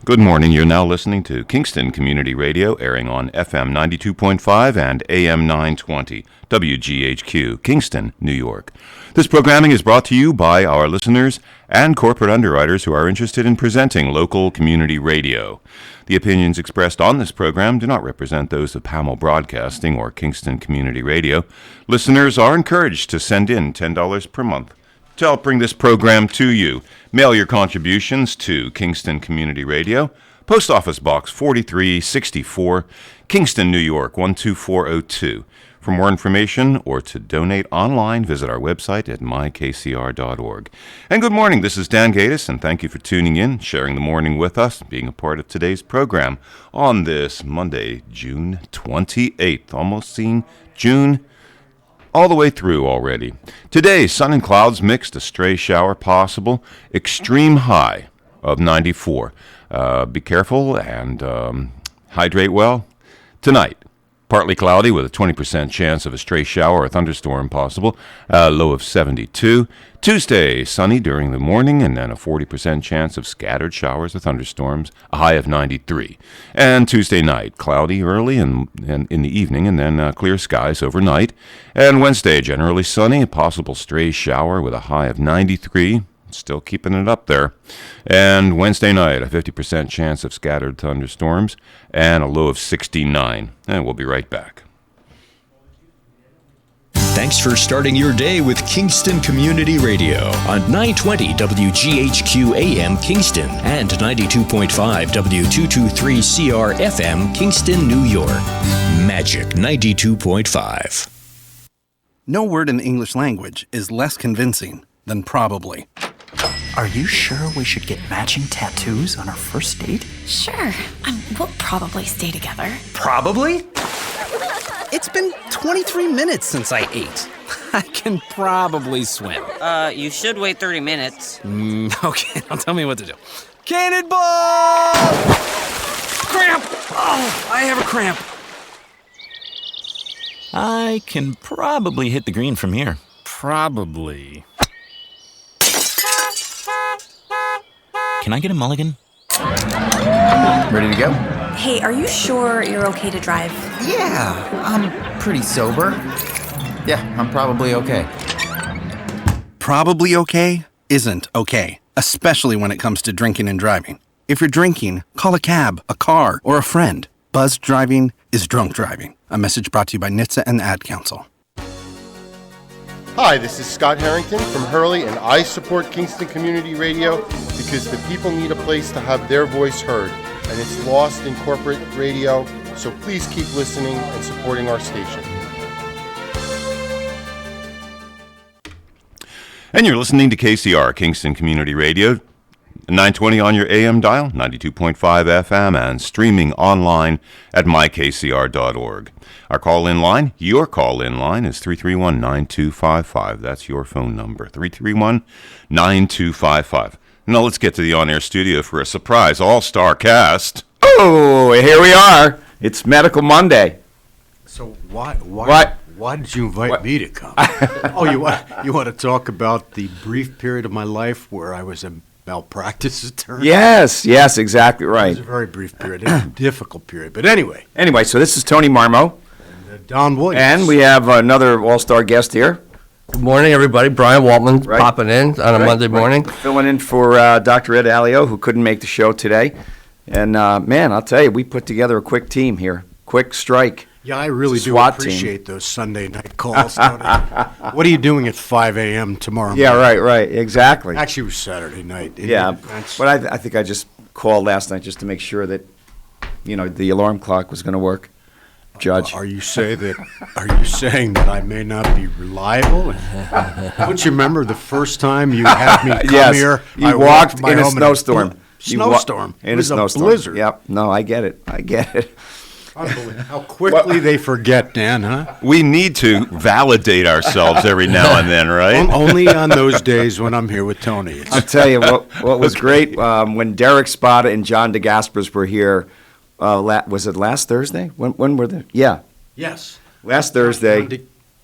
Good morning. You're now listening to Kingston Community Radio, airing on FM 92.5 and AM 920, WGHQ, Kingston, New York. This programming is brought to you by our listeners and corporate underwriters who are interested in presenting local community radio. The opinions expressed on this program do not represent those of Hamel Broadcasting or Kingston Community Radio. Listeners are encouraged to send in $10 per month to help bring this program to you. Mail your contributions to Kingston Community Radio, Post Office Box 4364, Kingston, New York 12402. For more information or to donate online, visit our website at mykcr.org. And good morning, this is Dan Gatis, and thank you for tuning in, sharing the morning with us, being a part of today's program on this Monday, June 28th. Almost seeing June all the way through already. Today, sun and clouds mixed, a stray shower possible, extreme high of 94. Be careful and hydrate well. Tonight, partly cloudy with a 20% chance of a stray shower or thunderstorm possible, low of 72. Tuesday, sunny during the morning and then a 40% chance of scattered showers or thunderstorms, a high of 93. And Tuesday night, cloudy early and in the evening and then clear skies overnight. And Wednesday, generally sunny, a possible stray shower with a high of 93. Still keeping it up there. And Wednesday night, a 50% chance of scattered thunderstorms and a low of 69. And we'll be right back. Thanks for starting your day with Kingston Community Radio on 920 WGHQ AM Kingston and 92.5 W223CR FM Kingston, New York. Magic 92.5. No word in the English language is less convincing than probably. Are you sure we should get matching tattoos on our first date? Sure. We'll probably stay together. Probably? It's been 23 minutes since I ate. I can probably swim. You should wait 30 minutes. Okay, now tell me what to do. Cannonball! Cramp! Oh, I have a cramp. I can probably hit the green from here. Probably. Can I get a mulligan? Ready to go? Hey, are you sure you're okay to drive? Yeah, I'm pretty sober. Yeah, I'm probably okay. Probably okay isn't okay, especially when it comes to drinking and driving. If you're drinking, call a cab, a car, or a friend. Buzzed driving is drunk driving. A message brought to you by NHTSA and the Ad Council. Hi, this is Scott Harrington from Hurley, and I support Kingston Community Radio because the people need a place to have their voice heard, and it's lost in corporate radio, so please keep listening and supporting our station. And you're listening to KCR, Kingston Community Radio, 920 on your AM dial, 92.5 FM, and streaming online at mykcr.org. Our call-in line, your call-in line, is 331-9255. That's your phone number, 331-9255. Now let's get to the on-air studio for a surprise all-star cast. Oh, here we are. It's Medical Monday. So why did you invite me to come? You want to talk about the brief period of my life where I was a malpractice attorney? Yes, exactly right. It was a very brief period, a difficult period. But anyway, so this is Tony Marmo. And Don Williams. And we have another all-star guest here. Good morning, everybody. Brian Woltman popping in on a Monday morning. Filling in for Dr. Ed Alio, who couldn't make the show today. And, man, I'll tell you, we put together a quick team here. Quick strike. Yeah, I really do SWAT appreciate those Sunday night calls, Tony. What are you doing at 5 a.m. tomorrow morning? Yeah, right, exactly. Actually, it was Saturday night. Yeah, but I think I just called last night just to make sure that, the alarm clock was going to work. Judge. Are you saying that I may not be reliable? Don't you remember the first time you had me come here? You walked in a snowstorm. Snowstorm. In a snowstorm. Blizzard. Yep. No, I get it. Unbelievable. How quickly they forget, Dan, huh? We need to validate ourselves every now and then, right? Only on those days when I'm here with Tony. I'll tell you what was great when Derek Spada and John DeGasperis were here. Was it last Thursday? When were they? Yeah. Yes. Last Thursday.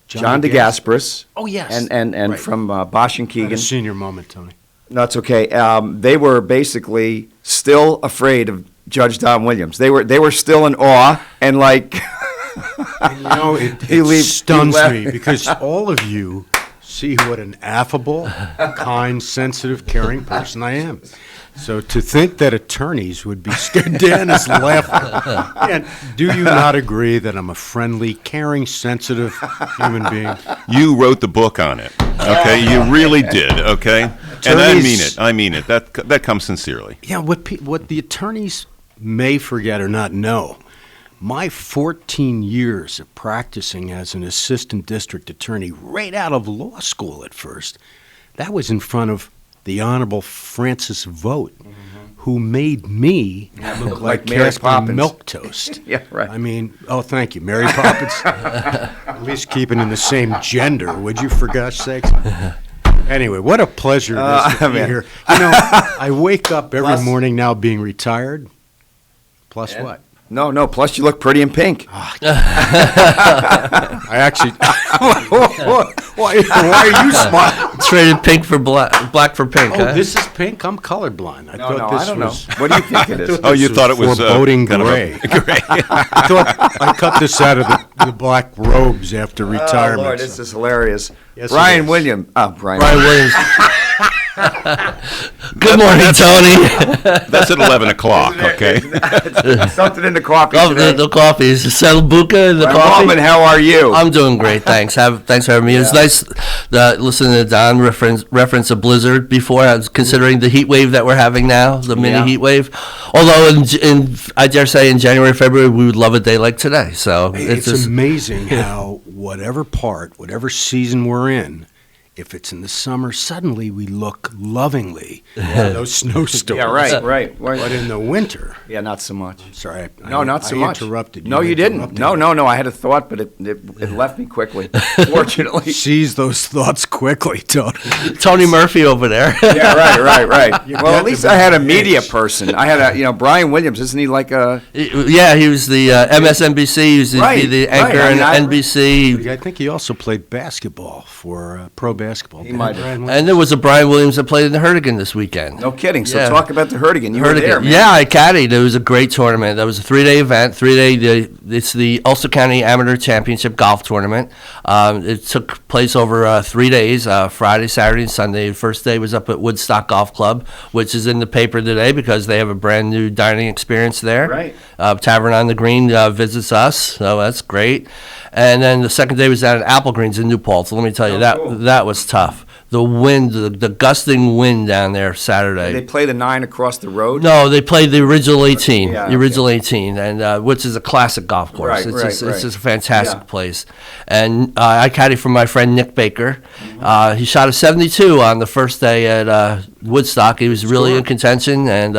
John DeGasperis. Oh yes. And right. From Bosch and Keegan. A senior moment, Tony. No, it's okay. They were basically still afraid of Judge Don Williams. They were still in awe and like. And, you know, it stuns me because all of you see what an affable, kind, sensitive, caring person I am. So to think that attorneys would be scared, Dan is laughing. And do you not agree that I'm a friendly, caring, sensitive human being? You wrote the book on it, okay? You really did, okay? And I mean it. I mean it. That comes sincerely. Yeah, what the attorneys may forget or not know, my 14 years of practicing as an assistant district attorney right out of law school at first, that was in front of the Honorable Francis Vogt, who made me look like Mary Casper Poppins. Milquetoast. Yeah, right. I mean, oh, thank you, Mary Poppins. At least keeping in the same gender, would you, for gosh sakes? Anyway, what a pleasure it is to be here. You know, I wake up every morning now being retired. Plus what? No. Plus, you look pretty in pink. I actually. Why are you smiling? Traded pink for black for pink. Oh, this is pink. I'm colorblind. I thought this I don't was. know. What do you think it is? Oh, you thought it was foreboding kind of gray. gray. I thought I cut this out of the black robes after retirement. Oh, Lord, this is hilarious. Yes, Brian it is. Williams. Brian Williams. Good morning, Tony. That's at 11 o'clock, okay? Something in the coffee Oh, today. the coffee. Is Savoca in the Brian coffee? Woltman, how are you? I'm doing great, thanks. Thanks for having me. It was nice listening to Don reference a blizzard before. I was considering the heat wave that we're having now, the mini heat wave. Although, in I dare say, in January, February, we would love a day like today. So It's amazing how whatever season we're in, if it's in the summer, suddenly we look lovingly at those snowstorms. Yeah, right. But in the winter, Yeah, not so much. sorry, Not so much. Interrupted you. No, you didn't. Interrupted No, me. I had a thought, but it left me quickly, fortunately. Seize those thoughts quickly, Tony. Tony Murphy over there. Yeah, right. Well, got at least the I had a edge. media person. I had Brian Williams, isn't he like a... Yeah, he was the MSNBC. He was the anchor in NBC. I think he also played basketball for pro basketball. He might have. And there was a Brian Williams that played in the Hurricane this weekend. No kidding. So Yeah. talk about the Hurricane. You were Hurricane. there, man. Yeah, I caddied. It was a great tournament. That was a 3-day event. It's the Ulster County Amateur Championship Golf Tournament. It took place over 3 days, Friday, Saturday, and Sunday. The first day was up at Woodstock Golf Club, which is in the paper today because they have a brand new dining experience there. Right. Tavern on the Green visits us, so that's great. And then the second day was down at Apple Greens in New Paltz. So let me tell you, that was tough. The wind, the gusting wind down there Saturday. Did they play the 9 across the road? No, they played the original 18, Yeah, the original 18, and which is a classic golf course. Right, It's right. just a fantastic Yeah. place. And I caddied for my friend Nick Baker. He shot a 72 on the first day at Woodstock. He was really in contention, and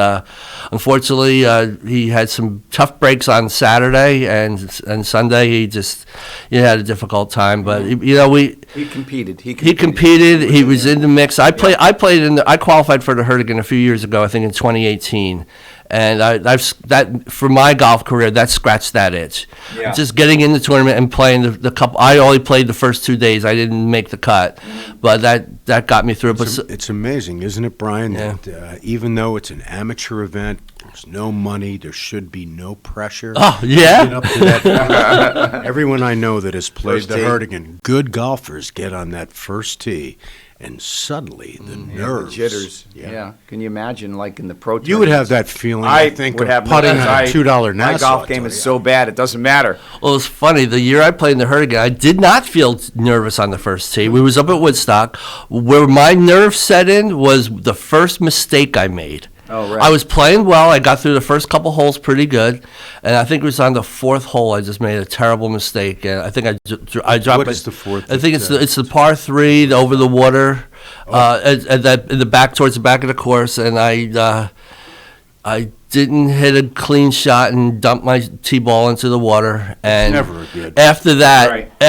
unfortunately, he had some tough breaks on Saturday and Sunday. He had a difficult time, but He competed. He competed. He was in the mix. I qualified for the Hurricane a few years ago. I think in 2018, and that for my golf career that scratched that itch. Yeah. Just getting in the tournament and playing the couple. I only played the first 2 days. I didn't make the cut, but that got me through. It's amazing, isn't it, Brian? Yeah. That even though it's an amateur event, there's no money, there should be no pressure. Oh, yeah? Get up to that. Everyone I know that has played First the tee. Hurricane, good golfers get on that first tee, and suddenly the nerves. The jitters. Yeah. Can you imagine, like in the pro You would have tournaments? that feeling, I think, would of have putting on I- a $2 Nassau. My golf game is so bad, it doesn't matter. Well, it's funny. The year I played in the Hurricane, I did not feel nervous on the first tee. We was up at Woodstock. Where my nerves set in was the first mistake I made. Oh, right. I was playing well. I got through the first couple holes pretty good, and I think it was on the fourth hole I just made a terrible mistake. And I think I dropped. What is the fourth? I think it's the par 3 over the water, in the back towards the back of the course, and I didn't hit a clean shot and dumped my tee ball into the water. And never good. After that, Right.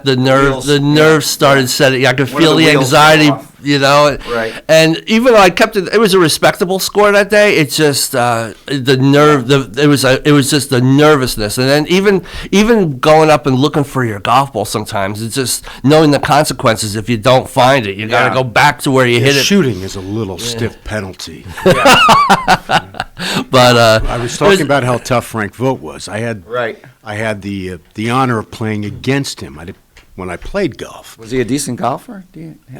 the nerves Wheels, started setting. I could One of feel the the wheels anxiety. fell off. you know. Right. And even though I kept it, it was a respectable score that day. It's just the nerve. It was just the nervousness, and then even going up and looking for your golf ball. Sometimes it's just knowing the consequences if you don't find it. You got to go back to where you hit it. Shooting is a little stiff penalty. But I was talking about how tough Frank Vogt was. I had the honor of playing against him. When I played golf. Was he a decent golfer?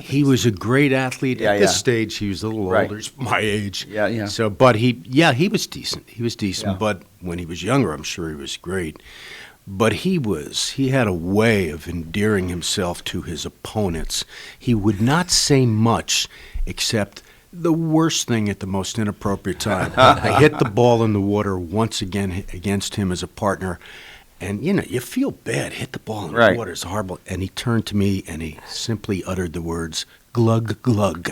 He was a great athlete. At this stage, he was a little older. He's my age. Yeah. So, but he was decent. He was decent. Yeah. But when he was younger, I'm sure he was great. But he had a way of endearing himself to his opponents. He would not say much except the worst thing at the most inappropriate time. I hit the ball in the water once again against him as a partner. And, you feel bad. Hit the ball in the water. It's horrible. And he turned to me and he simply uttered the words, glug, glug.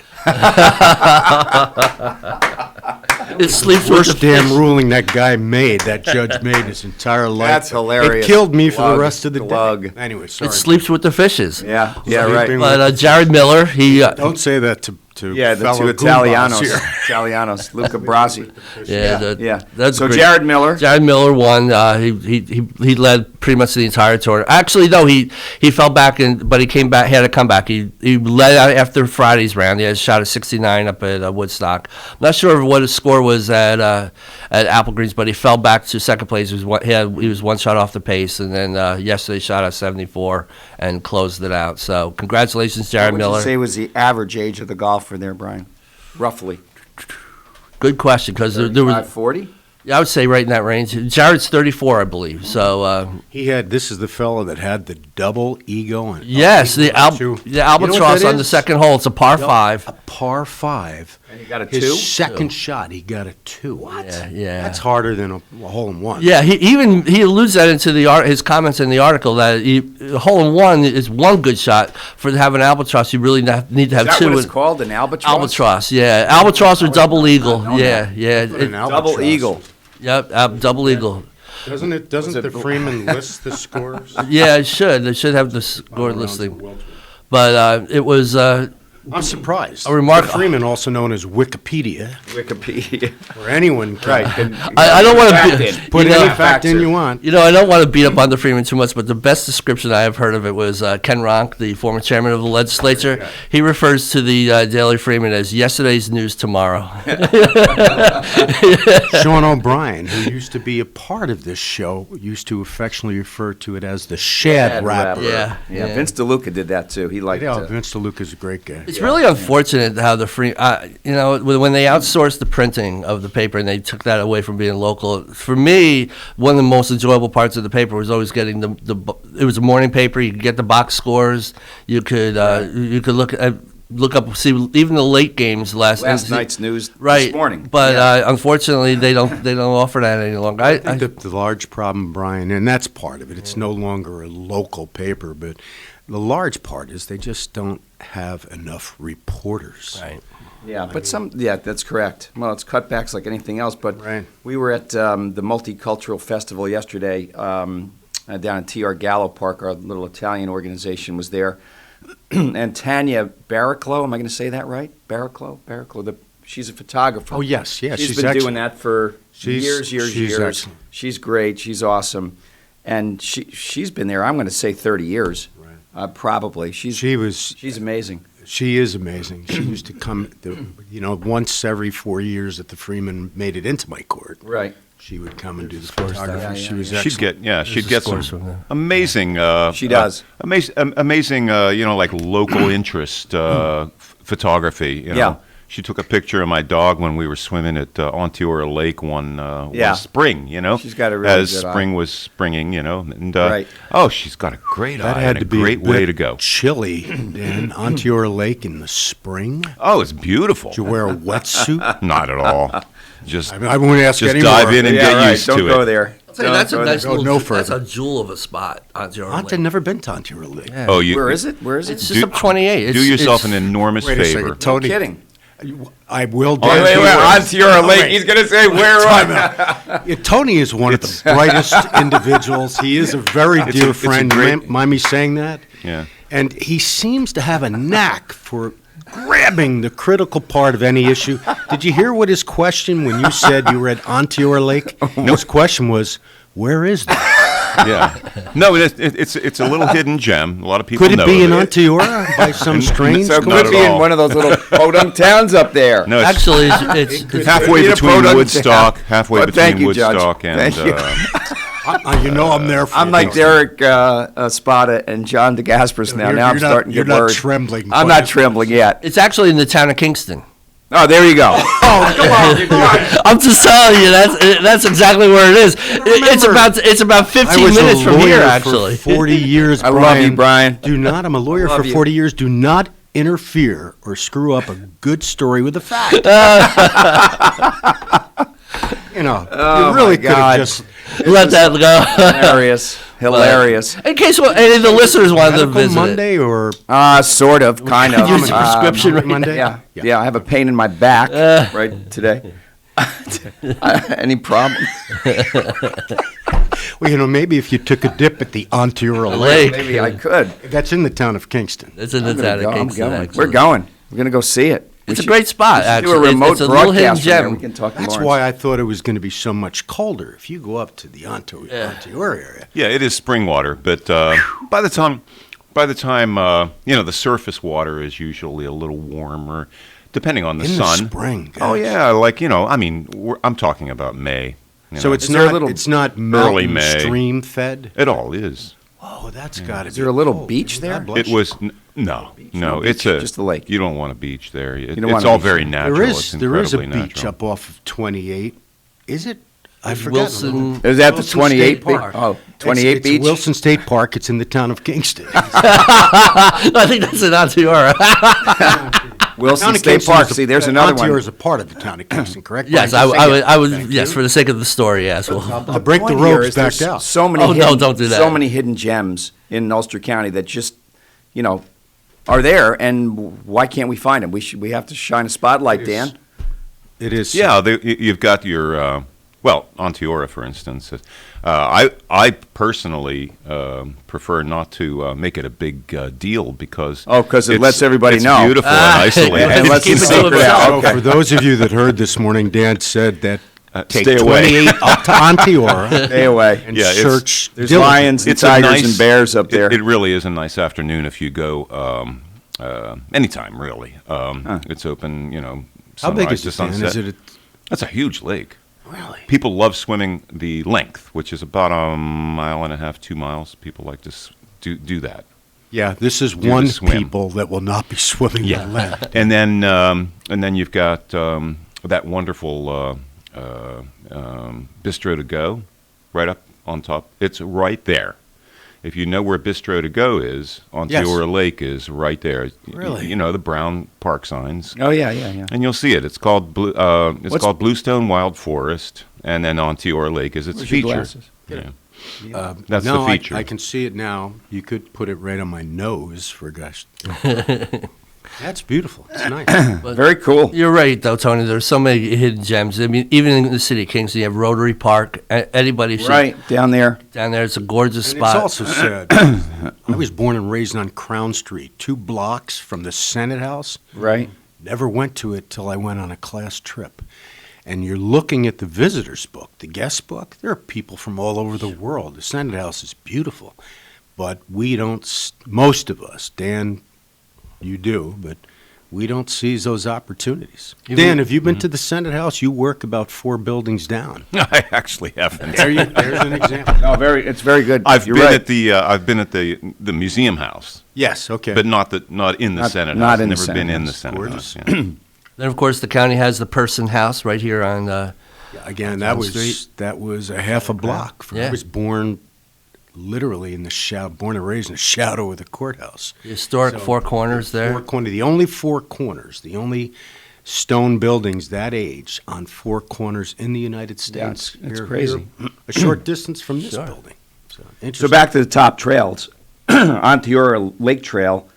It sleeps worst damn ruling that guy made, that judge made his entire life. That's hilarious. It killed me for the rest of the day. Anyway, sorry. It sleeps with the fishes. Yeah, right. But Jared Miller, he... Don't say that to the two Italianos, Luca Brasi. That's so great. Jared Miller won. He led pretty much the entire tournament. Actually, no, he fell back but he came back. He had a comeback. He led out after Friday's round. He had a shot at 69 up at Woodstock. I'm not sure what his score was at Apple Greens, but he fell back to second place. He was one shot off the pace, and then yesterday shot at 74 and closed it out. So congratulations, Jared Miller. What would you say was the average age of the golfer there, Brian? Roughly. Good question, because there was 40. Yeah, I would say right in that range. Jared's 34, I believe. So this is the fellow that had the double eagle. And yes, the albatross on the second hole. It's a par 5. A par 5. And he got a 2? His second shot, he got a 2. What? Yeah. That's harder than a hole in one. Yeah, he alludes that into his comments in the article that a hole in one is one good shot. For to have an albatross, you really need to have 2. Is that what it's called, an albatross? Albatross, yeah. Albatross or double eagle. Yeah. Double eagle. Yep, double eagle. Doesn't the Freeman list the scores? Yeah, it should. They should have the score listing. But it was... I'm surprised. A remarkable Freeman, also known as Wikipedia. Where anyone can. I don't want to put any fact in you want. I don't want to beat up on the Freeman too much, but the best description I have heard of it was Ken Ronk, the former chairman of the legislature. Yeah. He refers to the Daily Freeman as yesterday's news tomorrow. Sean O'Brien, who used to be a part of this show, used to affectionately refer to it as the Shad Rapper. Yeah. Vince DeLuca did that too. He liked it. Vince DeLuca's a great guy. It's really unfortunate how the when they outsourced the printing of the paper and they took that away from being local. For me, one of the most enjoyable parts of the paper was always getting it was a morning paper. You could get the box scores. You could look up, see even the late games last night's news right, this morning. But unfortunately, they don't offer that any longer. I think the large problem, Brian, and that's part of it. It's no longer a local paper, but the large part is they just don't have enough reporters. Right. Yeah, but that's correct. Well, it's cutbacks like anything else. But we were at the Multicultural Festival yesterday down at T.R. Gallo Park. Our little Italian organization was there. And Tanya Barraclough, am I going to say that right? Barraclough. She's a photographer. Oh, yes. She's been doing that for years. Excellent. She's great. She's awesome. And she's been there, I'm going to say 30 years. Probably. She's amazing. She is amazing. She used to come, once every 4 years that the Freeman made it into my court. Right. She would come and do the photography. Yeah. She was excellent. She'd get some amazing. She does amazing. Like local interest photography. Yeah. She took a picture of my dog when we were swimming at Onteora Lake one spring, She's got a really as good spring eye. was springing, and right. She's got a great that eye had and to a be great way to go. Chilly in Onteora Lake in the spring. Oh, it's beautiful. Did you wear a wetsuit? Not at all. I won't ask just anymore. dive in and get used Don't to it. Don't go there. I'll tell you, that's a nice little. No that's a jewel of a spot, Onteora Lake. I've never been to Onteora Lake. Yeah. Oh, Where is it? It's just up 28. Do yourself an enormous Wait a favor. second, Tony. No kidding. I will. Wait, Onteora Lake. He's going to say where. Tony is one of the brightest individuals. He is a very dear friend. Mind me saying that? Yeah. And he seems to have a knack for grabbing the critical part of any issue. Did you hear what his question when you said you were at Onteora Lake? His question was, where is that? Yeah. No, it's a little hidden gem. A lot of people Could know it be in of it. Onteora by some strange So it Not could at be in all. one of those little podunk towns up there. No, it's Actually, it's halfway Need a between podunk Woodstock, town. halfway Well, thank between you, Judge. Woodstock and. Thank you. You know I'm there for I'm you. like Derek Spada and John DeGasperis now. Now I'm starting to You're get not worried. trembling. I'm but- not trembling yet. it's actually in the town of Kingston. Oh, there you go. I'm just telling you, that's exactly where it is. It's about 15 I was minutes a from lawyer here, for actually. 40 years, I Brian. love you, Brian. Do not. I'm a lawyer Love for you. 40 years. Do not interfere or screw up a good story with a fact. You Oh, really my could have God. just. Let that go. Hilarious. In case any of the listeners wanted to Medical visit Monday or Sort of, kind of. Use the prescription right Monday? Yeah, yeah. I have a pain in my back right today. Any problem? Well, maybe if you took a dip at the Onteora Lake. Lake. Maybe I could. That's in the town of Kingston. It's in the I'm gonna town go. of I'm Kingston. going. actually. We're going. We're gonna go see it. It's a great spot, we should do actually. a remote It's a little hidden broadcast from there. gem. We can talk to That's Lawrence. why I thought it was going to be so much colder. If you go up to the Onteora area. Yeah, it is spring water, but by the time the surface water is usually a little warmer, depending on the In sun. the spring. Oh gosh. yeah, I'm talking about May. So know. it's Is there a not little it's not early mountain May. stream fed. It all is. Oh, that's got to be. Is there a little cold. beach there? God bless It you. was no, beach, it's just a lake. You don't want a beach there. don't It's want a all beach very there. natural. There It's is a incredibly beach natural. up off of 28. Is it? I forgot. Wilson. Is that the Wilson 28 State beach? Park. Oh, 28 it's beach? Wilson State Park. It's in the town of Kingston. I think that's in Onteora. Wilson Town of State Kingston Park. is a- See, there's another Onteora one. is a part of the town of Kingston, correct? Yes, Brian? I would. Yes, for the sake of the story, yes. Well, I'll break the point here ropes is back there's out. So many. Oh, no, hidden, don't do that. So many hidden gems in Ulster County that just, are there, and why can't we find them? We have to shine a spotlight, Dan. It is. Yeah, you've got your Onteora, for instance. I personally prefer not to make it a big deal because 'Cause it it's- lets everybody it's know. beautiful and isolated. And let's keep it to secret himself. out. So Okay. for those of you that heard this morning, Dan said that take stay away. 28 up to Onteora Stay away. and Yeah, it's- search. There's diligently. lions and It's a tigers nice- and bears up there. It really is a nice afternoon if you go anytime, really. It's open, How big sunrise is to it, Dan? sunset. Is it? That's a huge lake. Really? People love swimming the length, which is about 1.5 to 2 miles. People like to do that. Yeah, this is Do the one swim. people that will not be swimming Yeah. the length. And then you've got that wonderful Bistro to Go right up on top. It's right there. If you know where Bistro to Go is, Onteora Lake is right there. Really? You know the brown park signs. Oh, yeah. And you'll see it. It's called called Bluestone Wild Forest, and then Onteora Lake is its Where's your feature. glasses? Yeah. That's the feature. I can see it now. You could put it right on my nose, for gosh. That's beautiful. It's nice. Very cool. You're right, though, Tony. There's so many hidden gems. I mean, even in the city of Kingston, you have Rotary Park. Anybody should Right, down there. down there. It's a gorgeous And spot. it's also said, I was born and raised on Crown Street, 2 blocks from the Senate House. Right. Never went to it till I went on a class trip. And you're looking at the visitors book, the guest book. There are people from all over the world. The Senate House is beautiful, but we don't. Most of us, Dan, you do, but we don't seize those opportunities. Dan, have you been to the Senate House? You work about 4 buildings down. I actually haven't. There's an example. No, it's very good. I've You're been right. at the museum house, Yes, okay. but not in the Senate not House. in the Never Senate been in House. the Senate Gorgeous. House. Yeah. Then, of course, the county has the Person House right here on. Again, Crown Street. that was a half a block. Yeah. I was born literally in the shadow, born and raised in the shadow of the courthouse. The historic So, Four Corners there. The only 4 corners, the only stone buildings that age on 4 corners in the United States. it's Here- crazy. here, a short distance from this Sure. building. So, So interesting. back to the top trails. Onteora Lake Trail.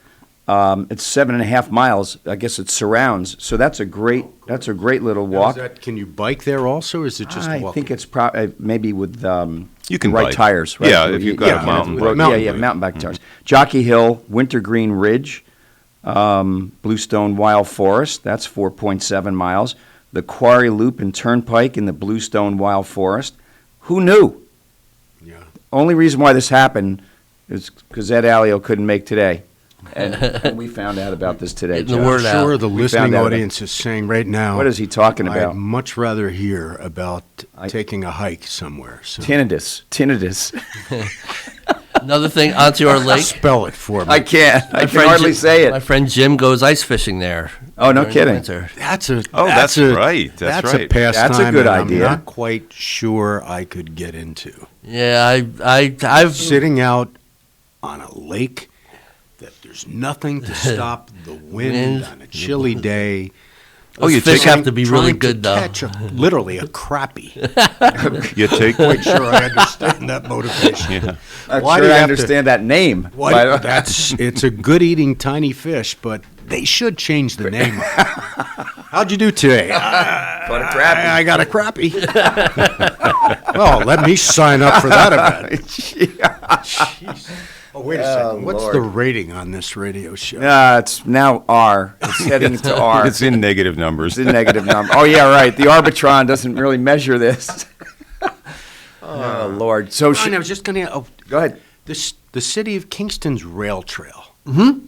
It's 7.5 miles. I guess it surrounds. So that's a great little Now, walk. can you bike there also, or is it just I walking? think it's maybe with You can the right bike. tires. Right? Yeah, if you've got a mountain bike. mountain bike tires. Jockey Hill, Wintergreen Ridge, Bluestone Wild Forest, that's 4.7 miles. The Quarry Loop and Turnpike in the Bluestone Wild Forest. Who knew? Yeah. Only reason why this happened is because Ed Alio couldn't make today. And we found out about this today. Getting the word I'm sure out. the listening audience is saying right now, what is he talking I'd about? much rather hear about taking a hike somewhere. So. Tinnitus. Another thing, onto our lake. Spell it for me. I can't. I My can friend hardly say My it. friend Jim goes ice fishing there. Oh, no during the kidding. winter. That's right. That's a right. pastime That's a good that idea. I'm not quite sure I could get into. Yeah, I've Sitting out on a lake that there's nothing to stop the wind on a chilly day. Those you fish take- have to be really Trying good to though. catch literally a crappie. You take Quite sure I understand that motivation. Yeah. I'm Why sure do you I have to- understand that name. What? It's a good eating tiny fish, but they should change the name. How'd you do today? Caught a crappie. I got a crappie. Well, let me sign up for that event. Jeez. Oh, wait a second. What's Lord. the rating on this radio show? It's now R. It's heading to R. It's in negative numbers. It's a negative number. Oh, yeah, right. The Arbitron doesn't really measure this. Oh, Lord. So, Ryan, I was just going to. go ahead. The city of Kingston's rail trail. Mm-hmm.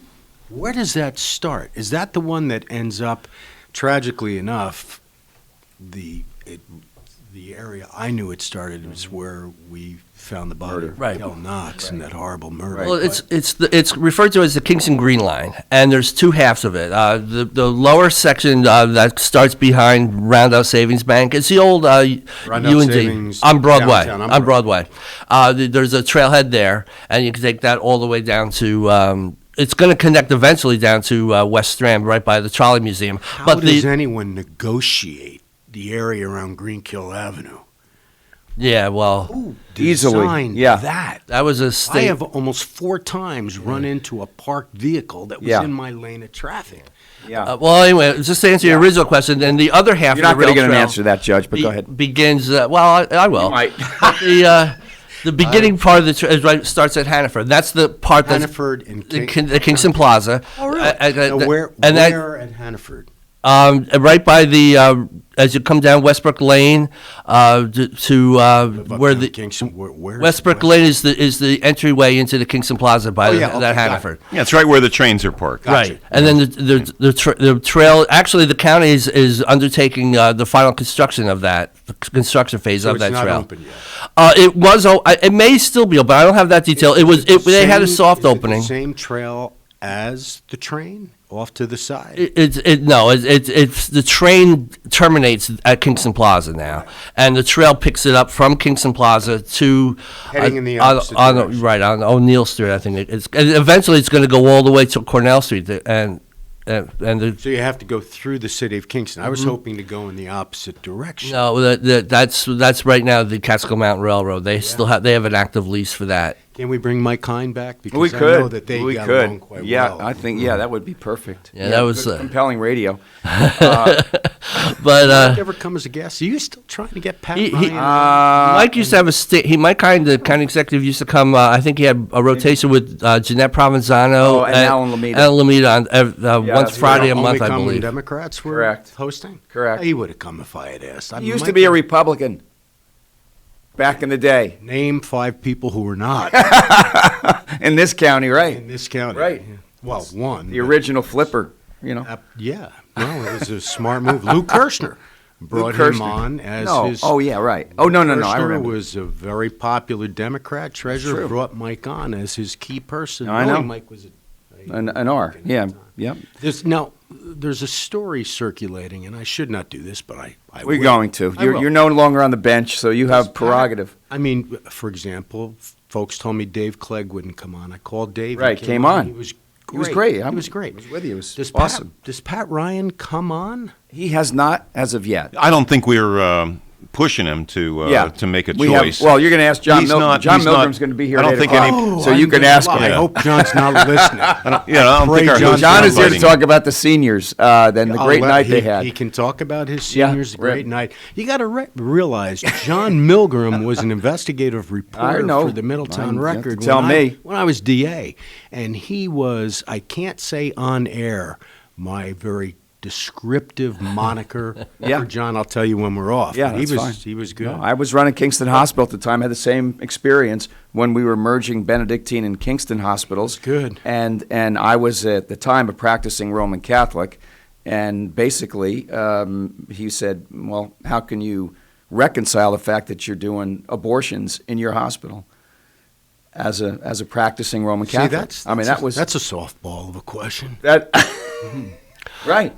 Where does that start? Is that the one that ends up, tragically enough, the area I knew it started was where we found the body of Right. Kel Knox and that horrible murder. Well, it's referred to as the Kingston Green Line, and there's two halves of it. The lower section that starts behind Roundout Savings Bank, it's the old Roundout UND Savings on Broadway. downtown, On Broadway, there's a trailhead there, and you can take that all the way down to. It's going to connect eventually down to West Strand, right by the Trolley Museum. How does anyone negotiate the area around Greenkill Avenue? Yeah, well, Who Easily, designed yeah. that? that was a I state. have almost 4 times run into a parked vehicle that was Yeah. in my lane of traffic. Yeah. Well, anyway, just to answer your original question, then the other half You're of not the rail going to get an trail answer to that, Judge, but go ahead. begins. Well, I will. You might. The beginning part of the is right starts at Hannaford. That's the part that's Hannaford and the Kingston Plaza. Oh, really? Now, where at Hannaford? Right by the as you come down Westbrook Lane to where the Kingston, where Westbrook Lane is the entryway into the Kingston Plaza by yeah, okay, that got Hannaford. Yeah, it's right where the trains are parked. Right, and then the trail. Actually, the county is undertaking the final construction of that, the construction phase So of it's that not trail. open yet. It was. It may still be open, but I don't have that detail. They had a soft Is it opening. the same trail as the train off to the side. It's the train terminates at Kingston Plaza now, and the trail picks it up from Kingston Plaza to Heading in the opposite direction. right on O'Neill Street. I think and eventually it's going to go all the way to Cornell Street, and So you have to go through the city of Kingston. I was hoping to go in the opposite direction. no, that's right now the Catskill Mountain Railroad. They have an active lease for that. Can we bring Mike Hine back? Because We I could. know that they we got could. along quite yeah, well. I think that would be perfect. Yeah, that was, good, compelling radio. But Ever come as a guest? Are you still trying to get Pat he- Ryan? Mike used to have the county executive used to come. I think he had a rotation with Jeanette Provenzano and Alan Lameda. Alan Lameda on once That's Friday a only month, I come when believe. Democrats were Correct. hosting? Correct. He would have come if I had asked. He used to be a Republican back in the day. Name 5 people who were not In this county, right? in this county. Right. Well, one. The but- original flipper, yeah. No, it was a smart move. Lou Kirshner brought him Kirshner. on as No. his. Oh, yeah, right. Oh, no, I Kirshner remember. was a very popular Democrat treasurer. True. Brought Mike on as his key person. No, I know. Knowing Mike was An R. Yeah, yep. There's a story circulating, and I should not do this, but I We're will. going to. I will. You're no longer on the bench, so you have prerogative. I mean, for example, folks told me Dave Clegg wouldn't come on. I called Dave. Right, he came on. He was He was great. great. He was great. I was with you. It was Does awesome. Does Pat Ryan come on? He has not as of yet. I don't think we're pushing him to make a choice. Well, you're going to ask John Milgrim. John Milgrim's going to be here. I don't think any. So you can ask him. I hope John's not listening. I don't think our John is here to talk about the seniors. Then the great night they had. He can talk about his seniors. Great night. You got to realize John Milgrim was an investigative reporter for the Middletown Record. When I was DA, and he was, I can't say on air, my very descriptive moniker for John. I'll tell you when we're off. Yeah, he was good. No, I was running Kingston Hospital at the time. I had the same experience when we were merging Benedictine and Kingston hospitals. Good. And I was at the time a practicing Roman Catholic, and basically he said, "Well, how can you reconcile the fact that you're doing abortions in your hospital as a practicing Roman Catholic?" That's a softball of a question. Right.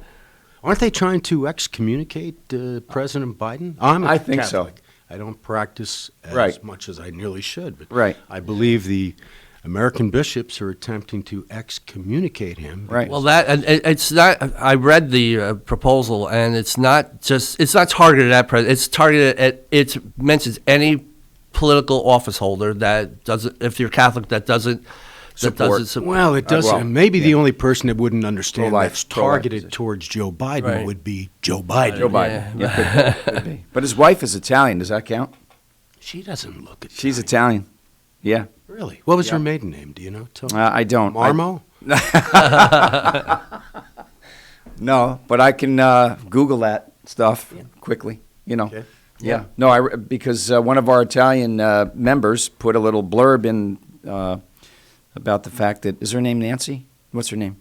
Aren't they trying to excommunicate President Biden? I think Catholic. so. I don't practice as much as I nearly should, but I believe the American bishops are attempting to excommunicate him. Right. Well, it's not. I read the proposal, and it's not targeted at president. It's targeted at. It mentions any political office holder that doesn't. If you're Catholic, that doesn't. Support. Well, it doesn't. Maybe the only person that wouldn't understand Pro-life, that's targeted towards Joe Biden would be Joe Biden. Joe Biden. Yeah. Could be. But his wife is Italian. Does that count? She doesn't look Italian. She's Italian. Yeah. Really? What was her maiden name? Do you know? I don't. Marmo? No, but I can Google that stuff quickly. Okay. Yeah. No, because one of our Italian members put a little blurb in about the fact that, is her name Nancy? What's her name?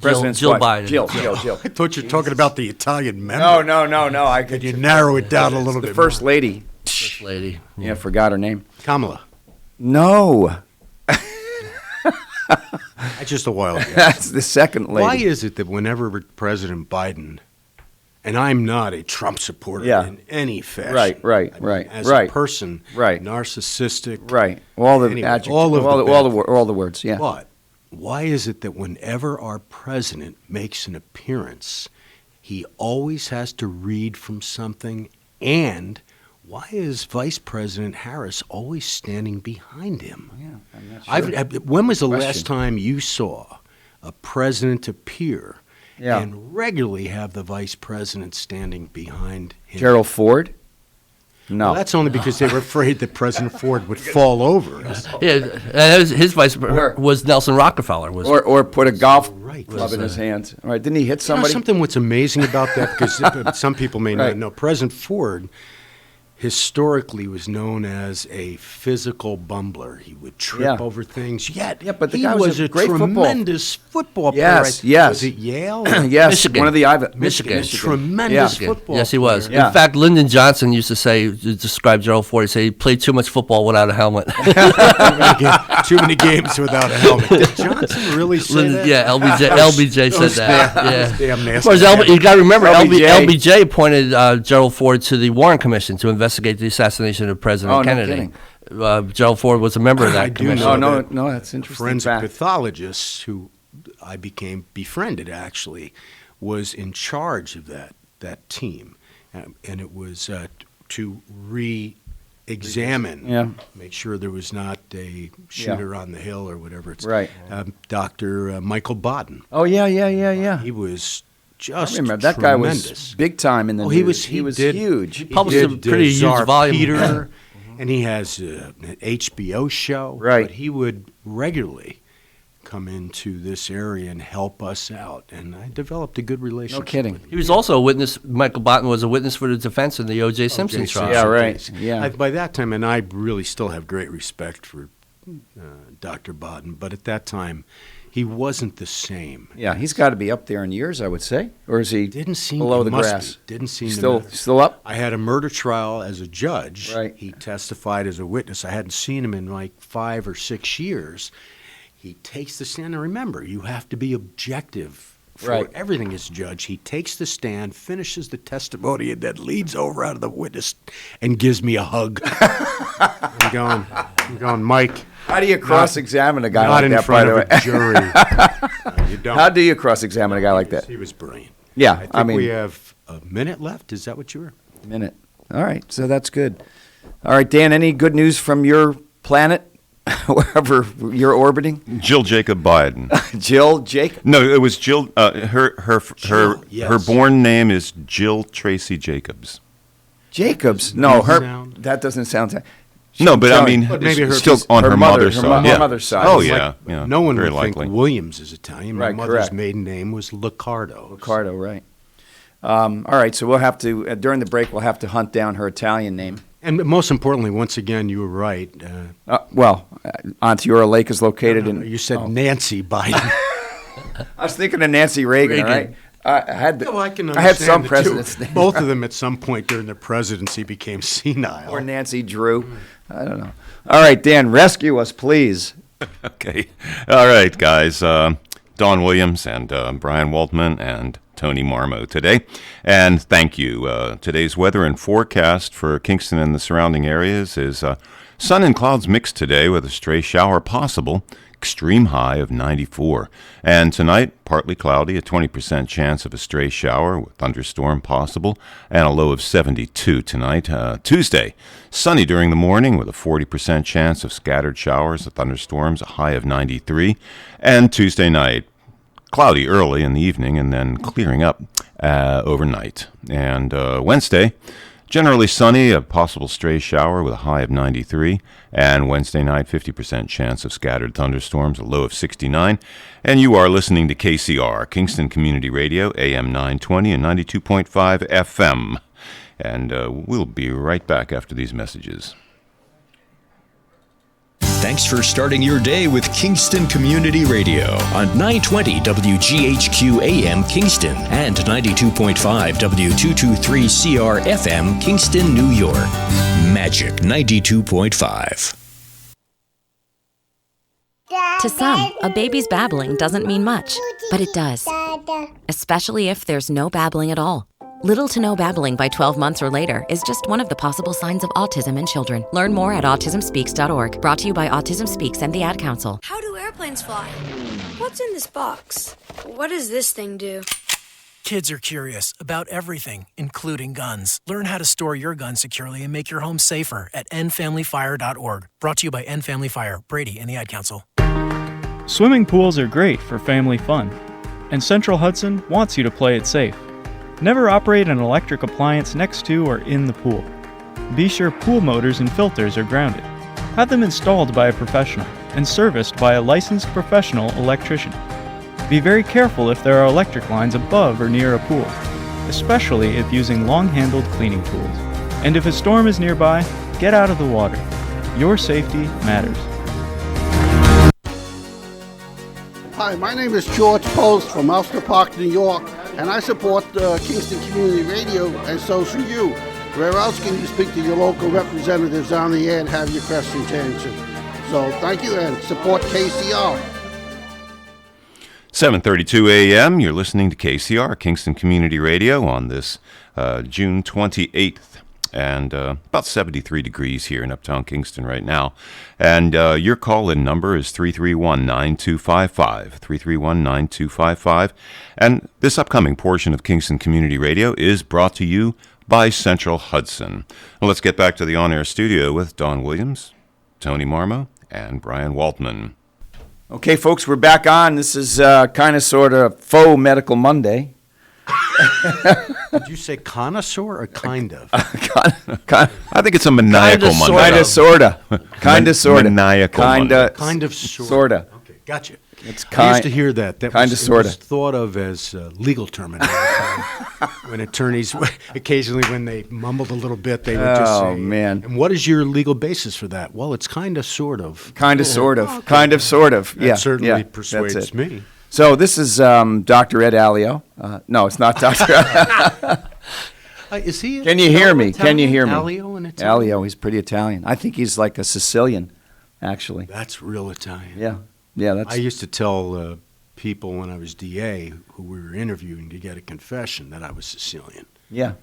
President's Jill wife. Biden. Jill. I thought you were talking about the Italian member. No. Could you narrow it down a little bit? The first lady. First lady. Yeah, forgot her name. Kamala. No. That's just a wild guess. That's the second lady. Why is it that whenever President Biden, and I'm not a Trump supporter in any fashion. Right. As a person, narcissistic. Right. All the anyway, adjectives. All the words, yeah. But why is it that whenever our president makes an appearance, he always has to read from something? And why is Vice President Harris always standing behind him? Yeah, I'm not sure. When was the last time you saw a president appear and regularly have the vice president standing behind him? Gerald Ford? No. Well, that's only because they were afraid that President Ford would fall over. Yeah, his vice was Nelson Rockefeller. Or put a golf club in his hands. Right? Didn't he hit somebody? Something what's amazing about that, because some people may not know, President Ford historically was known as a physical bumbler. He would trip over things. But the he guy was a great tremendous football player. Yes. Was it Yale? Yes. Michigan. One of the Michigan. Tremendous football. Yes, he was. Yeah. In fact, Lyndon Johnson used to say, to describe Gerald Ford, he said he played too much football without a helmet. Too many games without a helmet. Did Johnson really say that? Yeah, LBJ said that. Damn Of nasty. course, you got to remember, LBJ appointed Gerald Ford to the Warren Commission to investigate the assassination of President Kennedy. Gerald Ford was a member of that commission. No, that's interesting. Forensic pathologists who I became befriended actually was in charge of that team, and it was to re-examine, make sure there was not a shooter on the hill or whatever it's Dr. Michael Bodden. Oh yeah. He was just I remember that guy was big time in the news. He was huge. He published a pretty huge volume. Peter, and he has an HBO show. Right. But he would regularly come into this area and help us out, and I developed a good relationship. No kidding. with him. He was also a witness. Michael Bodden was a witness for the defense in the O.J. Simpson trial. Yeah, right. Yeah. By that time, and I really still have great respect for Dr. Bodden, but at that time, he wasn't the same. Yeah, he's got to be up there in years, I would say. Or is he Didn't seem below he the must grass? Be. Didn't seem Still up? I had a murder trial as a judge. Right. He testified as a witness. I hadn't seen him in like 5 or 6 years. He takes the stand. And remember, you have to be objective for everything as a judge. He takes the stand, finishes the testimony, and then leans over out of the witness and gives me a hug. I'm going, Mike. How do you cross-examine a guy like that, by the way? Not in front of a jury. You don't. How do you cross-examine a guy like that? He was brilliant. Yeah, I think we have a minute left. Is that what you were? Minute. All right, so that's good. All right, Dan, any good news from your planet, wherever you're orbiting? Jill Jacob Biden. Jill Jacob? No, it was Jill. Her born name is Jill Tracy Jacobs. Jacobs? No, that doesn't sound. No, but I mean, maybe still on her mother's side. Her mother's side. Oh, yeah. Yeah. No one very would likely. think Williams is Italian. My Right, mother's correct. maiden name was Liccardo. Liccardo, right. All right, so we'll have to, during the break, we'll have to hunt down her Italian name. And most importantly, once again, you were right. Ontario Lake is located in. You said Nancy Biden. I was thinking of Nancy Reagan. All right. I had some the presidents. two. Both of them at some point during their presidency became senile. Or Nancy Drew. I don't know. All right, Dan, rescue us, please. Okay. All right, guys. Don Williams and Brian Woltman and Tony Marmo today. And thank you. Today's weather and forecast for Kingston and the surrounding areas is sun and clouds mixed today with a stray shower possible. Extreme high of 94. And tonight, partly cloudy, a 20% chance of a stray shower with thunderstorm possible, and a low of 72 tonight. Tuesday, sunny during the morning with a 40% chance of scattered showers, thunderstorms, a high of 93. And Tuesday night, cloudy early in the evening and then clearing up overnight. And Wednesday, generally sunny, a possible stray shower with a high of 93. And Wednesday night, 50% chance of scattered thunderstorms, a low of 69. And you are listening to KCR, Kingston Community Radio, AM 920 and 92.5 FM. And we'll be right back after these messages. Thanks for starting your day with Kingston Community Radio on 920 WGHQ AM Kingston and 92.5 W223CR FM Kingston, New York. Magic 92.5. To some, a baby's babbling doesn't mean much, but it does. Especially if there's no babbling at all. Little to no babbling by 12 months or later is just one of the possible signs of autism in children. Learn more at autismspeaks.org. Brought to you by Autism Speaks and the Ad Council. How do airplanes fly? What's in this box? What does this thing do? Kids are curious about everything, including guns. Learn how to store your gun securely and make your home safer at endfamilyfire.org. Brought to you by End Family Fire, Brady, and the Ad Council. Swimming pools are great for family fun, and Central Hudson wants you to play it safe. Never operate an electric appliance next to or in the pool. Be sure pool motors and filters are grounded. Have them installed by a professional and serviced by a licensed professional electrician. Be very careful if there are electric lines above or near a pool, especially if using long-handled cleaning tools. And if a storm is nearby, get out of the water. Your safety matters. Hi, my name is George Post from Ulster Park, New York, and I support Kingston Community Radio, and so should you. Where else can you speak to your local representatives on the air and have your questions answered? So thank you and support KCR. 7:32 a.m. You're listening to KCR, Kingston Community Radio, on this June 28th. And about 73 degrees here in Uptown Kingston right now. And your call-in number is 331-9255, 331-9255. And this upcoming portion of Kingston Community Radio is brought to you by Central Hudson. Well, let's get back to the on-air studio with Don Williams, Tony Marmo, and Brian Woltman. Okay, folks, we're back on. This is kind of sort of faux Medical Monday. Did you say connoisseur or kind of? I think it's a maniacal Monday. Kind of, sorta. Kind of, sorta. Maniacal Monday. Kind of, sorta. Sorta. Okay, gotcha. It's I used to hear that. Kind of, sorta. It was thought of as legal terminology. When attorneys, occasionally when they mumbled a little bit, they would just say, "Oh, man. And what is your legal basis for that?" Well, it's kind of, sort of. Kind of, sort of. Okay. Kind of, sort of. That certainly yeah, persuades me. So this is Dr. Ed Alio. No, it's not Dr. Is he? Can you hear me? Italian? Can you hear me? Alio in Italian? Alio, he's pretty Italian. I think he's like a Sicilian, actually. That's real Italian. Yeah. That's. I used to tell people when I was DA who we were interviewing to get a confession that I was Sicilian. Yeah,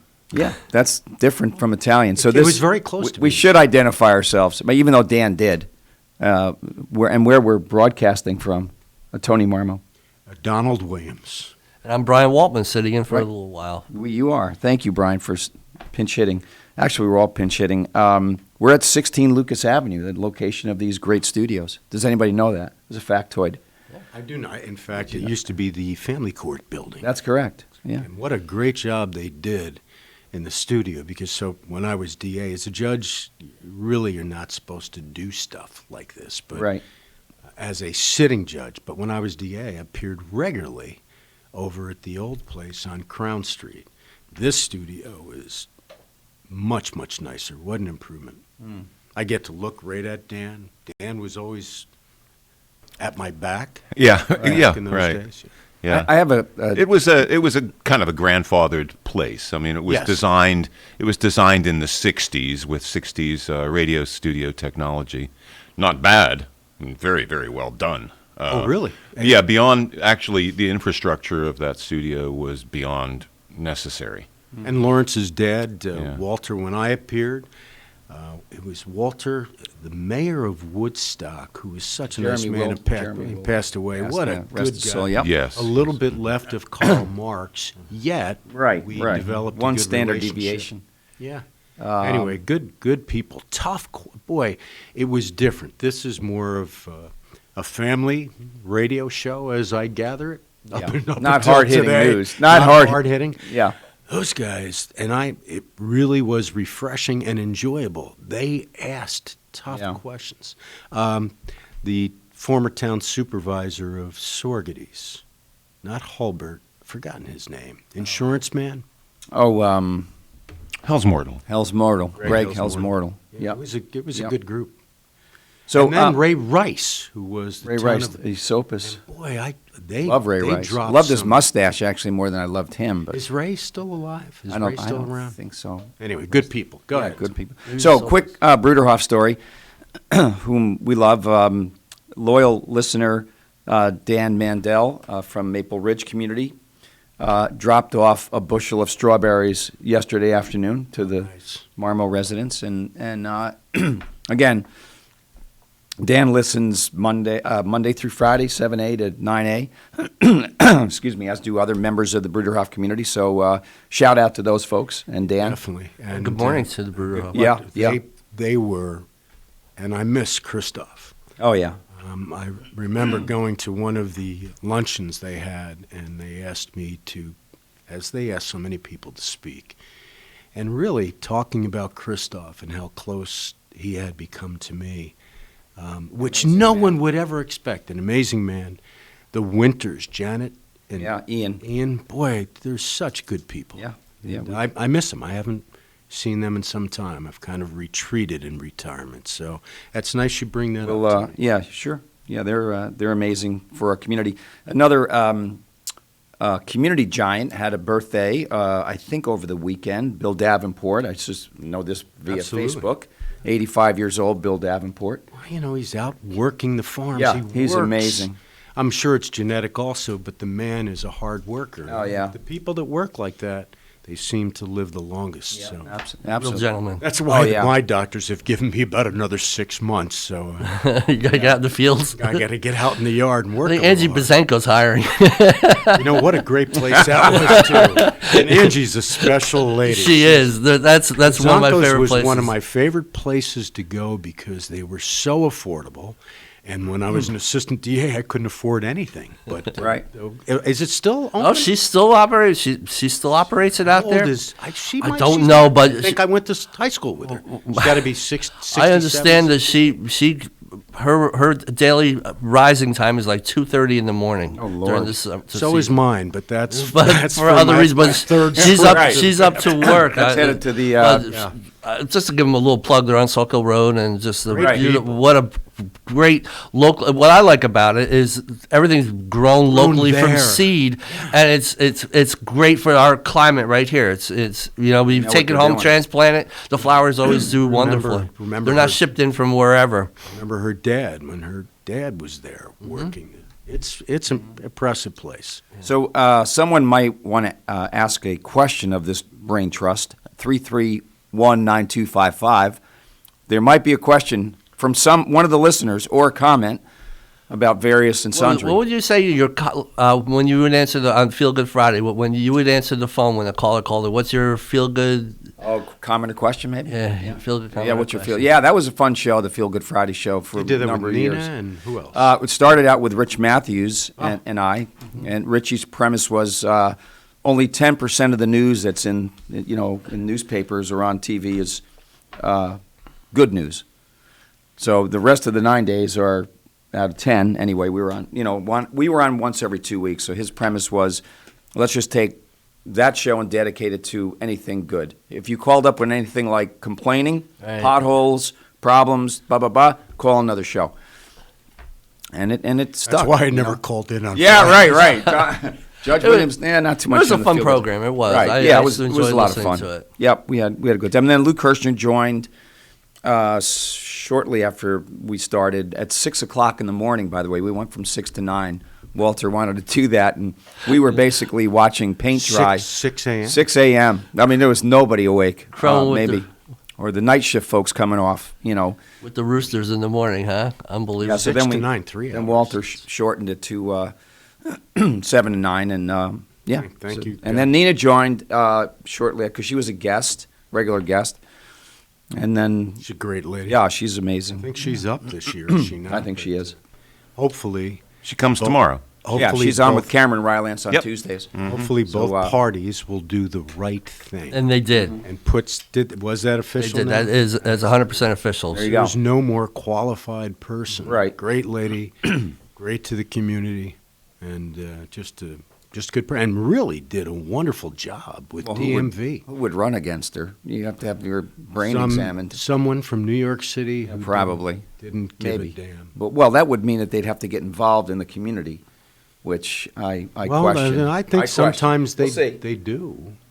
that's different from Italian. So it was very close to me. We should identify ourselves, even though Dan did. Where we're broadcasting from, Tony Marmo. Donald Williams. And I'm Brian Woltman, sitting in for a little while. You are. Thank you, Brian, for pinch hitting. Actually, we're all pinch hitting. We're at 16 Lucas Avenue, the location of these great studios. Does anybody know that? It's a factoid. I do know. In fact, it used to be the family court building. That's correct. Yeah. And what a great job they did in the studio, because when I was DA, as a judge, really you're not supposed to do stuff like this. But right. As a sitting judge, but when I was DA, I appeared regularly over at the old place on Crown Street. This studio is much, much nicer. What an improvement. I get to look right at Dan. Dan was always at my back. Yeah, back in those right. days. Yeah, I have It was a kind of a grandfathered place. I mean, it was designed. It was designed in the '60s with '60s radio studio technology. Not bad. Very, very well done. Oh, really? Yeah, beyond actually the infrastructure of that studio was beyond necessary. And Lawrence's dad, Walter, when I appeared, it was Walter, the mayor of Woodstock, who was such a nice man. He passed away. What a good guy. Yes. A little bit left of Karl Marx, yet we developed one a good standard relationship. deviation. Yeah. Anyway, good people. Tough. Boy, it was different. This is more of a family radio show, as I gather it. Not hard-hitting news. Not hard-hitting. Yeah. Those guys, it really was refreshing and enjoyable. They asked tough questions. The former town supervisor of Sorgetes, not Hulbert, forgotten his name, insurance man. Oh, Hellsmortal. Greg Hellsmortal. Yeah, it was a good group. So and then Ray Rice, who was Ray Rice, the Sopus. Boy, they love Ray Rice. Loved his mustache actually more than I loved him. But is Ray still alive? Is I Ray still don't around? think so. Anyway, good people. Go ahead. Good people. So quick Bruderhoff story, whom we love. Loyal listener Dan Mandel from Maple Ridge community dropped off a bushel of strawberries yesterday afternoon to the Marmo residents, and again. Dan listens Monday through Friday, 7A to 9A. Excuse me, as do other members of the Bruderhoff community. So shout out to those folks and Dan. Definitely. And good morning to the Bruderhoff. Yeah. They were, and I miss Christoph. Oh, yeah. I remember going to one of the luncheons they had, and they asked me to, as they asked so many people to speak, and really talking about Christoph and how close he had become to me. Which no one would ever expect. An amazing man. The Winters, Janet and Ian. Boy, they're such good people. Yeah. I miss them. I haven't seen them in some time. I've kind of retreated in retirement. So that's nice you bring that up. Yeah, sure. Yeah, they're amazing for our community. Another community giant had a birthday, I think over the weekend. Bill Davenport. I just know this via Facebook. 85 years old, Bill Davenport. Well, he's out working the farms. Yeah, he's amazing. I'm sure it's genetic also, but the man is a hard worker. Oh, yeah. The people that work like that, they seem to live the longest. Yeah, so. absolutely. Real gentleman. That's why my doctors have given me about another 6 months. So you got to get out in the fields. I got to get out in the yard and work. I think Angie Bazenko's hiring. What a great place that was too. And Angie's a special lady. She is. That's one of my favorite was places. One of my favorite places to go because they were so affordable. And when I was an assistant DA, I couldn't afford anything. But right, is it still open? Oh, she still operates. She still operates it out there. I don't know, but I think I went to high school with her. She's got to be 60. I understand that her daily rising time is like 2:30 in the morning. Oh Lord! So is mine, but that's for other reasons. But she's up to work. Let's head to the. Just to give them a little plug, they're on Soco Road, and just what a great local. What I like about it is everything's grown locally from seed, and it's great for our climate right here. It's we take it home, transplant it. The flowers always do wonderfully. They're not shipped in from wherever. Remember her dad when her dad was there working. It's an impressive place. So someone might want to ask a question of this brain trust. 3319255. There might be a question from one of the listeners or a comment about various and sundry. What would you say when you would answer on Feel Good Friday? When you would answer the phone when a caller called it, what's your feel good? Oh, comment or question maybe? Yeah. Feel good comment. Yeah, what's your feel? Yeah, that was a fun show, the Feel Good Friday show for a number of years. And who else? It started out with Rich Matthews and I, and Richie's premise was only 10% of the news that's in newspapers or on TV is good news. So the rest of the 9 days are out of 10 anyway. We were on once every 2 weeks. So his premise was, let's just take that show and dedicate it to anything good. If you called up with anything like complaining, potholes, problems, blah blah blah, call another show. And it stuck. That's why I never called in on. Yeah, right. Judge Williams, not too much. It was a fun program. It was. Right. It was a lot of fun. To it. Yep, we had a good time. And then Lou Kirshner joined shortly after we started at 6 o'clock in the morning. By the way, we went from 6 to 9. Walter wanted to do that, and we were basically watching paint dry. 6 a.m.? 6 a.m. I mean, there was nobody awake, maybe. Or the night shift folks coming off, With the roosters in the morning, huh? Unbelievable. Yeah, so 6 to 9, 3 hours. Then Walter shortened it to 7 to 9, and Thank you. And then Nina joined shortly, because she was a regular guest. And then she's a great lady. Yeah, she's amazing. I think she's up this year. Is she not? I think she is. Hopefully. She comes tomorrow. Yeah, she's on with Cameron Rylance on Tuesdays. Mm-hmm. Hopefully both parties will do the right thing. And they did. And was that official? They did. That's 100% official. There you go. There's no more qualified person. Right. Great lady, great to the community, and just good, and really did a wonderful job with DMV. Who would run against her? You have to have your brain examined. Someone from New York City who probably didn't give a damn. But that would mean that they'd have to get involved in the community, which I question. I think sometimes they do.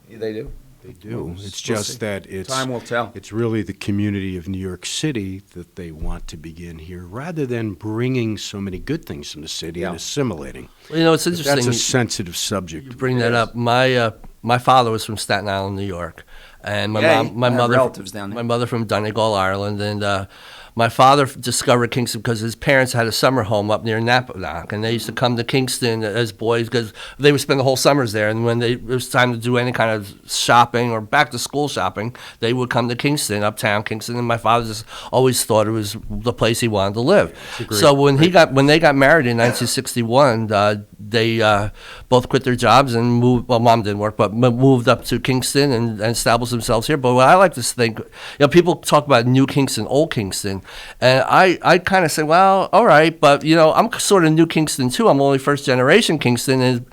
They do. They do. It's just that time will tell. It's really the community of New York City that they want to begin here, rather than bringing so many good things from the city and assimilating. Well, it's interesting. That's a sensitive subject. You bring that up. My father was from Staten Island, New York, and my mother relatives down there. My mother from Donegal, Ireland, and my father discovered Kingston because his parents had a summer home up near Napanock, and they used to come to Kingston as boys because they would spend the whole summers there. And when it was time to do any kind of shopping or back to school shopping, they would come to Kingston, uptown Kingston. And my father just always thought it was the place he wanted to live. So when they got married in 1961, they both quit their jobs and moved. Well, mom didn't work, but moved up to Kingston and established themselves here. But what I like to think, people talk about New Kingston, Old Kingston. And I kind of say, well, all right, but I'm sort of New Kingston too. I'm only first generation Kingston,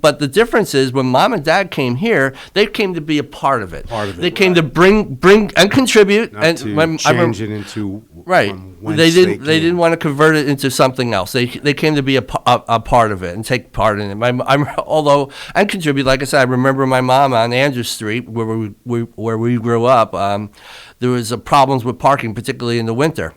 but the difference is when Mom and Dad came here, they came to be a part of it. They came to bring and contribute, Not and to change it into right. They didn't want to convert it into something else. They came to be a part of it and take part in it. And contribute. Like I said, I remember my mom on Andrew Street where we grew up. There was problems with parking, particularly in the winter.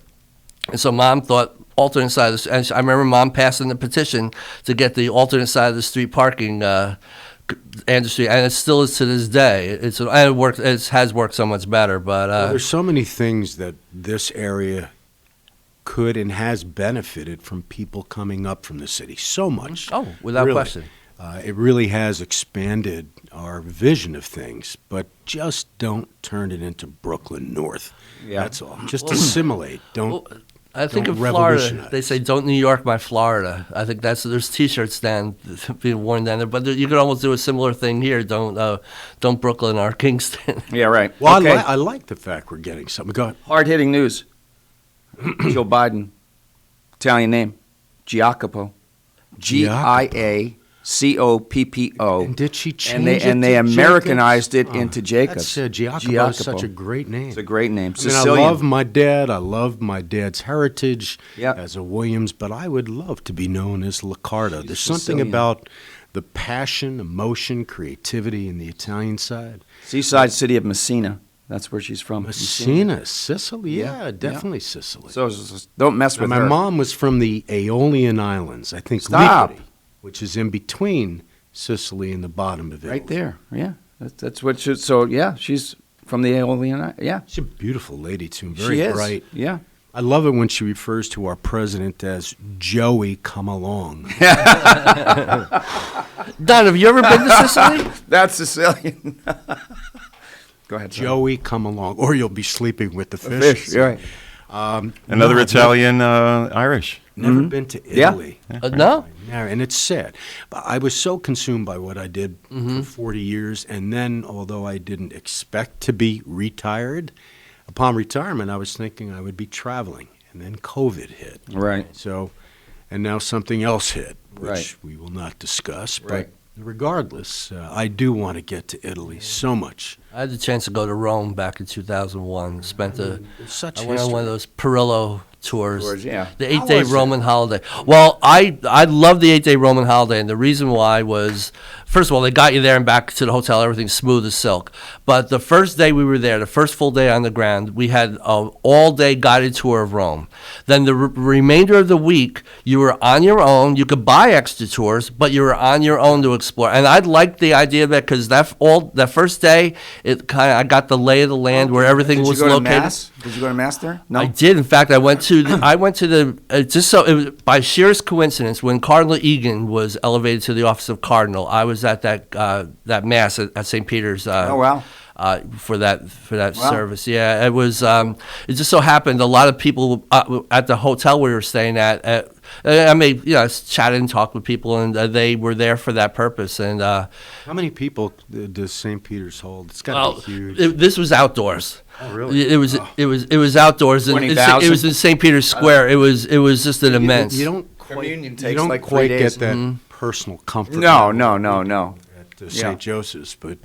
And so Mom thought alternate side of the street. I remember Mom passing the petition to get the alternate side of the street parking, Andrew Street, and it still is to this day. It has worked so much better. But there's so many things that this area could and has benefited from people coming up from the city. So much. Oh, without question. It really has expanded our vision of things, but just don't turn it into Brooklyn North. Yeah. That's all. Just assimilate. I think of Florida, they say, "Don't New York my Florida." I think there's T-shirts being worn down there, but you could almost do a similar thing here. Don't Brooklyn our Kingston. Yeah, right. Well, okay. I like the fact we're getting something. Go ahead. Hard-hitting news. Joe Biden, Italian name, Giacopo, Giacoppo. And did she change it? And they Americanized it into Jacob. Giacopo is such a great name. It's a great name. I love my dad. I love my dad's heritage as a Williams, but I would love to be known as Liccardo. There's something about the passion, emotion, creativity in the Italian side. Seaside city of Messina. That's where she's from. Messina, Sicily? Yeah, definitely Sicily. So don't mess with her. My mom was from the Aeolian Islands, I think. Lipari, which is in between Sicily and the bottom of it. Right there, yeah. That's what she's from the Aeolian Islands, yeah. She's a beautiful lady, too, very bright. Yeah. I love it when she refers to our president as Joey Come Along. Don, have you ever been to Sicily? That's Sicilian. Go ahead, Joey Come Along, or you'll be sleeping with the fish. Right. Another Italian, Irish. Never been to Italy. No? And it's sad. But I was so consumed by what I did for 40 years, and then, although I didn't expect to be retired, upon retirement, I was thinking I would be traveling, and then COVID hit. Right. So, and now something else hit, which Right. we will not discuss. Right. But regardless, I do want to get to Italy so much. I had the chance to go to Rome back in 2001. Such I went on history. one of those Perillo tours. Yeah. The How 8-day was it? Roman holiday. Well, I love the 8-day Roman holiday, and the reason why was, first of all, they got you there and back to the hotel, everything smooth as silk. But the first day we were there, the first full day on the ground, we had an all-day guided tour of Rome. Then the remainder of the week, you were on your own. You could buy extra tours, but you were on your own to explore. And I liked the idea of that because that first day, I got the lay of the land where everything was located. Did you go to Mass there? No. I did. In fact, I went to just so it was by sheerest coincidence when Cardinal Egan was elevated to the office of cardinal. I was at that mass at St. Peter's. Oh wow. For that service, yeah, it was. It just so happened a lot of people at the hotel we were staying at. I chatted and talked with people, and they were there for that purpose. And How many people does St. Peter's hold? It's got to be huge. this was outdoors. Oh, really? It was outdoors, and it was in St. Peter's Square. It was just an immense. You don't Communion quite, takes you don't like quite 3 get days. that personal comfort. No. At St. Joseph's, but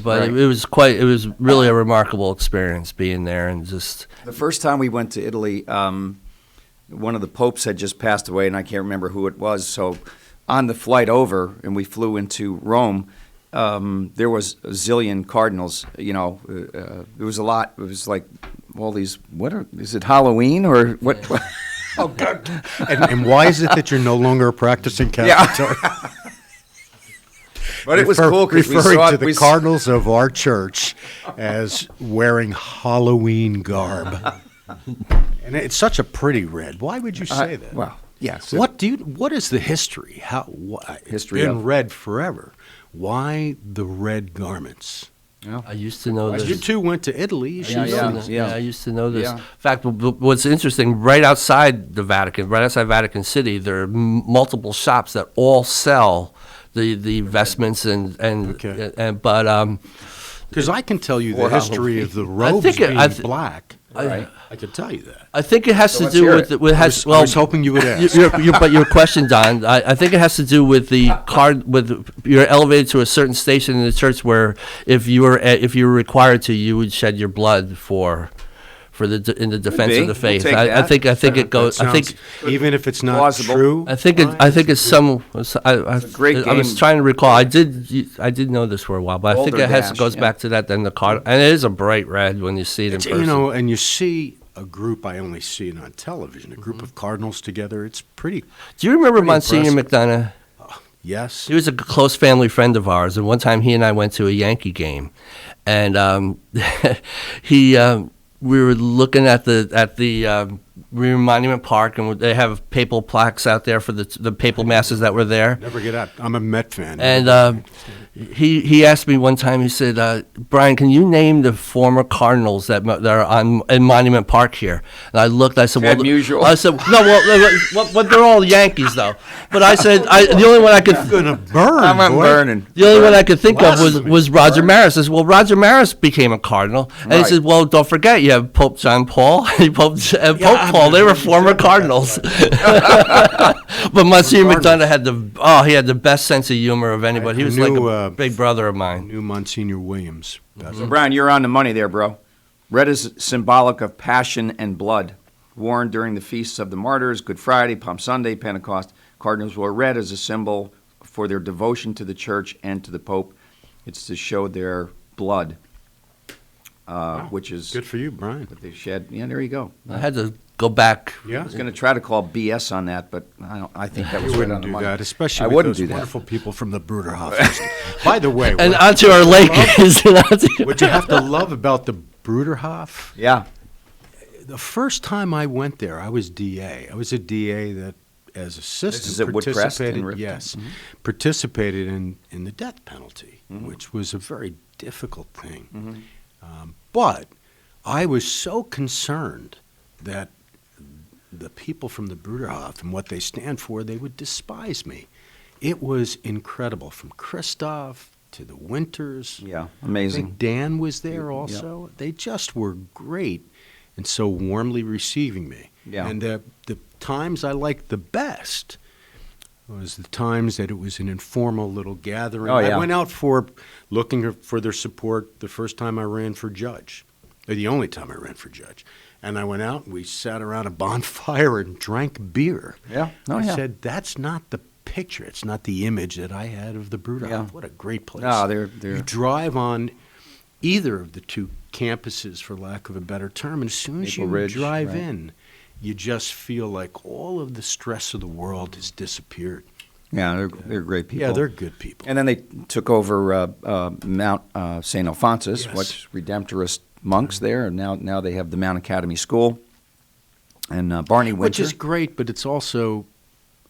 But it was really a remarkable experience being there, and just the first time we went to Italy, one of the popes had just passed away, and I can't remember who it was. So on the flight over, and we flew into Rome, there was a zillion cardinals. There was a lot. It was like all these. Is it Halloween or what? Oh God! And why is it that you're no longer a practicing Catholic? Yeah. But it was cool because we referring saw to the cardinals of our church as wearing Halloween garb, and it's such a pretty red. Why would you say that? Well, yes. What is the history? It's been red forever. Why the red garments? Yeah. I used to know this. You two went to Italy. You should know this. Yeah, I used to know this. Yeah. In fact, what's interesting, right outside the Vatican, right outside Vatican City, there are multiple shops that all sell the vestments but because I can tell you the history of the robes being black. I could tell you that. I think it has to do with I was hoping you would ask. But your question, Don, I think it has to do with you're elevated to a certain station in the church where if you were required to, you would shed your blood in the defense of the faith. I think it goes. I think even if it's not plausible. true. I think it's some. great I was game. trying to recall. I did know this for a while, but I think it goes back to that. Then the card, and it is a bright red when you see it in person. And you see a group. I only see it on television. A group of cardinals together. It's pretty. Do you remember Monsignor impressive. McDonough? Yes. He was a close family friend of ours, and one time he and I went to a Yankee game, and we were looking at the Monument Park, and they have papal plaques out there for the papal masses that were there. Never get out. I'm a Met fan. And he asked me one time. He said, "Brian, can you name the former cardinals that are in Monument Park here?" And I looked. I said, "Well, usual. I said, no, well, they're all Yankees though." But I said, the only one I could gonna burn. I'm burning. The only one I could think of was Roger Maris. I said, "Well, Roger Maris became a cardinal," and he said, "Well, don't forget, you have Pope John Paul and Pope Paul. They were former cardinals." But Monsignor McDonough had the best sense of humor of anybody. He was like a big brother of mine. Knew Monsignor Williams. So Brian, you're on the money there, bro. Red is symbolic of passion and blood. Worn during the feasts of the martyrs, Good Friday, Palm Sunday, Pentecost. Cardinals wore red as a symbol for their devotion to the church and to the Pope. It's to show their blood, which is good for you, Brian. That they shed. Yeah, there you go. I had to go back. Yeah. I was going to try to call BS on that, but I think that was you right on wouldn't the do money. that, especially I with wouldn't those do that. wonderful people from the Bruderhof. By the way, And onto our lake. what you have to love about the Bruderhof, Yeah. the first time I went there, I was DA. I was a DA that, as assistant, This is at Woodcrest in Ripton. Yes, participated in the death penalty, which was a very difficult thing. But I was so concerned that the people from the Bruderhof and what they stand for, they would despise me. It was incredible, from Christoph to the Winters. Yeah, amazing. I think Dan was there also. Yep. They just were great and so warmly receiving me. Yeah. And the times I liked the best was the times that it was an informal little gathering. Oh, yeah. I went out looking for their support the first time I ran for judge, or the only time I ran for judge. And I went out and we sat around a bonfire and drank beer. Yeah. Oh, I yeah. said, that's not the picture. It's not the image that I had of the Bruderhof. Yeah. What a great place. No, they're You drive on either of the two campuses, for lack of a better term, and as soon as Maple you Ridge, drive right. in, you just feel like all of the stress of the world has disappeared. Yeah, they're great people. Yeah, they're good people. And then they took over Mount St. Alphonsus, Yes. which Redemptorist monks there, and now they have the Mount Academy School. And Barney Winter. Which is great, but it's also,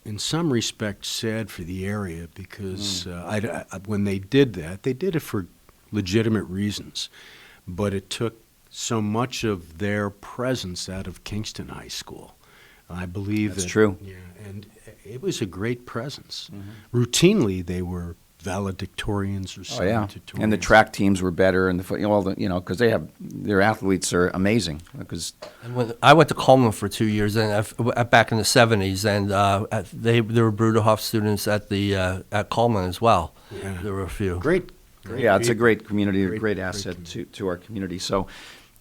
in some respects, sad for the area because when they did that, they did it for legitimate reasons, but it took so much of their presence out of Kingston High School. I believe That's true. Yeah, and it was a great presence. Routinely, they were valedictorians or Oh yeah, salutatorians. and the track teams were better, and because they have their athletes are amazing. Because I went to Coleman for 2 years, and back in the '70s, and there were Bruderhof students at Coleman as well. Yeah. There were a few. Great. Yeah, it's a great community, a great asset to our community. So,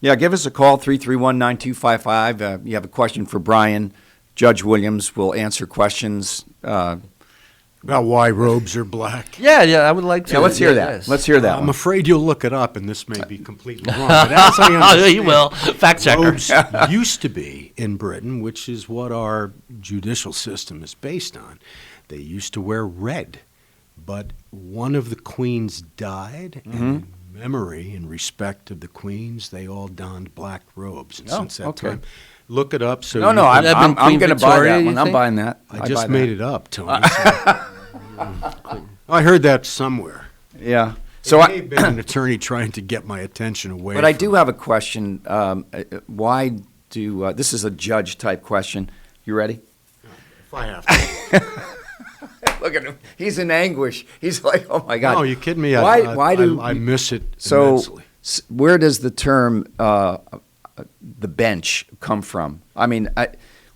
yeah, give us a call, 331-9255. You have a question for Brian. Judge Williams will answer questions. About why robes are black. Yeah, I would like to. Yeah, let's hear that. Yes. Let's hear that I'm one. afraid you'll look it up, and this may be completely wrong. But as I understand, You will. Fact checker. robes used to be in Britain, which is what our judicial system is based on. They used to wear red, but one of the queens died, and in memory and respect of the queens, they all donned black robes. And since that time, look it up. So I'm going to buy that one. I'm buying that. I just made it up, Tony. I heard that somewhere. Yeah. So I may have been an attorney trying to get my attention away. But I do have a question. Why do this is a judge type question? You ready? If I have to. Look at him. He's in anguish. He's like, oh my God. No, you kidding me? Why do I miss it So immensely. where does the term the bench come from? I mean,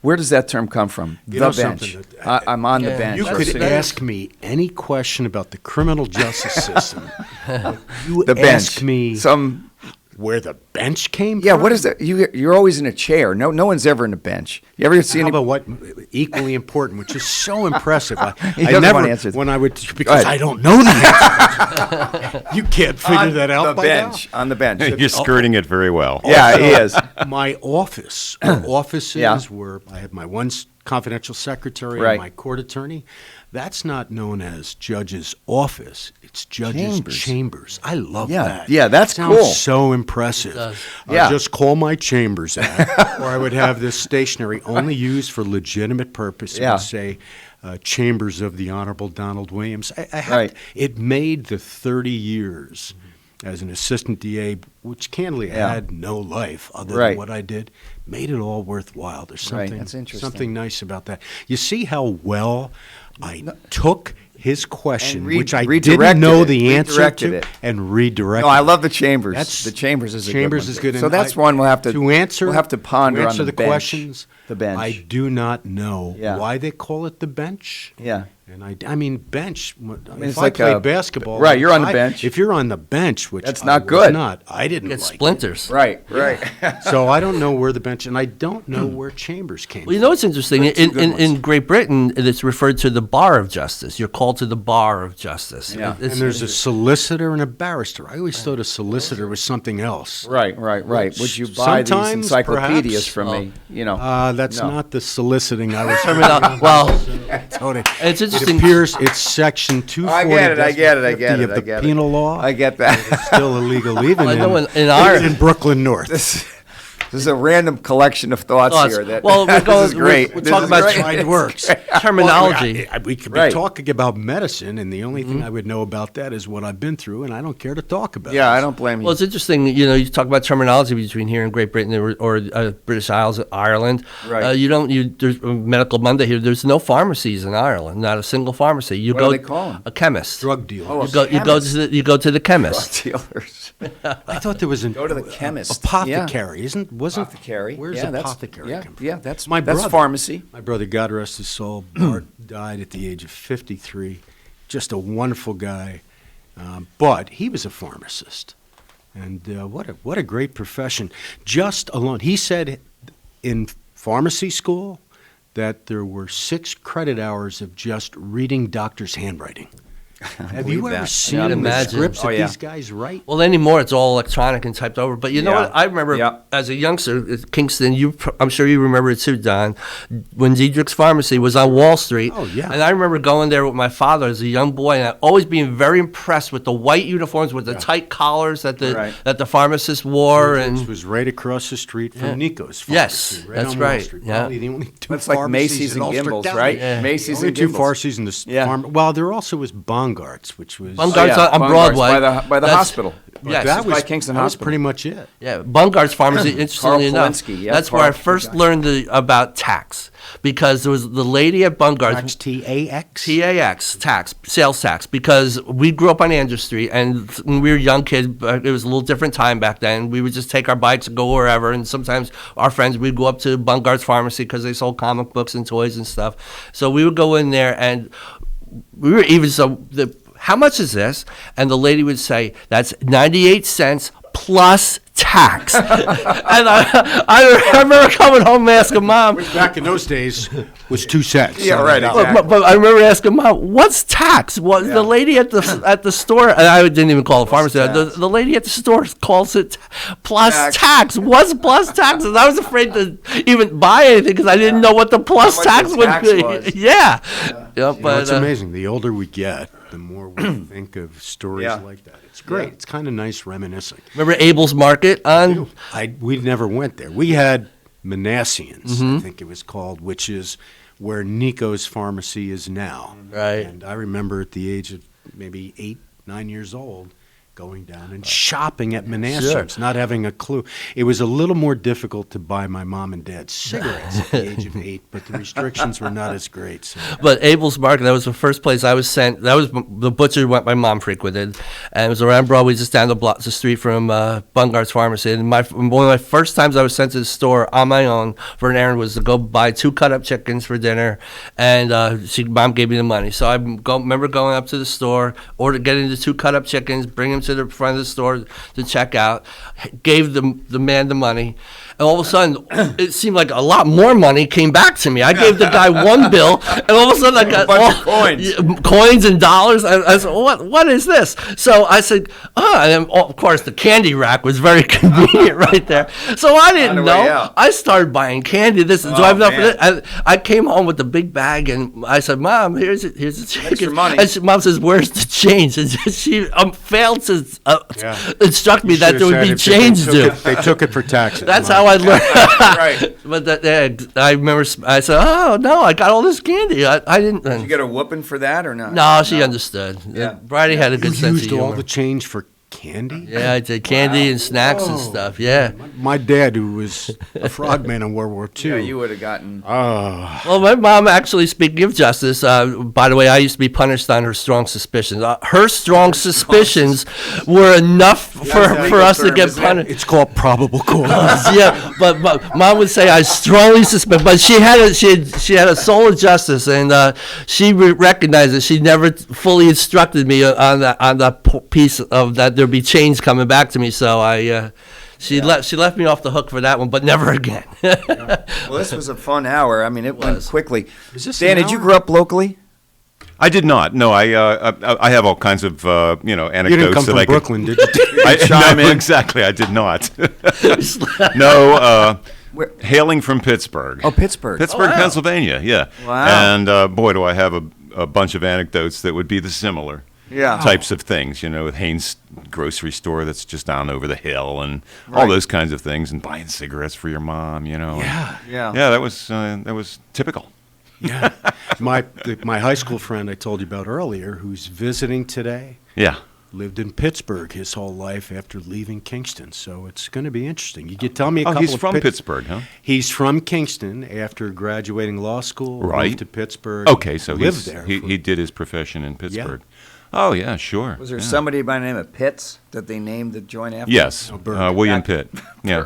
where does that term come from? You The know bench. something? I'm on the bench. You could ask me any question about the criminal justice system. You The ask bench. me where the bench came from? Yeah, what is that? You're always in a chair. No one's ever in a bench. You ever see How any? about what equally important, which is so impressive? He I doesn't never want to answer. when I would because I don't know the answer. You can't figure that out On the by bench. On the bench. You're skirting it very well. Yeah, he is. My office, or offices, Yeah. where I have my one confidential secretary Right. and my court attorney. That's not known as judge's office. It's judge's chambers. I love that. Yeah, that's Sounds cool. so impressive. Yeah. Just call my chambers at, or I would have this stationery only used for legitimate purpose. It Yeah. would say Chambers of the Honorable Donald Williams. Right. It made the 30 years as an assistant DA, which candidly Yeah. had no life other Right. than what I did, made it all worthwhile. There's Right, something, that's interesting. something nice about that. You see how well I took his question, And which I redirected didn't know it, the answer redirected to, it. and redirected. No, I love the chambers. That's- the chambers is a Chambers good is one. good. So and that's I- one we'll have to answer. We'll have to ponder to answer on the bench. questions. The bench. I do not know Yeah. why they call it the bench. Yeah. And I mean, bench. it's If like I played a- basketball, right, you're on the bench. If you're on the bench, which That's I not was good. Not. I didn't Get like. splinters. Right. So I don't know where the bench, and I don't know where chambers came Well, you know what's interesting? They're two good In Great Britain, it's referred to the bar of justice. You're called to the bar of justice. Yeah. from. And there's a solicitor and a barrister. I always thought a solicitor was something else. Right. Would you buy these Sometimes, encyclopedias perhaps. from me? That's No. not the soliciting I was. Well, Tony, it's interesting. It appears it's section 240. I get it. of the penal law. I get that. It's still illegal even I know in our- in Brooklyn North. This is a random collection of thoughts here. That, well, this is great. We're talking about tried works. terminology. Well, we could be talking about medicine, and the only thing I would know about that is what I've been through, and I don't care to talk about it. Yeah, I don't blame you. Well, it's interesting, you talk about terminology between here and Great Britain or British Isles, Ireland. Right. There's Medical Monday here. There's no pharmacies in Ireland, not a single pharmacy. What do they call them? A chemist. Drug dealer. Oh, You go to the chemist. Drug dealers. I thought there was Go to the chemist. Apothecary, wasn't apothecary? Where's apothecary? Yeah, come from? yeah, that's brother. pharmacy. My brother, God rest his soul, Bart, died at the age of 53. Just a wonderful guy, but he was a pharmacist, and what a great profession. Just alone, he said in pharmacy school that there were 6 credit hours of just reading doctors' handwriting. Have you ever seen the scripts that these guys write? Well, anymore it's all electronic and typed over. But you know what? I remember as a youngster at Kingston, I'm sure you remember it too, Don, when Diedrich's Pharmacy was on Wall Street. Oh, yeah. And I remember going there with my father as a young boy, and always being very impressed with the white uniforms with the tight collars that the pharmacists wore. It was right across the street from Nico's Pharmacy. Yes, right on Wall Street. Probably the only two That's like pharmacies Macy's in and Ulster Gimbel's, County. right? Yeah. Macy's Only and two Gimbel's. pharmacies in the farm. Well, there also was Bongart's, which was Bongart's on Broadway. by the hospital. Yes, that was by Kingston that was Hospital. pretty much it. Yeah, Bungart's Pharmacy, interestingly enough, that's where I first learned about tax, because there was the lady at Bungar's. Tax? T-A-X, tax, sales tax, because we grew up on Andrew Street, and when we were young kids, it was a little different time back then. We would just take our bikes and go wherever, and sometimes our friends, we'd go up to Bungar's Pharmacy because they sold comic books and toys and stuff. So we would go in there, and we were even how much is this? And the lady would say, that's 98 cents plus tax. And I remember coming home and asking Mom. Which back in those days was 2 cents. Yeah, right. Exactly. But I remember asking Mom, what's tax? The lady at the store, and I didn't even call it pharmacy. The lady at the store calls it plus tax. What's plus tax? And I was afraid to even buy anything because I didn't know what the plus tax would be. Yeah. But it's amazing. The older we get, the more we think of stories like that. It's great. It's kind of nice reminiscing. Remember Abel's Market on? We never went there. We had Manassian's, I think it was called, which is where Nico's Pharmacy is now. Right. And I remember at the age of maybe 8, 9 years old, going down and shopping at Manassian's, not having a clue. It was a little more difficult to buy my mom and dad cigarettes at the age of 8, but the restrictions were not as great. So. But Abel's Market, that was the first place I was sent. That was the butcher my mom frequented, and it was around Broadway, just down the street from Bungar's Pharmacy. And one of my first times I was sent to the store on my own for an errand was to go buy 2 cut-up chickens for dinner, and Mom gave me the money. So I remember going up to the store, getting the 2 cut-up chickens, bring them to the front of the store to check out, gave the man the money, and all of a sudden it seemed like a lot more money came back to me. I gave the guy 1 bill, and all of a sudden I got coins and dollars. I said, what is this? So I said, and then, of course the candy rack was very convenient right there. So I didn't know. I started buying candy. I came home with the big bag, and I said, Mom, here's the chicken. Money. And Mom says, where's the change? And she failed to instruct me that there would be change due. They took it for taxes. That's how I learned. Right. But I remember I said, oh, no, I got all this candy. I didn't. Did you get a whooping for that or not? No, she understood. Bridie had a good sense of humor. You used all the change for candy? Yeah, I did candy and snacks and stuff, yeah. My dad, who was a frogman in World War II. Yeah, you would have gotten... Well, my mom, actually, speaking of justice, by the way, I used to be punished on her strong suspicions. Her strong suspicions were enough for us to get punished. It's called probable cause. Yeah, but Mom would say I strongly suspect, but she had a soul of justice, and she recognized that she never fully instructed me on that piece of that there'd be change coming back to me. So she left me off the hook for that one, but never again. Well, this was a fun hour. I mean, it went quickly. Dan, did you grow up locally? I did not. No, I have all kinds of anecdotes. You didn't come from Brooklyn, did you? No, exactly. I did not. No. Hailing from Pittsburgh. Oh, Pittsburgh. Pittsburgh, Pennsylvania. Yeah. Wow. And boy, do I have a bunch of anecdotes that would be similar. types of things, with Haynes grocery store that's just down over the hill and all those kinds of things, and buying cigarettes for your mom, Yeah. That was typical. Yeah. My high school friend I told you about earlier, who's visiting today. Yeah. Lived in Pittsburgh his whole life after leaving Kingston, so it's going to be interesting. You could tell me a couple of... he's from Pittsburgh, huh? He's from Kingston after graduating law school. Right. Moved to Pittsburgh. Okay, so lived there. He did his profession in Pittsburgh. Yeah. Oh, yeah, sure. Was there somebody by the name of Pitts that they named the joint after? Yes, William Pitt. Yeah.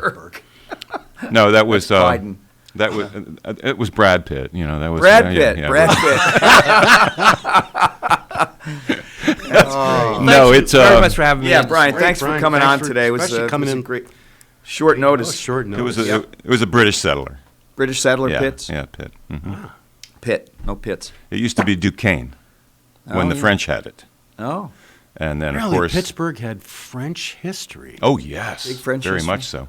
No, that was... Biden. That was it was Brad Pitt, that was Brad Pitt. Brad Pitt. That's great. No, it's very much for having me. Yeah, Brian, thanks for coming on today. It was a great short notice. Short notice. It was a British settler. British settler, Pitts. Yeah, Pitt. Mm-hmm. Pitt, no Pitts. It used to be Duquesne when the French had it. Oh. And then really? Of course Pittsburgh had French history. Oh yes, big French very history. much so.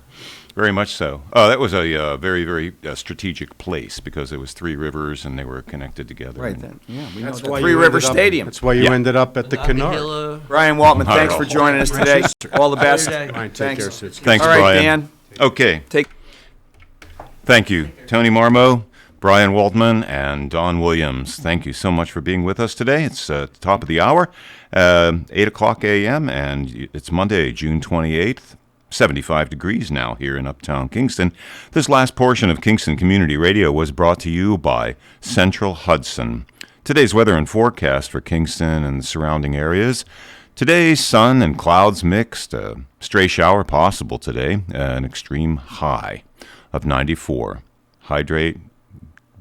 Very much so. Oh, that was a very, very strategic place because there was three rivers and they were connected together. Right then, yeah, we That's know why the Three River Stadium. That's why you ended up at the Canard. Brian Woltman, thanks for joining us today. All the best. Brian, take care, Sid. Thanks, All right, Brian. Dan. Okay. Thank you, Tony Marmo, Brian Woltman, and Don Williams. Thank you so much for being with us today. It's the top of the hour, 8 o'clock a.m., and it's Monday, June 28th. 75 degrees now here in Uptown Kingston. This last portion of Kingston Community Radio was brought to you by Central Hudson. Today's weather and forecast for Kingston and the surrounding areas. Today, sun and clouds mixed. A stray shower possible today. An extreme high of 94. Hydrate,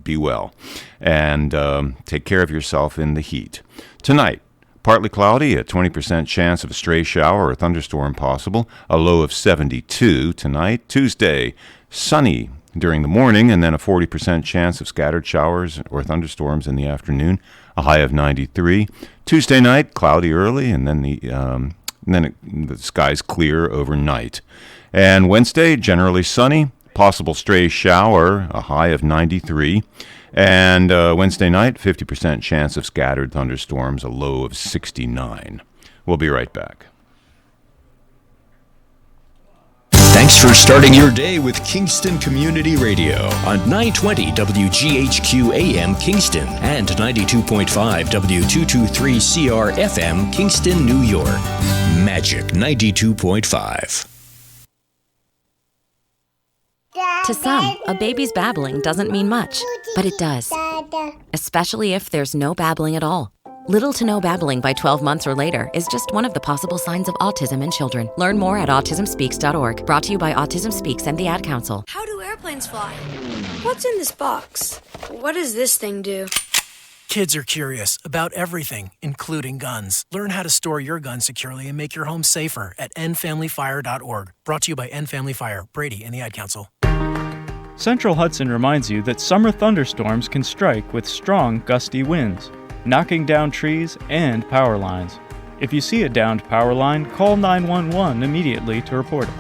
be well, and take care of yourself in the heat. Tonight, partly cloudy, a 20% chance of a stray shower or thunderstorm possible, a low of 72 tonight. Tuesday, sunny during the morning, and then a 40% chance of scattered showers or thunderstorms in the afternoon, a high of 93. Tuesday night, cloudy early, and then the skies clear overnight. And Wednesday, generally sunny, possible stray shower, a high of 93. And Wednesday night, 50% chance of scattered thunderstorms, a low of 69. We'll be right back. Thanks for starting your day with Kingston Community Radio on 920 WGHQ AM Kingston and 92.5 W223CR FM Kingston, New York. Magic 92.5. To some, a baby's babbling doesn't mean much, but it does. Especially if there's no babbling at all. Little to no babbling by 12 months or later is just one of the possible signs of autism in children. Learn more at autismspeaks.org. Brought to you by Autism Speaks and the Ad Council. How do airplanes fly? What's in this box? What does this thing do? Kids are curious about everything, including guns. Learn how to store your gun securely and make your home safer at endfamilyfire.org. Brought to you by End Family Fire, Brady, and the Ad Council. Central Hudson reminds you that summer thunderstorms can strike with strong, gusty winds, knocking down trees and power lines. If you see a downed power line, call 911 immediately to report it.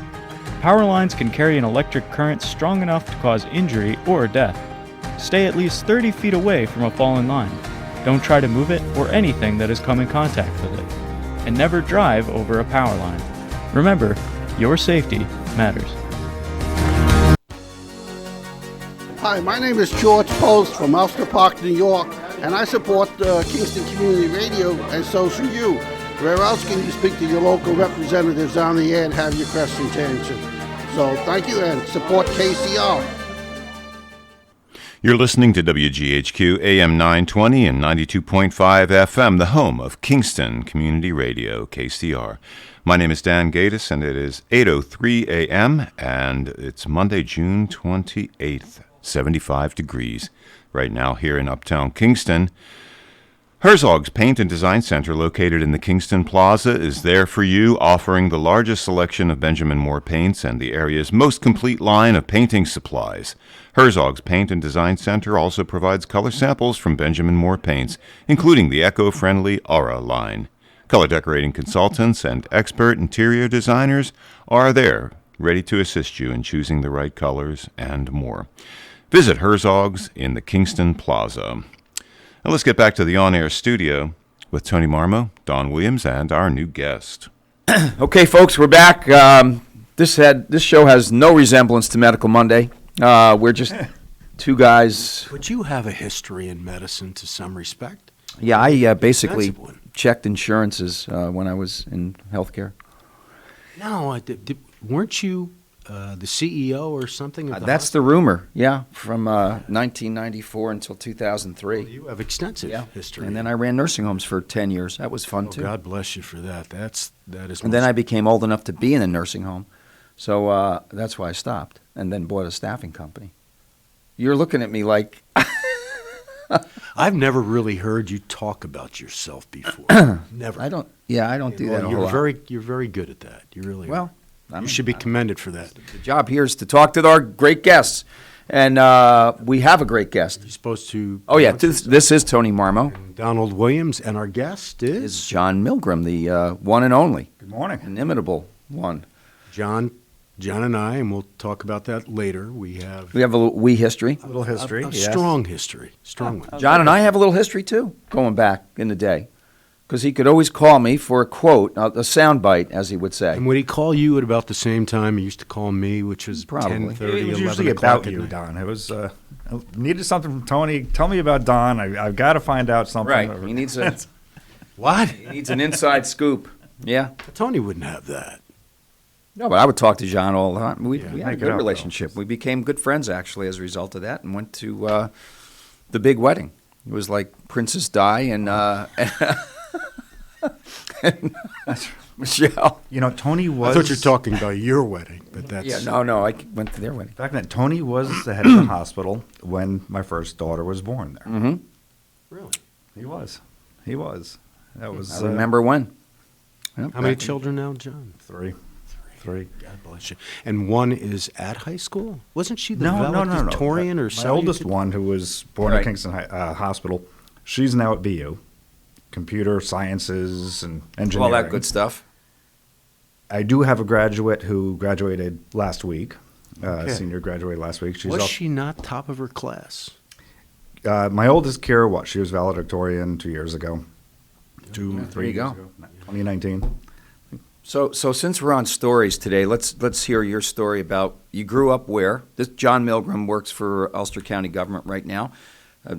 Power lines can carry an electric current strong enough to cause injury or death. Stay at least 30 feet away from a fallen line. Don't try to move it or anything that has come in contact with it. And never drive over a power line. Remember, your safety matters. Hi, my name is George Post from Ulster Park, New York, and I support Kingston Community Radio, and so should you. Where else can you speak to your local representatives on the air and have your questions answered? So thank you, and support KCR. You're listening to WGHQ AM 920 and 92.5 FM, the home of Kingston Community Radio, KCR. My name is Dan Gatis, and it is 8:03 a.m., and it's Monday, June 28th, 75 degrees right now here in Uptown Kingston. Herzog's Paint and Design Center, located in the Kingston Plaza, is there for you, offering the largest selection of Benjamin Moore paints and the area's most complete line of painting supplies. Herzog's Paint and Design Center also provides color samples from Benjamin Moore paints, including the eco-friendly Aura line. Color decorating consultants and expert interior designers are there, ready to assist you in choosing the right colors and more. Visit Herzog's in the Kingston Plaza. Now let's get back to the on-air studio. with Tony Marmo, Don Williams, and our new guest. Okay, folks, we're back. This show has no resemblance to Medical Monday. We're just two guys. But you have a history in medicine to some respect. Yeah, I basically checked insurances when I was in healthcare. No, weren't you the CEO or something? Of the that's the rumor, yeah, from 1994 until 2003. Well, you have extensive history. And then I ran nursing homes for 10 years. That was fun, too. God bless you for that. That is. And then I became old enough to be in a nursing home. So that's why I stopped and then bought a staffing company. You're looking at me like... I've never really heard you talk about yourself before. Never. I don't do that a whole lot. You're very good at that. You really are. You should be commended for that. The job here is to talk to our great guests. And we have a great guest. You're supposed to... Oh, yeah. This is Tony Marmo. And Donald Williams. And our guest is... John Milgrim, the one and only. Good morning. Inimitable one. John and I, and we'll talk about that later. We have a little history. A little history. A strong history. Strong one. John and I have a little history, too, going back in the day. Because he could always call me for a quote, a soundbite, as he would say. And would he call you at about the same time he used to call me, which was 10:30, 11 It was usually o'clock about you, Don. It was I needed something from Tony. Tell me about Don. I've got to find out something. Right. He needs a... What? He needs an inside scoop. Yeah. Tony wouldn't have that. No, but I would talk to John all the time. We had a make it good up, relationship. We became good friends, actually, as a result of that, and went to the big wedding. It was like Princess Di and Michelle. You know, Tony was... I thought you were talking about your wedding, but that's... Yeah, no, I went to their wedding. Back then, Tony was the head of the hospital when my first daughter was born there. Mm-hmm. Really? He was. That was... I remember when. How many children now, John? Three. God bless you. And one is at high school? Wasn't she the No. valedictorian or My something? oldest one, who was born at Kingston Hospital, she's now at BU. Computer sciences and engineering. All that good stuff. I do have a graduate who graduated last week. Senior graduated last week. Was she not top of her class? My oldest, Kira, was. She was valedictorian 2 years ago. There you go. 2019. So since we're on stories today, let's hear your story about you grew up where? This John Milgrim works for Ulster County government right now.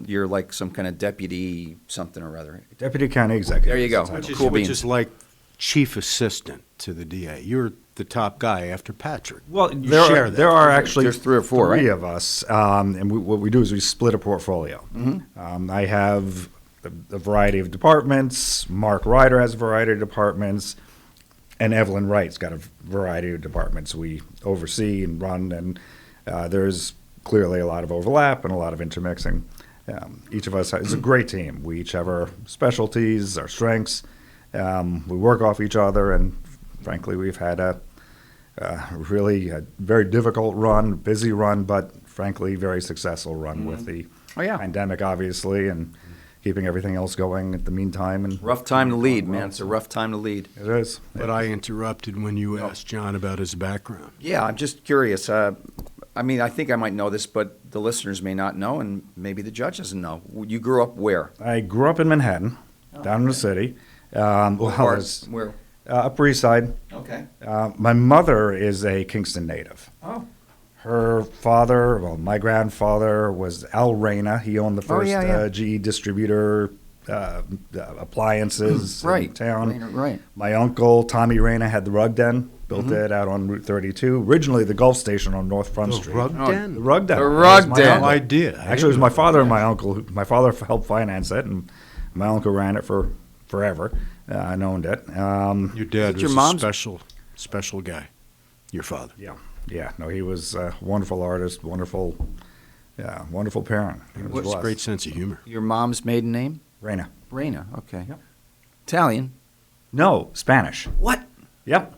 You're like some kind of deputy something or other. Deputy county executive. There you go. Which is like chief assistant to the DA. You're the top guy after Patrick. Well, there are actually there's three or four, three right? of us, and what we do is we split a portfolio. Mm-hmm. I have a variety of departments. Mark Ryder has a variety of departments. And Evelyn Wright's got a variety of departments we oversee and run, and there's clearly a lot of overlap and a lot of intermixing. Each of us is a great team. We each have our specialties, our strengths. We work off each other, and frankly, we've had a very difficult run, busy run, but frankly, very successful run with the pandemic, obviously, and keeping everything else going at the meantime. And rough time to lead, man. It's a rough time to lead. It is. But I interrupted when you asked John about his background. Yeah, I'm just curious. I think I might know this, but the listeners may not know, and maybe the judge doesn't know. You grew up where? I grew up in Manhattan, down in the city. Where? Upper East Side. Okay. My mother is a Kingston native. Oh. Her father, my grandfather was Al Reyna. He owned the first GE distributor appliances in town. Right. My uncle, Tommy Reyna, had the rug den, built it out on Route 32. Originally, the Gulf Station on North Front Street. Rug den? The rug den. The rug den. No idea. Actually, it was my father and my uncle. My father helped finance it, and my uncle ran it for forever and owned it. Your dad was a special guy, your father. Yeah, no, he was a wonderful artist, wonderful parent. He was a great sense of humor. Your mom's maiden name? Reyna. Reyna, okay. Yep. Italian? No, Spanish. What? Yep.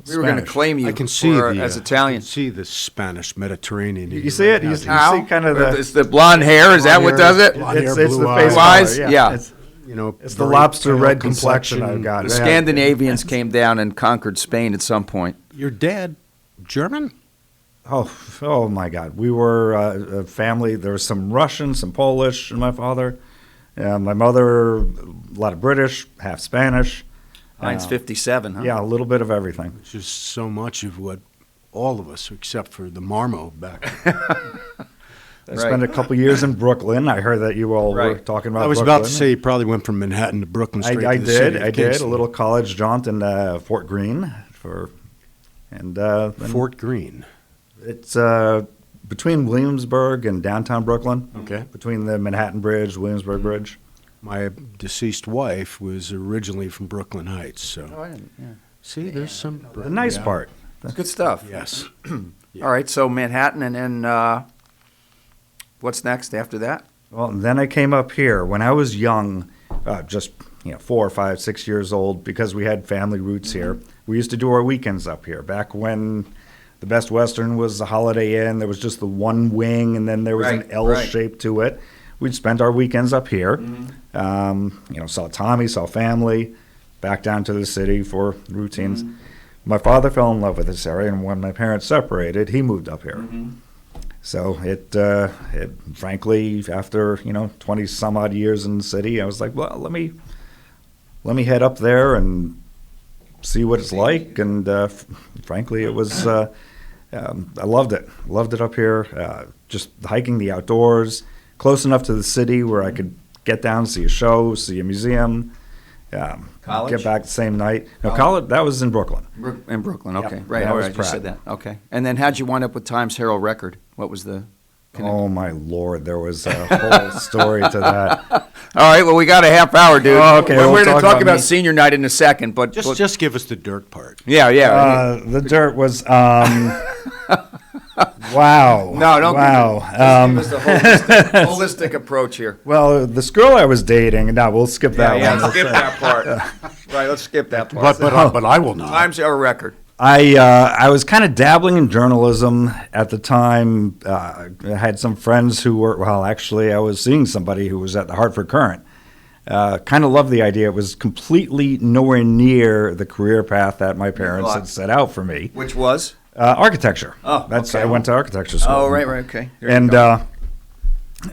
We were going to claim you as Italian. I can see the Spanish Mediterranean. You see it? You see kind of the... It's the blonde hair? Is that what does it? It's the face eyes? Yeah. It's the lobster red complexion I've got. The Scandinavians came down and conquered Spain at some point. Your dad... German? Oh my God! We were a family. There was some Russian, some Polish, and my father. My mother, a lot of British, half Spanish. Mine's 57, huh? Yeah, a little bit of everything. Which is so much of what all of us, except for the Marmo back. I spent a couple years in Brooklyn. I heard that you all were talking about I was Brooklyn. about to say you probably went from Manhattan to Brooklyn straight I to the city did. of I did. A Kingston. little college jaunt in Fort Greene. Fort Greene. It's between Williamsburg and downtown Brooklyn. Okay. Between the Manhattan Bridge, Williamsburg Bridge. My deceased wife was originally from Brooklyn Heights, so. Oh, I didn't, yeah. See, there's some. The nice part. That's good stuff. Yes. All right, so Manhattan, and then what's next after that? Well, then I came up here when I was young, just 4, 5, 6 years old, because we had family roots here. We used to do our weekends up here. Back when the Best Western was the Holiday Inn, there was just the one wing, and then there was an L shape to it. We'd spend our weekends up here. Saw Tommy, saw family, back down to the city for routines. My father fell in love with this area, and when my parents separated, he moved up here. So it frankly, after 20 some odd years in the city, I was like, well, let me head up there and see what it's like. And frankly, it was I loved it up here. Just hiking the outdoors, close enough to the city where I could get down, see a show, see a museum. College? Get back the same night. No, college, that was in Brooklyn. In Brooklyn, okay. Yep. Right, That all was right, you Pratt. said that. Okay. And then how'd you wind up with Times Herald Record? What was the Oh, my Lord, there was a whole story to that. All right, well, we got a half hour, dude. Oh, okay, We're we'll going to talk talk about about me. senior night in a second, but Just give us the dirt part. Yeah. The dirt was, wow. No, don't Wow. give us the holistic approach here. Well, this girl I was dating, no, we'll skip that one. Let's skip that part. Right, let's skip that part. But I will not. Times Herald Record. I was kind of dabbling in journalism at the time. I had some friends who were, actually, I was seeing somebody who was at the Hartford Courant. Kind of loved the idea. It was completely nowhere near the career path that my parents had set out for me. Which was? Architecture. Oh, That's okay. I went to architecture school. Oh, right, okay. There you And go.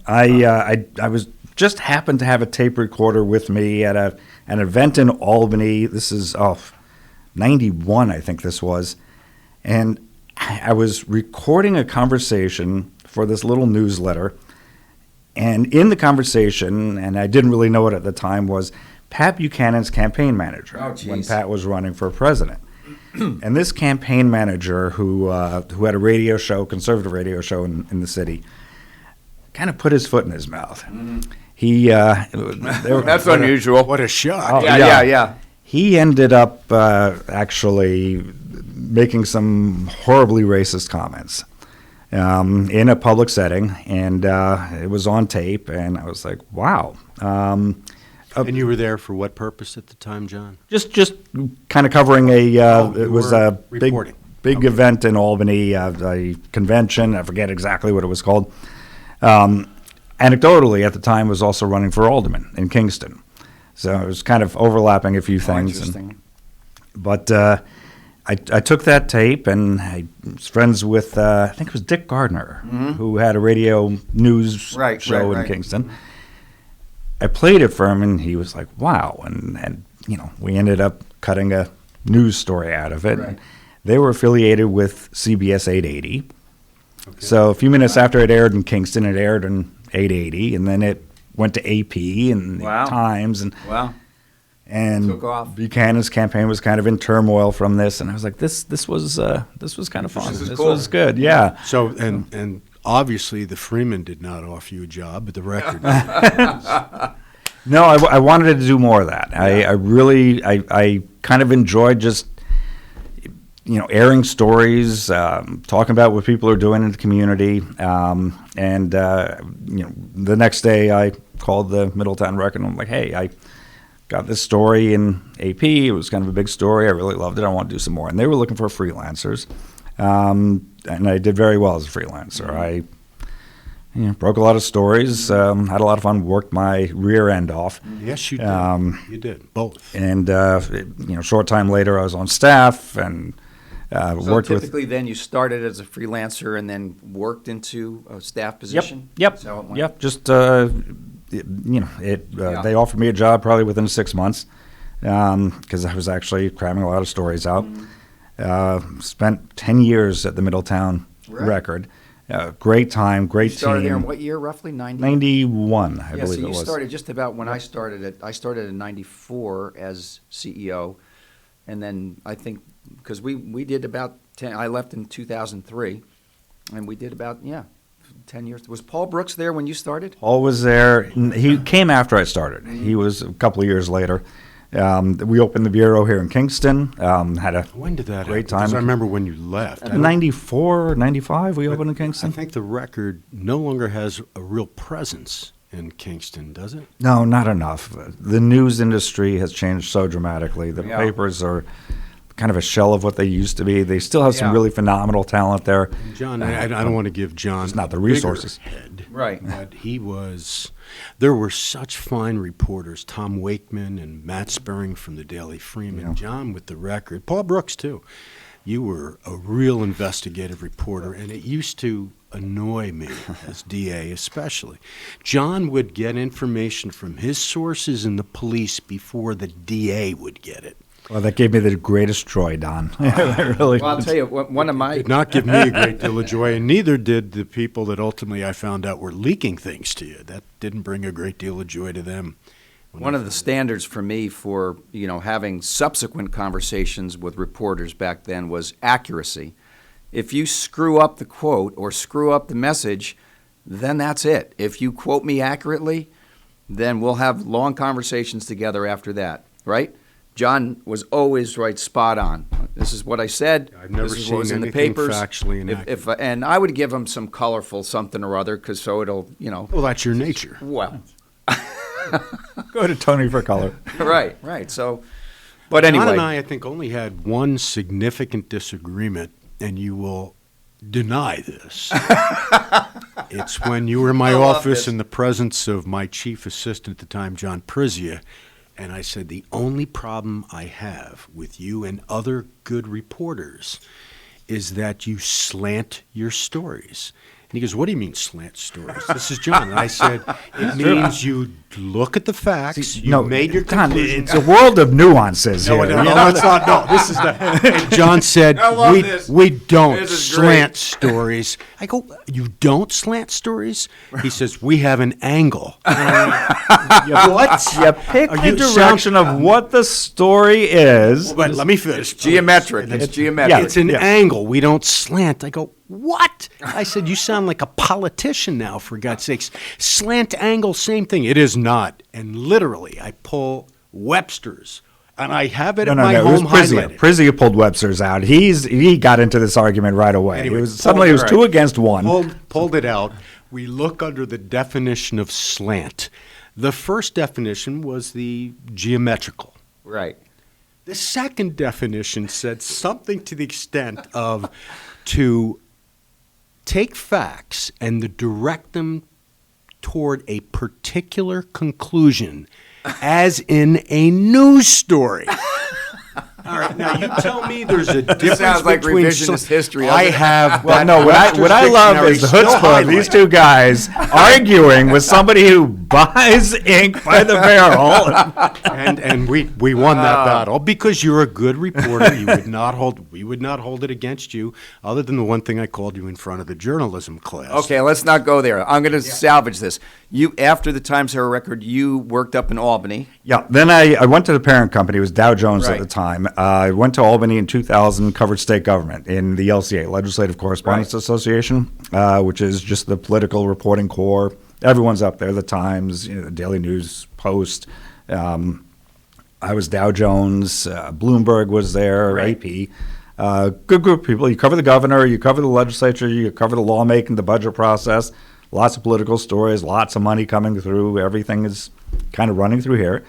I was just happened to have a tape recorder with me at an event in Albany. This is 91, I think this was. And I was recording a conversation for this little newsletter. And in the conversation, and I didn't really know it at the time, was Pat Buchanan's campaign manager when Pat was running for president. And this campaign manager who had a radio show, conservative radio show in the city, kind of put his foot in his mouth. He That's unusual. What a shock. Yeah. He ended up actually making some horribly racist comments in a public setting, and it was on tape, and I was like, wow. And you were there for what purpose at the time, John? Just kind of covering it was a reporting. big event in Albany, a convention. I forget exactly what it was called. Anecdotally, at the time, was also running for alderman in Kingston. So it was kind of overlapping a few things. Interesting. But I took that tape, and I was friends with, I think it was Dick Gardner, who had a radio news show in Kingston. I played it for him, and he was like, wow. And we ended up cutting a news story out of it. Right. They were affiliated with CBS 880. Okay. So a few minutes after it aired in Kingston, it aired in 880, and then it went to AP and the Times. And took off. Buchanan's campaign was kind of in turmoil from this, and I was like, this was kind of fun. This was good, yeah. So and obviously the Freeman did not offer you a job, but the Record. No, I wanted to do more of that. Yeah. I kind of enjoyed just airing stories, talking about what people are doing in the community, and the next day I called the Middletown Record and I'm like, hey, I got this story in AP. It was kind of a big story. I really loved it. I want to do some more. And they were looking for freelancers, and I did very well as a freelancer. I broke a lot of stories, had a lot of fun, worked my rear end off. Yes, you did. You did, both. And, short time later I was on staff and worked with... typically then you started as a freelancer and then worked into a staff position? Yep. Is that how it went? Yep. Just They offered me a job probably within 6 months because I was actually cramming a lot of stories out. Spent 10 years at the Middletown Record. Great time, great team. You started there in what year, roughly? 91, I believe it was. So you started just about when I started it. I started in 94 as CEO, and then I think, because we did about 10, I left in 2003, and we did about, 10 years. Was Paul Brooks there when you started? Paul was there. He came after I started. He was a couple of years later. We opened the bureau here in Kingston. Had a When did that great happen? time. Because I remember when you left. 94, 95, we opened in Kingston. I think the Record no longer has a real presence in Kingston, does it? No, not enough. The news industry has changed so dramatically. The Yeah. papers are kind of a shell of what they used to be. They still have some really phenomenal talent there. John, I don't want to give John It's not the a bigger resources. head, Right. but there were such fine reporters, Tom Wakeman and Matt Sperring from the Daily Freeman, John with the Record, Paul Brooks too. You were a real investigative reporter, and it used to annoy me as DA especially. John would get information from his sources in the police before the DA would get it. Well, that gave me the greatest joy, Don. Really. Well, I'll tell you, one of my... It did not give me a great deal of joy, and neither did the people that ultimately I found out were leaking things to you. That didn't bring a great deal of joy to them. One of the standards for me for, having subsequent conversations with reporters back then was accuracy. If you screw up the quote or screw up the message, then that's it. If you quote me accurately, then we'll have long conversations together after that, right? John was always right, spot on. This is what I said. I've never this is seen what was in the anything papers. factually inaccurate. And I would give him some colorful something or other, because so it'll, Well, that's your nature. Well, Go to Tony for color. right. So, but anyway, John and I think, only had one significant disagreement, and you will deny this. It's when you were in my office in the presence of my chief assistant at the time, John Prizia, and I said, the only problem I have with you and other good reporters is that you slant your stories. And he goes, what do you mean slant stories? This is John. And I said, it means you look at the facts, you made your conclusion. It's a world of nuances here. It's not. No, this is and John said, we don't slant stories. I go, you don't slant stories? He says, we have an angle. What? You pick the direction of what the story is. But let me finish. It's geometric. It's geometric. Yeah, it's an angle. We don't slant. I go, what? I said, you sound like a politician now, for God's sakes. Slant angle, same thing. It is not. And literally, I pull Webster's, and I have it at my home highlighted. Prizia pulled Webster's out. He got into this argument right away. Anyway, Suddenly it was 2 against 1. Pulled it out. We look under the definition of slant. The first definition was the geometrical. Right. The second definition said something to the extent of to take facts and to direct them toward a particular conclusion, as in a news story. All right, now you tell me there's a difference sounds like between revisionist history. I have. Well, no, what I love is the chutzpah of these two guys arguing with somebody who buys ink by the barrel. and we won that battle because you're a good reporter. We would not hold it against you, other than the one thing I called you in front of the journalism class. Okay, let's not go there. I'm going to salvage this. You, after the Times Herald Record, you worked up in Albany. Yeah, then I went to the parent company. It was Dow Jones at the time. I went to Albany in 2000, covered state government in the LCA, Legislative Correspondents Association, which is just the political reporting corps. Everyone's up there, the Times, the Daily News, Post. I was Dow Jones. Bloomberg was there, AP. Good group of people. You cover the governor, you cover the legislature, you cover the lawmaking, the budget process. Lots of political stories, lots of money coming through. Everything is kind of running through here.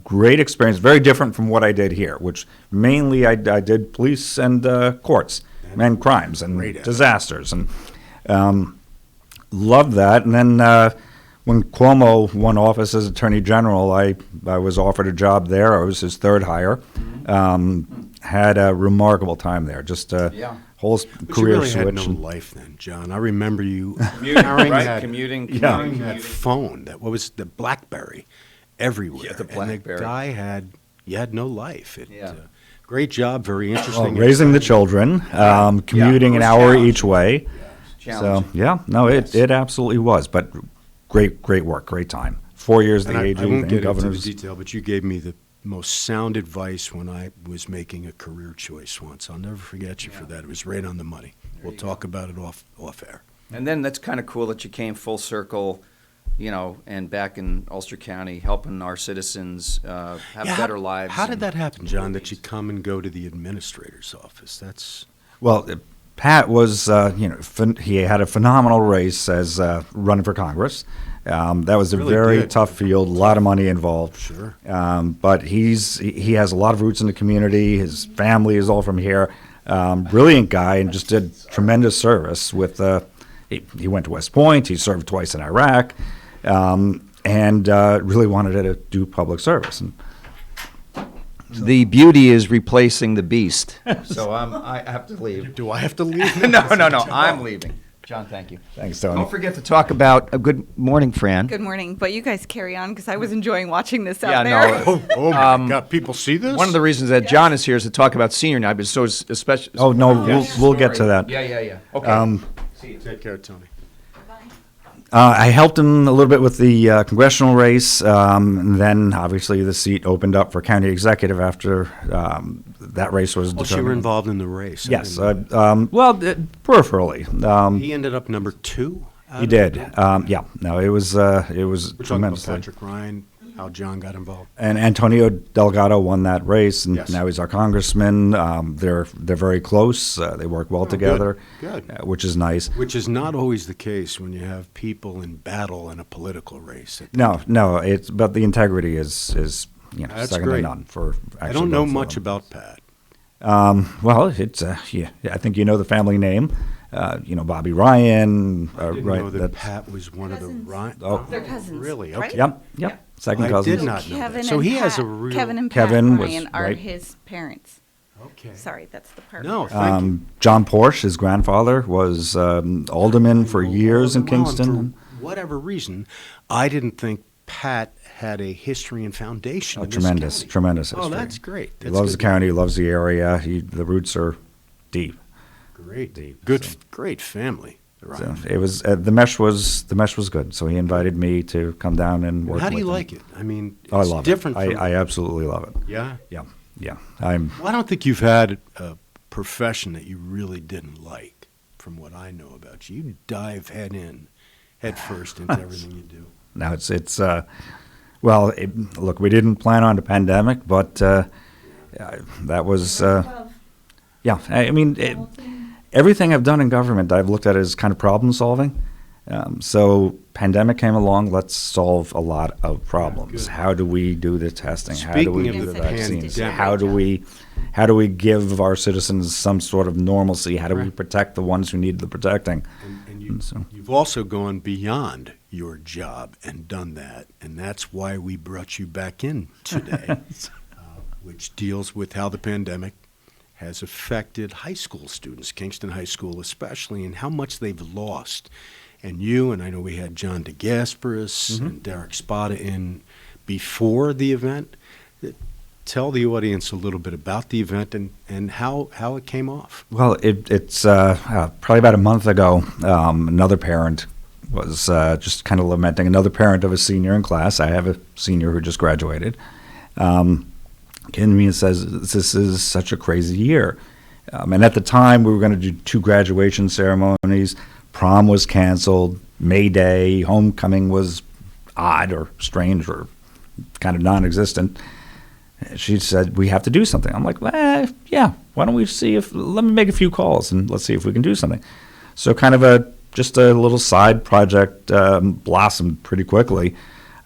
Great experience, very different from what I did here, which mainly I did police and courts and crimes and disasters, and loved that. And then when Cuomo won office as Attorney General, I was offered a job there. I was his third hire. Had a remarkable time there. Just a whole But career you really switch. had no life then, John. I remember you Commuting, carrying right? that, Commuting. carrying that phone. What was the BlackBerry everywhere? Yeah, the And BlackBerry. the guy had no life. Yeah. Great job, very Well, interesting. raising the children, commuting it an was hour challenging. each way. So Challenging. it absolutely was. But great work, great time. 4 years And the I AG, won't then get into the governors. detail, but you gave me the most sound advice when I was making a career choice once. I'll never forget you for that. It was right on the money. We'll talk about it off air. And then that's kind of cool that you came full circle, and back in Ulster County, helping our citizens have better lives. How did and- that happen, John, that you come and go to the administrator's office? That's Well, Pat was, he had a phenomenal race as running for Congress. That was a Really very did. tough field, a lot of money involved. Sure. But he has a lot of roots in the community. His family is all from here. Brilliant guy, and just did tremendous service with. He went to West Point. He served twice in Iraq, and really wanted to do public service. And The beauty is replacing the beast. So I have to leave. Do I have to leave? No, I'm leaving. John, thank you. Thanks, Tony. Don't forget to talk about a good morning, Fran. Good morning, but you guys carry on because I was enjoying watching this out Yeah, there. no. Oh my God! People see this. One of the reasons that John is here is to talk about senior night, but so is especially. Oh no, we'll get to that. Yeah. Okay. See you. Take care, Tony. I helped him a little bit with the congressional race, and then obviously the seat opened up for county executive after that race was Oh, determined. so you were involved in the race. Yes, peripherally. He ended up number 2. He did. It was We're talking about tremendous. Patrick Ryan, how John got involved. And Antonio Delgado won that race, and Yes. now he's our congressman. They're very close. They work well together, Good. Which is nice. Which is not always the case when you have people in battle in a political race. No, but the integrity is That's second great. to none for. I actually don't know both of much them. about Pat. Well, it's I think you know the family name. Bobby Ryan. I didn't right, know that that's- Pat was one of the Ryan. Oh. They're cousins. Really? right? Okay. Yep. Second I cousins. did not know Kevin that. So and he has a Pat- real. Kevin and Pat Kevin was- Ryan are right. his parents. Okay. Sorry, that's the part. No, thank you. John Porsche, his grandfather, was alderman for years in Well, and Kingston. for whatever reason, I didn't think Pat had a history and foundation. in this Tremendous county. history. Oh, that's great. He That's loves the good. county. He loves the area. The roots are deep. Great, Deep, good, so. great family. the So Ryan. it was the mesh was good. So he invited me to come down and work. How do with you him. like it? I mean, Oh, I it's love different. it. From, I absolutely love it. yeah. Yeah. Well, I don't think you've had a profession that you really didn't like, from what I know about you. You dive head first into everything you do. Now it's look, we didn't plan on the pandemic, but that was yeah. I mean, everything I've done in government, I've looked at it as kind of problem solving. So pandemic came along. Let's solve a lot of problems. How do we do the testing? How do we Speaking do of the the vaccines? pandemic. How do we give our citizens some sort of normalcy? How do we protect the ones who need the protecting? And so. you've also gone beyond your job and done that, and that's why we brought you back in today, which deals with how the pandemic has affected high school students, Kingston High School especially, and how much they've lost. And I know we had John DeGasperis and Derek Spada in before the event. Tell the audience a little bit about the event and how it came off. Well, it's probably about a month ago, another parent was just kind of lamenting, another parent of a senior in class. I have a senior who just graduated. Came to me and says, this is such a crazy year. And at the time, we were going to do 2 graduation ceremonies. Prom was canceled. May Day, homecoming was odd or strange or kind of non-existent. She said, we have to do something. I'm like, yeah, why don't we let me make a few calls and let's see if we can do something. So kind of just a little side project blossomed pretty quickly.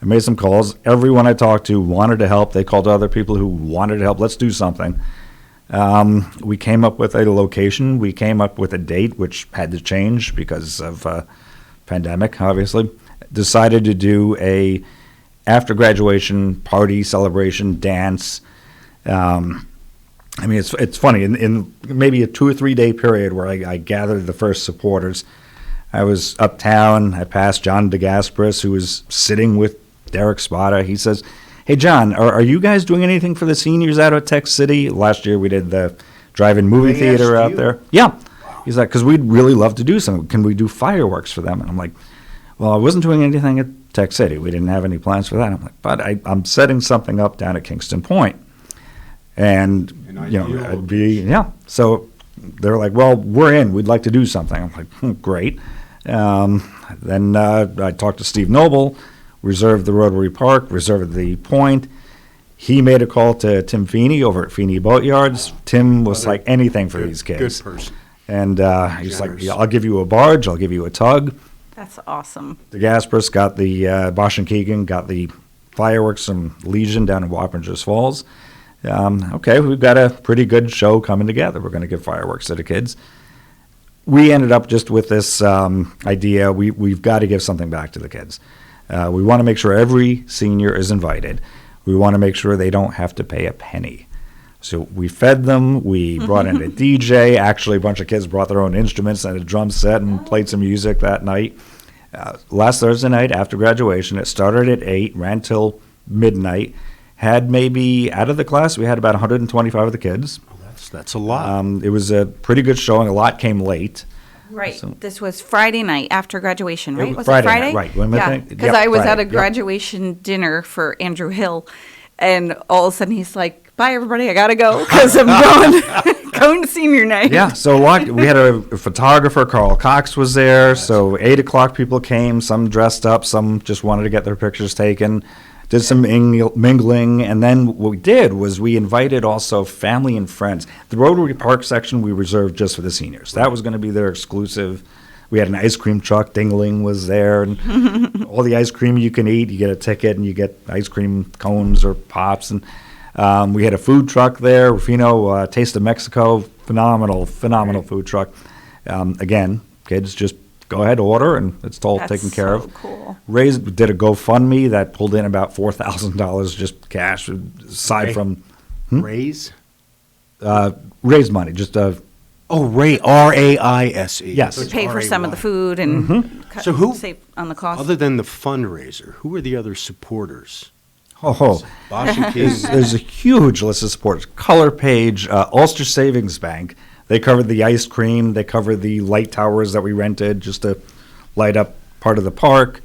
I made some calls. Everyone I talked to wanted to help. They called other people who wanted to help. Let's do something. We came up with a location. We came up with a date, which had to change because of pandemic, obviously. Decided to do a after graduation party, celebration, dance. I mean, it's funny. In maybe a 2 or 3 day period where I gathered the first supporters, I was uptown. I passed John DeGasperis, who was sitting with Derek Spada. He says, "Hey, John, are you guys doing anything for the seniors out at Tech City? Last year we did the drive-in movie theater out there." Yeah. He's like, "Because we'd really love to do something. Can we do fireworks for them?" And I'm like, "Well, I wasn't doing anything at Tech City. We didn't have any plans for that." I'm like, "But I'm setting something up down at Kingston Point." And, I'd be, So they're like, "Well, we're in. We'd like to do something." I'm like, "Great." Then I talked to Steve Noble, reserved the Rotary Park, reserved the point. He made a call to Tim Feeney over at Feeney Boatyards. Tim was like anything for these kids. Good person. And he's like, "Yeah, I'll give you a barge. I'll give you a tug." That's awesome. The Gasperis got the Bosch and Keegan got the fireworks from Legion down in Wappingers Falls. Okay, we've got a pretty good show coming together. We're going to give fireworks to the kids. We ended up just with this idea. We've got to give something back to the kids. We want to make sure every senior is invited. We want to make sure they don't have to pay a penny. So we fed them. We brought in a DJ. Actually, a bunch of kids brought their own instruments and a drum set and played some music that night. Last Thursday night after graduation, it started at 8, ran till midnight. Had maybe, out of the class, we had about 125 of the kids. That's a lot. It was a pretty good showing. A lot came late. Right. So- This was Friday night after graduation, right? Was Friday it night, Friday? right. When we Yeah, think- because yep, I was at Friday, a yep. graduation dinner for Andrew Hill, and all of a sudden he's like, "Bye, everybody, I gotta go because I'm going to senior night." Yeah, so we had a photographer, Carl Cox was there. So 8 o'clock people came, some dressed up, some just wanted to get their pictures taken. Did some mingling, and then what we did was we invited also family and friends. The Rotary Park section we reserved just for the seniors. That was going to be their exclusive. We had an ice cream truck. Dingling was there, and all the ice cream you can eat. You get a ticket, and you get ice cream cones or pops. And we had a food truck there. Rufino Taste of Mexico, phenomenal food truck. Again, kids just go ahead, order, and it's all That's taken care so of. cool. Did a GoFundMe that pulled in about $4,000 just cash, aside from Raise? raised money. Just RAISE. Yes. To pay for some of the food and So who- save on the cost. Other than the fundraiser, who are the other supporters? Bosch and Keegan. there's a huge list of supporters. Color Page, Ulster Savings Bank. They covered the ice cream. They covered the light towers that we rented just to light up part of the park.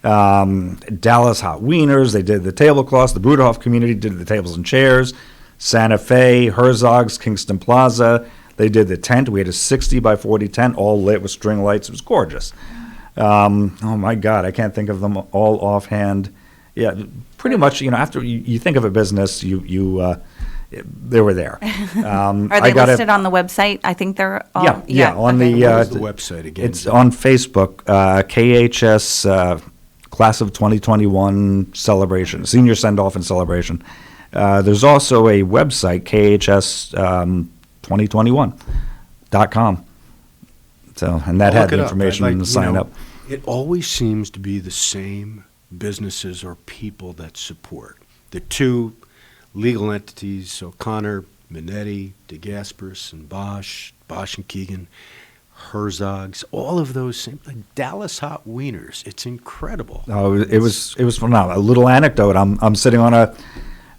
Dallas Hot Wieners. They did the tablecloths. The Bruderhof community did the tables and chairs. Santa Fe, Herzog's, Kingston Plaza. They did the tent. We had a 60 by 40 tent, all lit with string lights. It was gorgeous. Oh my God, I can't think of them all offhand. Yeah, pretty much. After you think of a business, they were there. Are they listed on the website? I think they're all. On okay. the What is the website again? It's on Facebook. KHS Class of 2021 celebration, senior send off and celebration. There's also a website, KHS2021.com. So, and that I'll had look the it up. information I'd and the sign up. It always seems to be the same businesses or people that support. The two legal entities, O'Connor, Minetti, DeGasperis, and Bosch and Keegan, Herzog's, all of those same, like Dallas Hot Wieners. It's incredible. Oh, it was phenomenal. A little anecdote. I'm sitting on a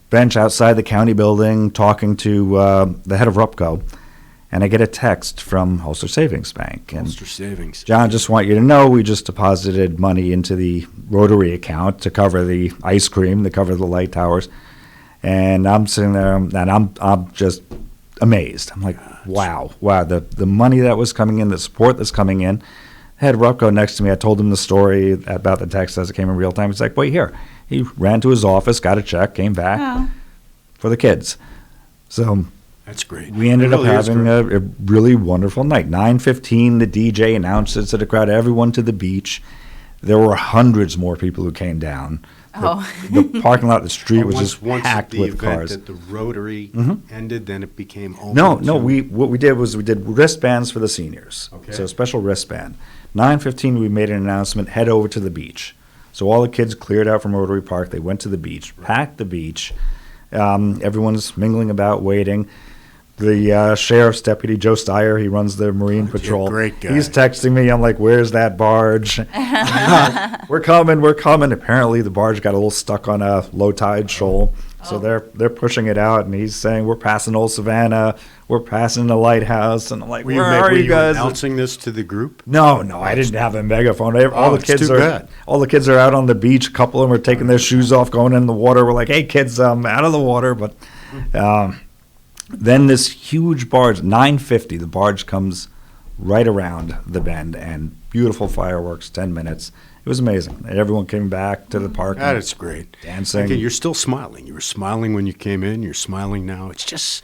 bench outside the county building talking to the head of RUPCO, and I get a text from Ulster Savings Bank. And Ulster Savings. John, just want you to know we just deposited money into the Rotary account to cover the ice cream, to cover the light towers. And I'm sitting there, and I'm just amazed. I'm like, wow, the money that was coming in, the support that's coming in. I had Rupco next to me. I told him the story about the text as it came in real time. He's like, wait here. He ran to his office, got a check, came back for the kids. So that's great. We ended up It really is having great. a really wonderful night. 9:15, the DJ announced it to the crowd, everyone to the beach. There were hundreds more people who came down. The parking lot, the street was just packed with cars. Once the event at the Rotary ended, then it became open. No. to- What we did was we did wristbands for the seniors. Okay. So a special wristband. 9:15, we made an announcement. Head over to the beach. So all the kids cleared out from Rotary Park. They went to the beach, packed the beach. Everyone's mingling about, waiting. the sheriff's deputy, Joe Steyer, he runs the Marine Patrol. Great guy. He's texting me. I'm like, where's that barge? We're coming. Apparently, the barge got a little stuck on a low tide shoal. So they're pushing it out, and he's saying, we're passing Old Savannah, we're passing the lighthouse. And I'm like, where are you guys? Announcing this to the group? No, I didn't have a megaphone. All the kids are out on the beach. A couple of them are taking their shoes off, going in the water. We're like, hey, kids, out of the water. But then this huge barge, 9:50, the barge comes right around the bend, and beautiful fireworks, 10 minutes. It was amazing. And everyone came back to the park. That's great. Dancing. Again, you're still smiling. You were smiling when you came in. You're smiling now. It's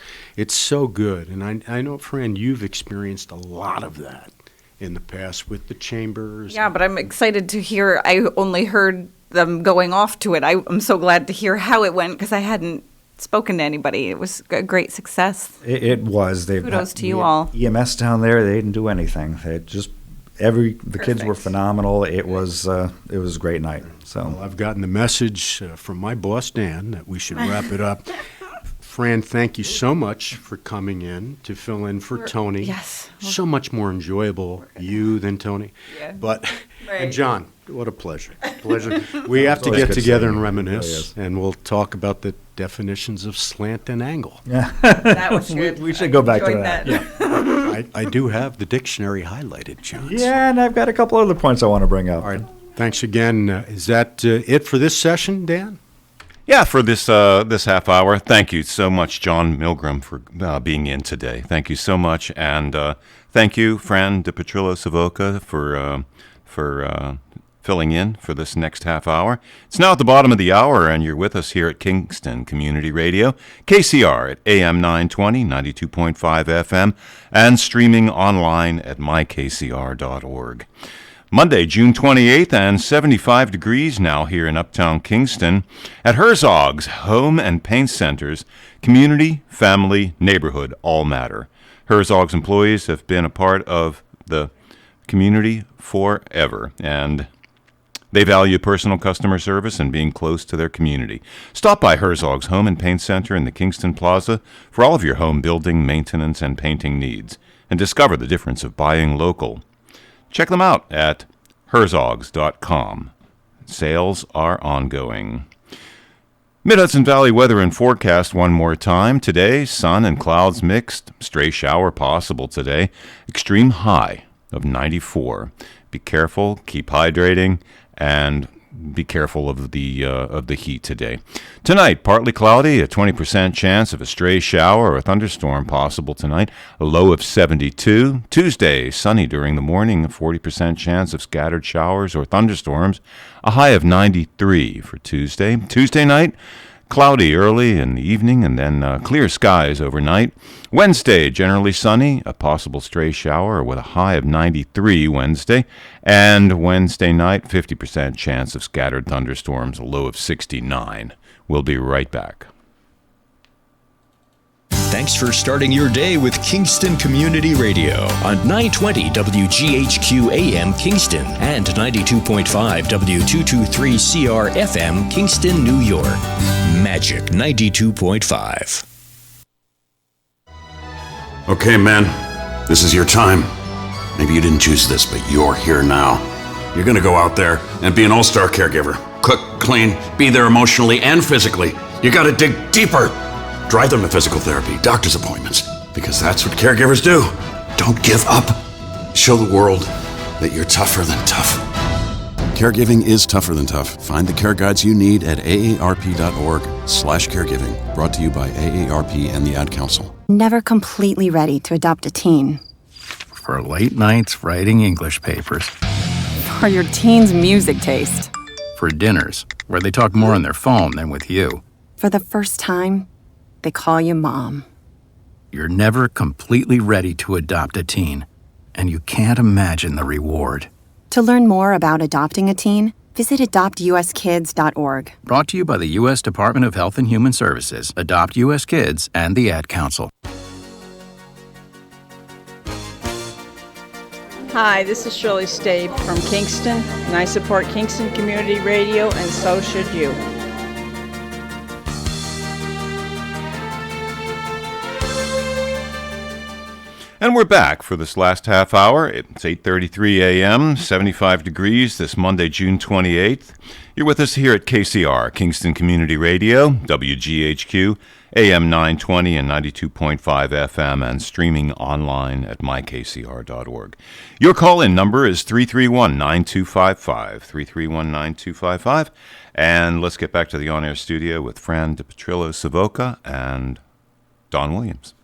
so good. And I know, Fran, you've experienced a lot of that in the past with the chambers. Yeah, but I'm excited to hear. I only heard them going off to it. I'm so glad to hear how it went because I hadn't spoken to anybody. It was a great success. It was. Kudos to you all. EMS down there, they didn't do anything. They just the kids were phenomenal. It was a great night. So well, I've gotten the message from my boss Dan that we should wrap it up. Fran, thank you so much for coming in to fill in for Tony. Yes. So much more enjoyable you than Tony. Yeah. But Right. and John, what a pleasure. We have to get together and reminisce, and we'll talk about the definitions of slant and angle. Yeah. That was good. We should go back to enjoyed that. Yeah. I do have the dictionary highlighted, John. Yeah, and I've got a couple other points I want to bring up. All right. Thanks again. Is that it for this session, Dan? Yeah, for this half hour. Thank you so much, John Milgrim, for being in today. Thank you so much, and thank you, Fran DePetrillo Savoca, for filling in for this next half hour. It's now at the bottom of the hour, and you're with us here at Kingston Community Radio, KCR at AM 920, 92.5 FM, and streaming online at mykcr.org. Monday, June 28th, and 75 degrees now here in Uptown Kingston at Herzog's Home and Paint Centers. Community, family, neighborhood all matter. Herzog's employees have been a part of the community forever, and they value personal customer service and being close to their community. Stop by Herzog's Home and Paint Center in the Kingston Plaza for all of your home building, maintenance, and painting needs, and discover the difference of buying local. Check them out at herzogs.com. Sales are ongoing. Mid-Hudson Valley weather and forecast one more time. Today, sun and clouds mixed. Stray shower possible today. Extreme high of 94. Be careful, keep hydrating, and be careful of the heat today. Tonight, partly cloudy, a 20% chance of a stray shower or a thunderstorm possible tonight, a low of 72. Tuesday, sunny during the morning, a 40% chance of scattered showers or thunderstorms, a high of 93 for Tuesday. Tuesday night, cloudy early in the evening and then clear skies overnight. Wednesday, generally sunny, a possible stray shower with a high of 93 Wednesday. And Wednesday night, 50% chance of scattered thunderstorms, a low of 69. We'll be right back. Thanks for starting your day with Kingston Community Radio on 920 WGHQ AM Kingston and 92.5 W223CR FM Kingston, New York. Magic 92.5. Okay, men, this is your time. Maybe you didn't choose this, but you're here now. You're gonna go out there and be an all-star caregiver. Cook, clean, be there emotionally and physically. You gotta dig deeper. Drive them to physical therapy, doctor's appointments, because that's what caregivers do. Don't give up. Show the world that you're tougher than tough. Caregiving is tougher than tough. Find the care guides you need at aarp.org/caregiving. Brought to you by AARP and the Ad Council. Never completely ready to adopt a teen. For late nights writing English papers. For your teen's music taste. For dinners where they talk more on their phone than with you. For the first time, they call you Mom. You're never completely ready to adopt a teen, and you can't imagine the reward. To learn more about adopting a teen, visit adoptuskids.org. Brought to you by the U.S. Department of Health and Human Services, Adopt U.S. Kids, and the Ad Council. Hi, this is Shirley Stabe from Kingston, and I support Kingston Community Radio, and so should you. And we're back for this last half hour. It's 8:33 a.m., 75 degrees this Monday, June 28th. You're with us here at KCR, Kingston Community Radio, WGHQ, AM 920 and 92.5 FM, and streaming online at mykcr.org. Your call-in number is 331-9255, 331-9255. And let's get back to the on-air studio with Fran, DePetrillo, Savoca, and Don Williams.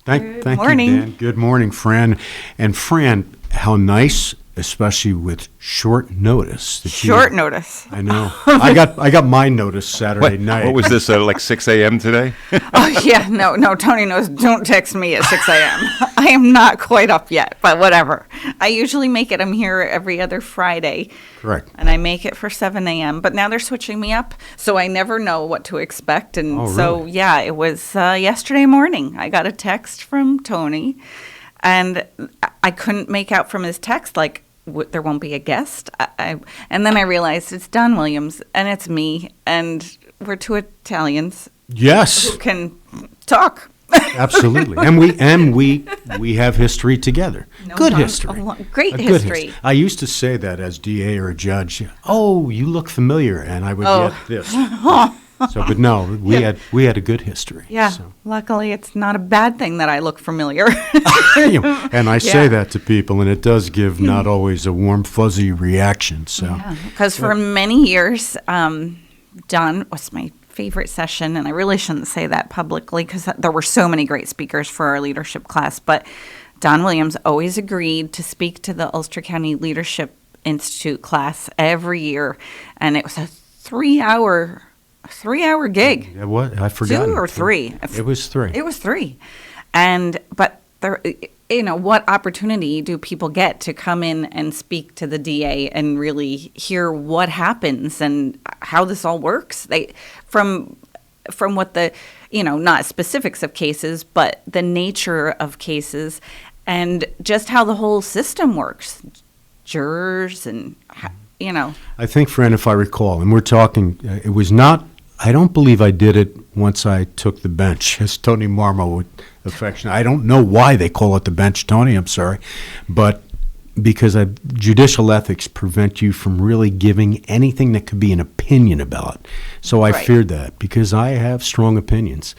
Thank morning. you, Dan. Good morning, Fran. And Fran, how nice, especially with short notice. Short notice. I know. I got my notice Saturday night. What was this, like 6 a.m. today? Oh, yeah. No, Tony knows. Don't text me at 6 a.m. I am not quite up yet, but whatever. I usually make it. I'm here every other Friday. Correct. And I make it for 7 a.m. But now they're switching me up, so I never know what to expect. And really? Yeah, it was yesterday morning. I got a text from Tony, and I couldn't make out from his text, like, there won't be a guest. And then I realized it's Don Williams, and it's me, and we're two Italians. Yes. Who can talk. Absolutely. And we have history together. Good history. Great A good history. I used to say that as DA or a judge. Oh, you look familiar, and I would get this. But no, we had a good history. Yeah. So. Luckily, it's not a bad thing that I look familiar. And I say that to people, and it does give not always a warm, fuzzy reaction. So, because for many years, Don was my favorite session, and I really shouldn't say that publicly because there were so many great speakers for our leadership class, but Don Williams always agreed to speak to the Ulster County Leadership Institute class every year, and it was a 3-hour gig. Yeah, what? I forgot. 2 or 3. It was 3. It was 3. But there, what opportunity do people get to come in and speak to the DA and really hear what happens and how this all works? From what the, not specifics of cases, but the nature of cases and just how the whole system works. Jurors and, I think, Fran, if I recall, and we're talking, it was not, I don't believe I did it once I took the bench, as Tony Marmo would affection. I don't know why they call it the bench, Tony, I'm sorry, but because judicial ethics prevent you from really giving anything that could be an opinion about it. So I feared that because I have strong opinions.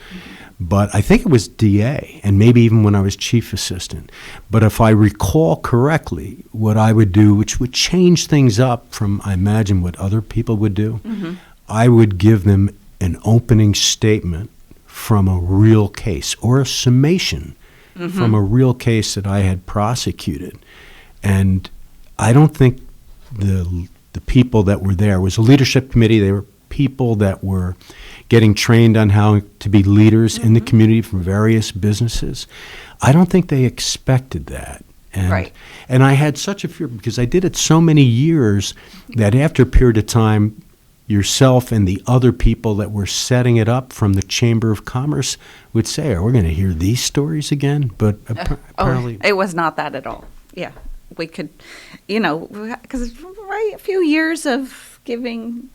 But I think it was DA, and maybe even when I was chief assistant. But if I recall correctly, what I would do, which would change things up from, I imagine, what other people would do, I would give them an opening statement from a real case or a summation from a real case that I had prosecuted. And I don't think the people that were there, it was a leadership committee, they were people that were getting trained on how to be leaders in the community from various businesses. I don't think they expected that. And I had such a fear because I did it so many years that after a period of time, yourself and the other people that were setting it up from the Chamber of Commerce would say, are we going to hear these stories again? But apparently... it was not that at all. Yeah. We could, because a few years of giving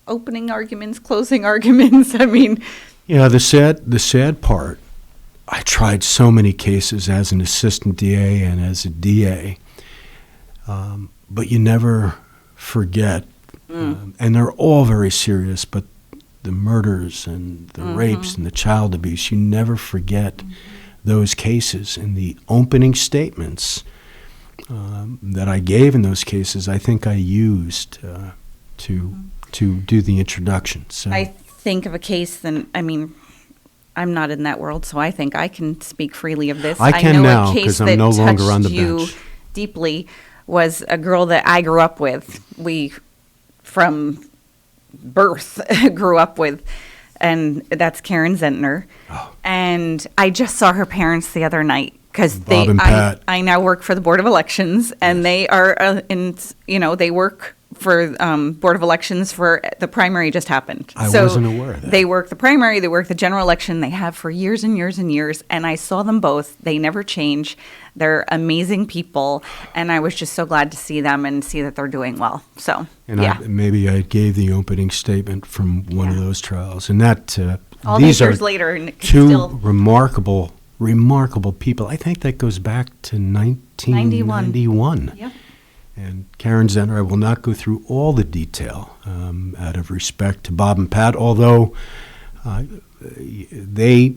opening arguments, closing arguments, I mean... Yeah, the sad part, I tried so many cases as an assistant DA and as a DA, but you never forget, and they're all very serious, but the murders and the rapes and the child abuse, you never forget those cases. And the opening statements that I gave in those cases, I think I used to do the introduction. So I think of a case, I'm not in that world, so I think I can speak freely of this. I can know now a case because I'm no longer on the that touched bench. you deeply was a girl that I grew up with. We, from birth, grew up with, and that's Karen Zentner. Oh. And I just saw her parents the other night because I now work for the Board of Elections, and they are they work for Board of Elections for the primary just happened. I wasn't aware of that. They work the primary, they work the general election. They have for years and years and years, and I saw them both. They never change. They're amazing people, and I was just so glad to see them and see that they're doing well. So, maybe I gave the opening statement from one of those trials, and that all these these years are later, and two remarkable remarkable people. I think that goes back to 1991. Yep. And Karen Zentner, I will not go through all the detail out of respect to Bob and Pat, although they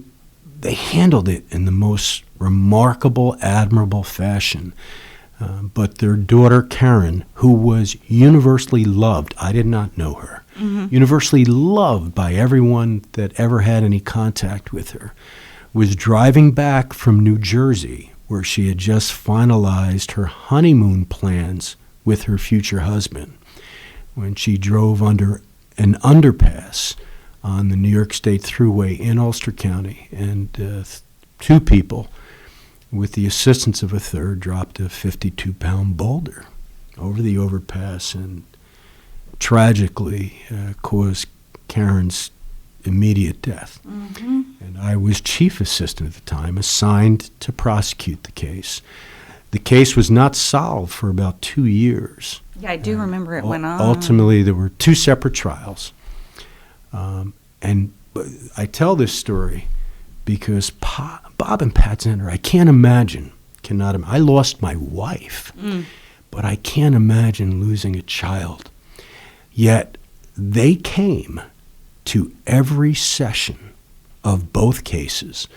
handled it in the most remarkable, admirable fashion. But their daughter, Karen, who was universally loved, I did not know her, universally loved by everyone that ever had any contact with her, was driving back from New Jersey, where she had just finalized her honeymoon plans with her future husband, when she drove under an underpass on the New York State Thruway in Ulster County, and two people, with the assistance of a third, dropped a 52-pound boulder over the overpass and tragically caused Karen's immediate death. And I was chief assistant at the time, assigned to prosecute the case. The case was not solved for about 2 years. Yeah, I do remember it went on. Ultimately, there were two separate trials. And I tell this story because Bob and Pat Zentner, I can't imagine, I lost my wife, but I can't imagine losing a child. Yet they came to every session of both cases.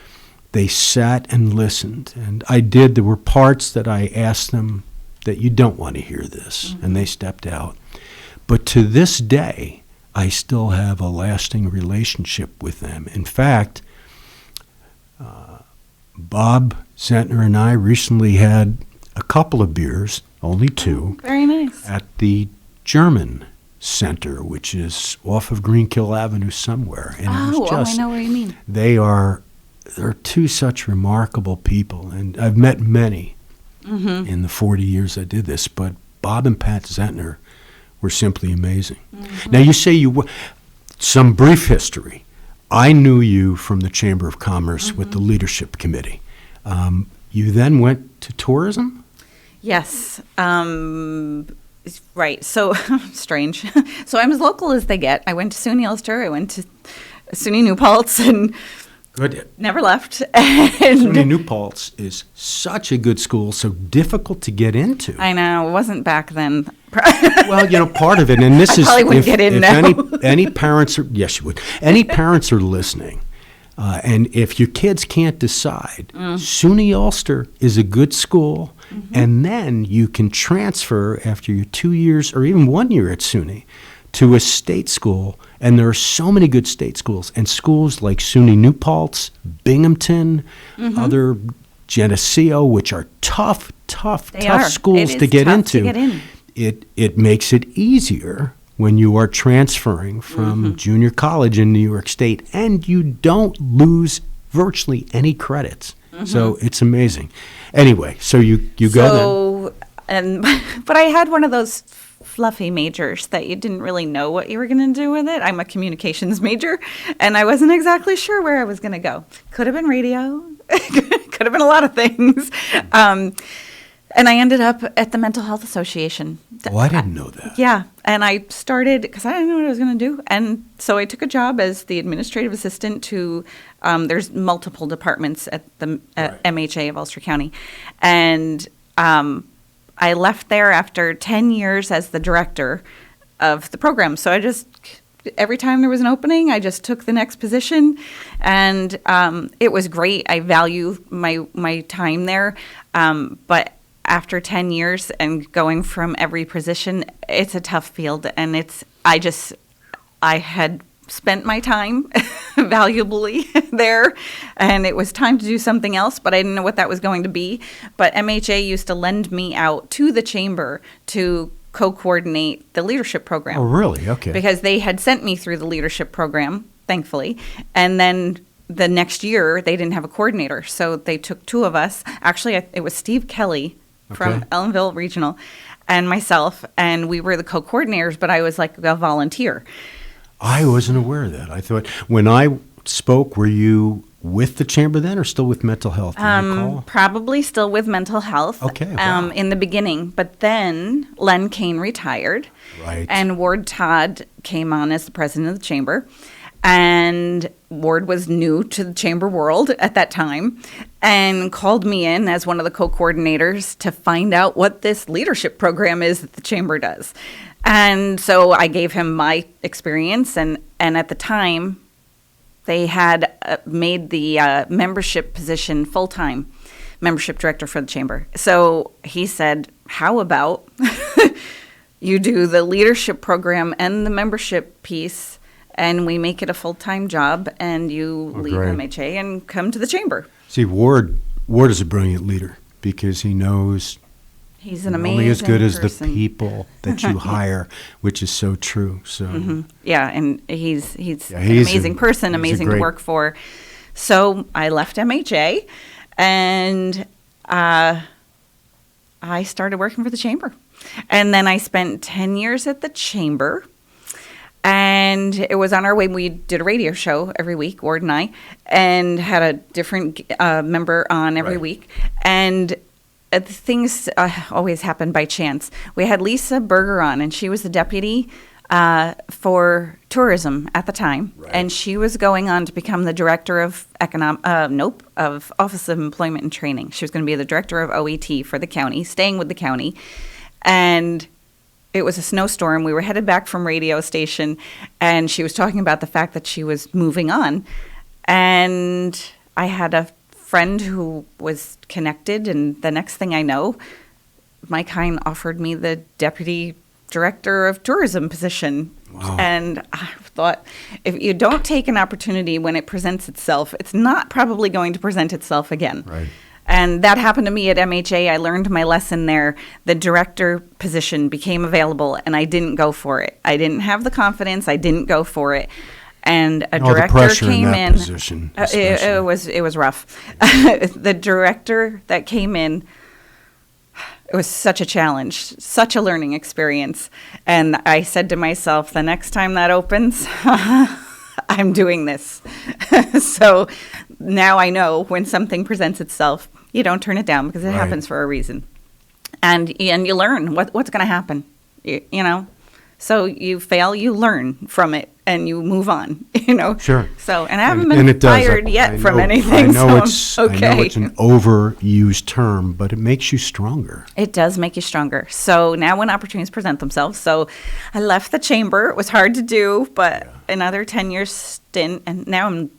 They sat and listened, and there were parts that I asked them that you don't want to hear this, and they stepped out. But to this day, I still have a lasting relationship with them. In fact, Bob Zentner and I recently had a couple of beers, only two, very nice, at the German Center, which is off of Greenkill Avenue somewhere. And it was just, I know where you mean. They're two such remarkable people, and I've met many in the 40 years I did this, but Bob and Pat Zentner were simply amazing. Now, you say some brief history. I knew you from the Chamber of Commerce with the Leadership Committee. You then went to tourism? Yes. Right. So, strange. So I'm as local as they get. I went to SUNY Ulster. I went to SUNY New Paltz and never left. SUNY New Paltz is such a good school, so difficult to get into. I know. It wasn't back then. Well, part of it, and this I is probably wouldn't get in now. any parents are, yes, you would. Any parents are listening, and if your kids can't decide, SUNY Ulster is a good school, and then you can transfer after your 2 years or even 1 year at SUNY to a state school, and there are so many good state schools, and schools like SUNY New Paltz, Binghamton, other Geneseo, which are tough schools to get into. It makes it easier when you are transferring from junior college in New York State, and you don't lose virtually any credits. So it's amazing. Anyway, so you go then. But I had one of those fluffy majors that you didn't really know what you were going to do with it. I'm a communications major, and I wasn't exactly sure where I was going to go. Could have been radio. Could have been a lot of things. And I ended up at the Mental Health Association. Oh, I didn't know that. Yeah. And I started, because I didn't know what I was going to do. And so I took a job as the administrative assistant to, there's multiple departments at the MHA of Ulster County. And I left there after 10 years as the director of the program. So I just, every time there was an opening, I just took the next position. And it was great. I value my time there. But after 10 years and going from every position, it's a tough field, and I had spent my time valuably there, and it was time to do something else, but I didn't know what that was going to be. But MHA used to lend me out to the chamber to co-coordinate the leadership program. Oh, really? Okay. Because they had sent me through the leadership program, thankfully, and then the next year they didn't have a coordinator, so they took two of us. Actually, it was Steve Kelly from Ellenville Regional and myself, and we were the co-coordinators, but I was like a volunteer. I wasn't aware of that. I thought, when I spoke, were you with the chamber then or still with mental health? Do you recall? Probably still with mental health. Okay. Wow. In the beginning, but then Len Kane retired. Right. And Ward Todd came on as the president of the chamber. And Ward was new to the chamber world at that time. and called me in as one of the co-coordinators to find out what this leadership program is that the chamber does. And so I gave him my experience, and at the time, they had made the membership position full-time, membership director for the chamber. So he said, how about you do the leadership program and the membership piece, and we make it a full-time job, and you leave MHA and come to the chamber. See, Ward is a brilliant leader because he knows he's an you're amazing only as good as person. the people that you hire, which is so true. So yeah, and he's an amazing person, amazing to work for. So I left MHA, and I started working for the chamber. And then I spent 10 years at the chamber. And it was on our way. We did a radio show every week, Ward and I, and had a different member on every week. And things always happen by chance. We had Lisa Berger on, and she was the deputy for tourism at the time. And she was going on to become the director of of Office of Employment and Training. She was going to be the director of OET for the county, staying with the county. And it was a snowstorm. We were headed back from radio station, and she was talking about the fact that she was moving on. And I had a friend who was connected, and the next thing I know, Mike Hine offered me the deputy director of tourism position. Wow. And I thought, if you don't take an opportunity when it presents itself, it's not probably going to present itself again. Right. And that happened to me at MHA. I learned my lesson there. The director position became available, and I didn't go for it. I didn't have the confidence. I didn't go for it. And a director came in. Position, it was rough. The director that came in, it was such a challenge, such a learning experience. And I said to myself, the next time that opens, I'm doing this. So now I know when something presents itself, you don't turn it down because it happens for a reason. And you learn what's going to happen, you know. So you fail, you learn from it, and you move on, you know. Sure. So, and I haven't been fired yet from anything, so I'm okay. I know it's an overused term, but it makes you stronger. It does make you stronger. So now when opportunities present themselves, so I left the chamber. It was hard to do, but another 10 years stint, and now I'm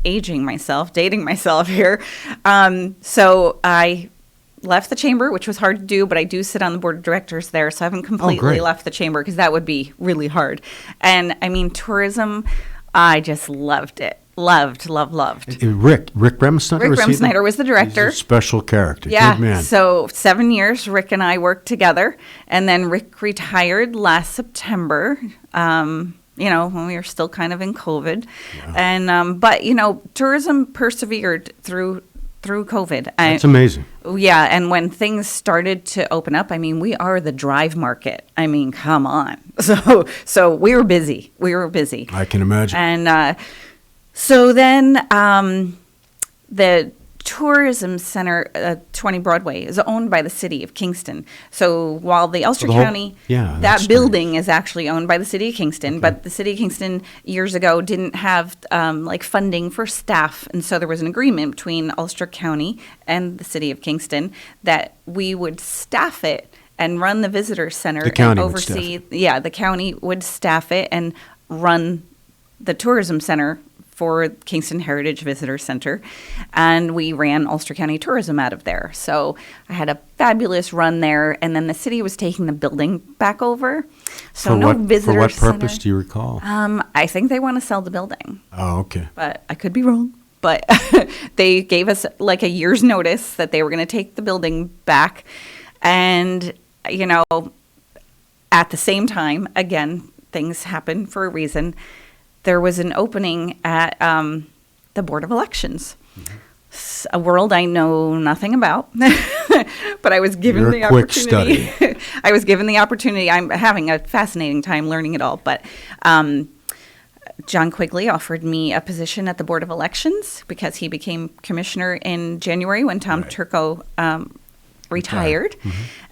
dating myself here. So I left the chamber, which was hard to do, but I do sit on the board of directors there, so I haven't completely left the chamber because that would be really hard. And I mean, tourism, I just loved it. Loved. Rick Remsnyder? Rick Remsnyder was the director. He's a special character. Yeah. Good man. So 7 years, Rick and I worked together, and then Rick retired last September. You know, when we were still kind of in COVID. Yeah. And, but, you know, tourism persevered through COVID. That's amazing. Yeah, and when things started to open up, I mean, we are the drive market. I mean, come on. So we were busy. I can imagine. And so then the tourism center, 20 Broadway, is owned by the city of Kingston. So while the Ulster County, that building is actually owned by the city of Kingston, but the city of Kingston years ago didn't have like funding for staff, and so there was an agreement between Ulster County and the city of Kingston that we would staff it and run the visitor center and oversee. Yeah, the county would staff it and run the tourism center for Kingston Heritage Visitor Center, and we ran Ulster County Tourism out of there. So I had a fabulous run there, and then the city was taking the building back over. So visitor For what center. purpose do you recall? I think they want to sell the building. Oh, okay. But I could be wrong. But they gave us like a year's notice that they were going to take the building back. And, you know, at the same time, again, things happen for a reason. There was an opening at the Board of Elections, a world I know nothing about, but I was given the opportunity. I was given the opportunity. I'm having a fascinating time learning it all. But John Quigley offered me a position at the Board of Elections because he became commissioner in January when Tom Turco retired.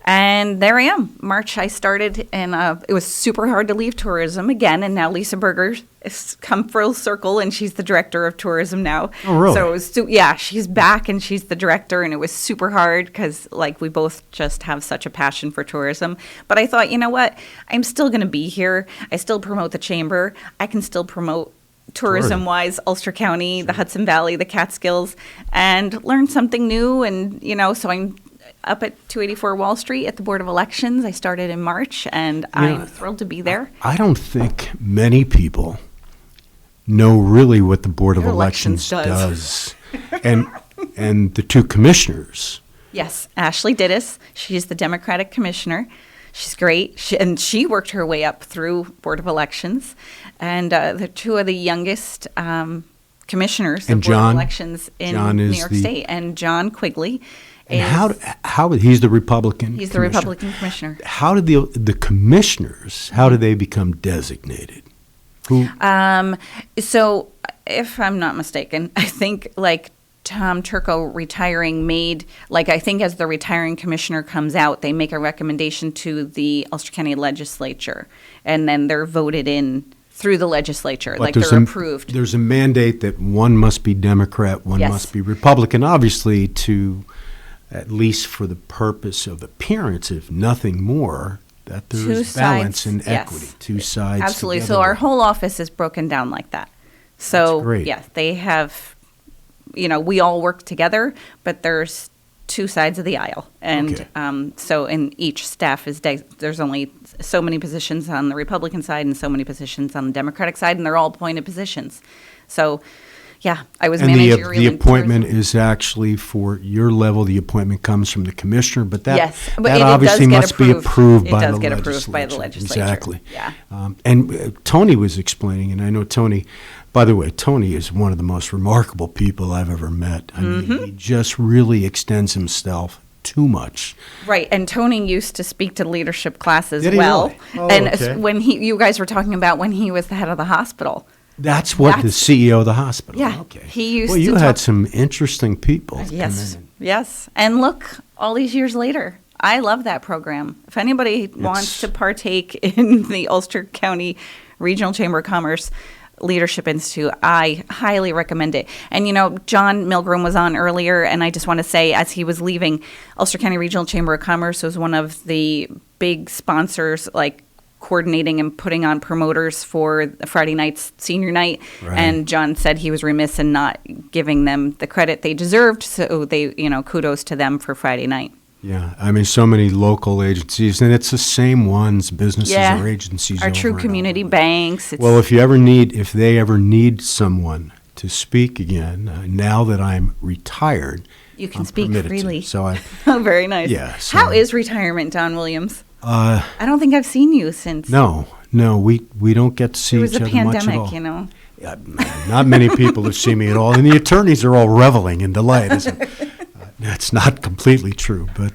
And there I am. March I started, and it was super hard to leave tourism again. And now Lisa Berger has come full circle, and she's the director of tourism now. Oh, really? So it was, she's back, and she's the director, and it was super hard because like we both just have such a passion for tourism. But I thought, you know what? I'm still going to be here. I still promote the chamber. I can still promote tourism-wise, Ulster County, the Hudson Valley, the Catskills, and learn something new. And, so I'm up at 284 Wall Street at the Board of Elections. I started in March, and I'm thrilled to be there. I don't think many people know really what the Board of Elections does. and the two commissioners. Yes, Ashley Dittis. She's the Democratic commissioner. She's great. She worked her way up through Board of Elections. And the two of the youngest commissioners of Board of Elections in New York State. And John Quigley. And how he's the Republican He's the Republican commissioner. How did the commissioners, how did they become designated? Who? So if I'm not mistaken, I think like Tom Turco retiring made, like I think as the retiring commissioner comes out, they make a recommendation to the Ulster County legislature, and then they're voted in through the legislature, But like they're approved. There's a mandate that one must be Democrat, one must be Republican, obviously to, at least for the purpose of appearance, if nothing more, that there is balance and equity, two sides Absolutely. together. So our whole office is broken down like that. So That's great. yeah, they have, we all work together, but there's two sides of the aisle. And so in each staff there's only so many positions on the Republican side and so many positions on the Democratic side, and they're all appointed positions. So yeah, I was managerial. The appointment is actually for your level. The appointment comes from the commissioner, but that it obviously does get must be approved by the legislature. It does get approved by the legislature. Exactly. Yeah. And Tony was explaining, and I know Tony. By the way, Tony is one of the most remarkable people I've ever met. I mean, he just really extends himself too much. Right, and Tony used to speak to leadership class as Did he well. really? Oh, and okay. when you guys were talking about when he was the head of the hospital. That's the CEO of the hospital. Yeah. Okay. He used Well, you had some interesting people. Yes. Yes. And look, all these years later, I love that program. If anybody wants to partake in the Ulster County Regional Chamber of Commerce Leadership Institute, I highly recommend it. And, John Milgrim was on earlier, and I just want to say, as he was leaving, Ulster County Regional Chamber of Commerce was one of the big sponsors, like coordinating and putting on promoters for Friday night's senior night. Right. And John said he was remiss in not giving them the credit they deserved. So they, kudos to them for Friday night. Yeah, I mean, so many local agencies, and it's the same ones, businesses or agencies. Our true community banks. Well, if they ever need someone to speak again, now that I'm retired, you can I'm speak permitted freely. To. So I. Oh, very nice. Yeah. So, how is retirement, Don Williams? I don't think I've seen you since. No, we don't get to see each other much at all. There was a pandemic, Not many people have seen me at all, and the attorneys are all reveling in delight. That's not completely true, but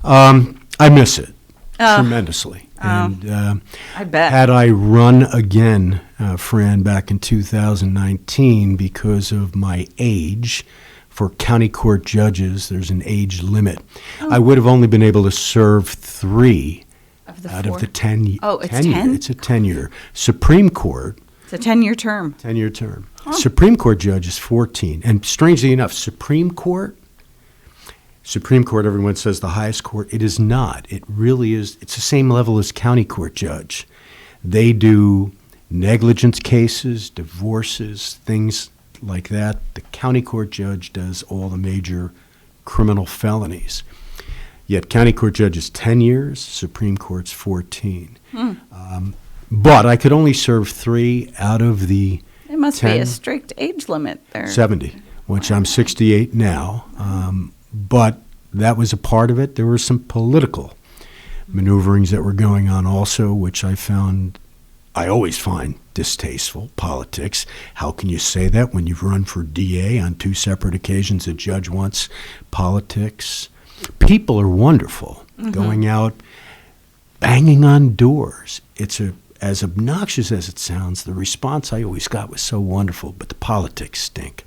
I miss it tremendously. And I bet. Had I run again, Fran, back in 2019, because of my age, for county court judges, there's an age limit. I would have only been able to serve 3 out of the 10. Oh, it's 10? It's a 10-year. Supreme Court. It's a 10-year term. 10-year term. Supreme Court judge is 14. And strangely enough, Supreme Court, everyone says the highest court. It is not. It really is. It's the same level as county court judge. They do negligence cases, divorces, things like that. The county court judge does all the major criminal felonies. Yet county court judge is 10 years, Supreme Court's 14. But I could only serve 3 out of the It must 10, be a strict age limit there. 70, which I'm 68 now. But that was a part of it. There were some political maneuverings that were going on also, which I always find distasteful. Politics. How can you say that when you've run for DA on 2 separate occasions? A judge wants politics. People are wonderful. Going out, banging on doors. It's as obnoxious as it sounds. The response I always got was so wonderful, but the politics stink.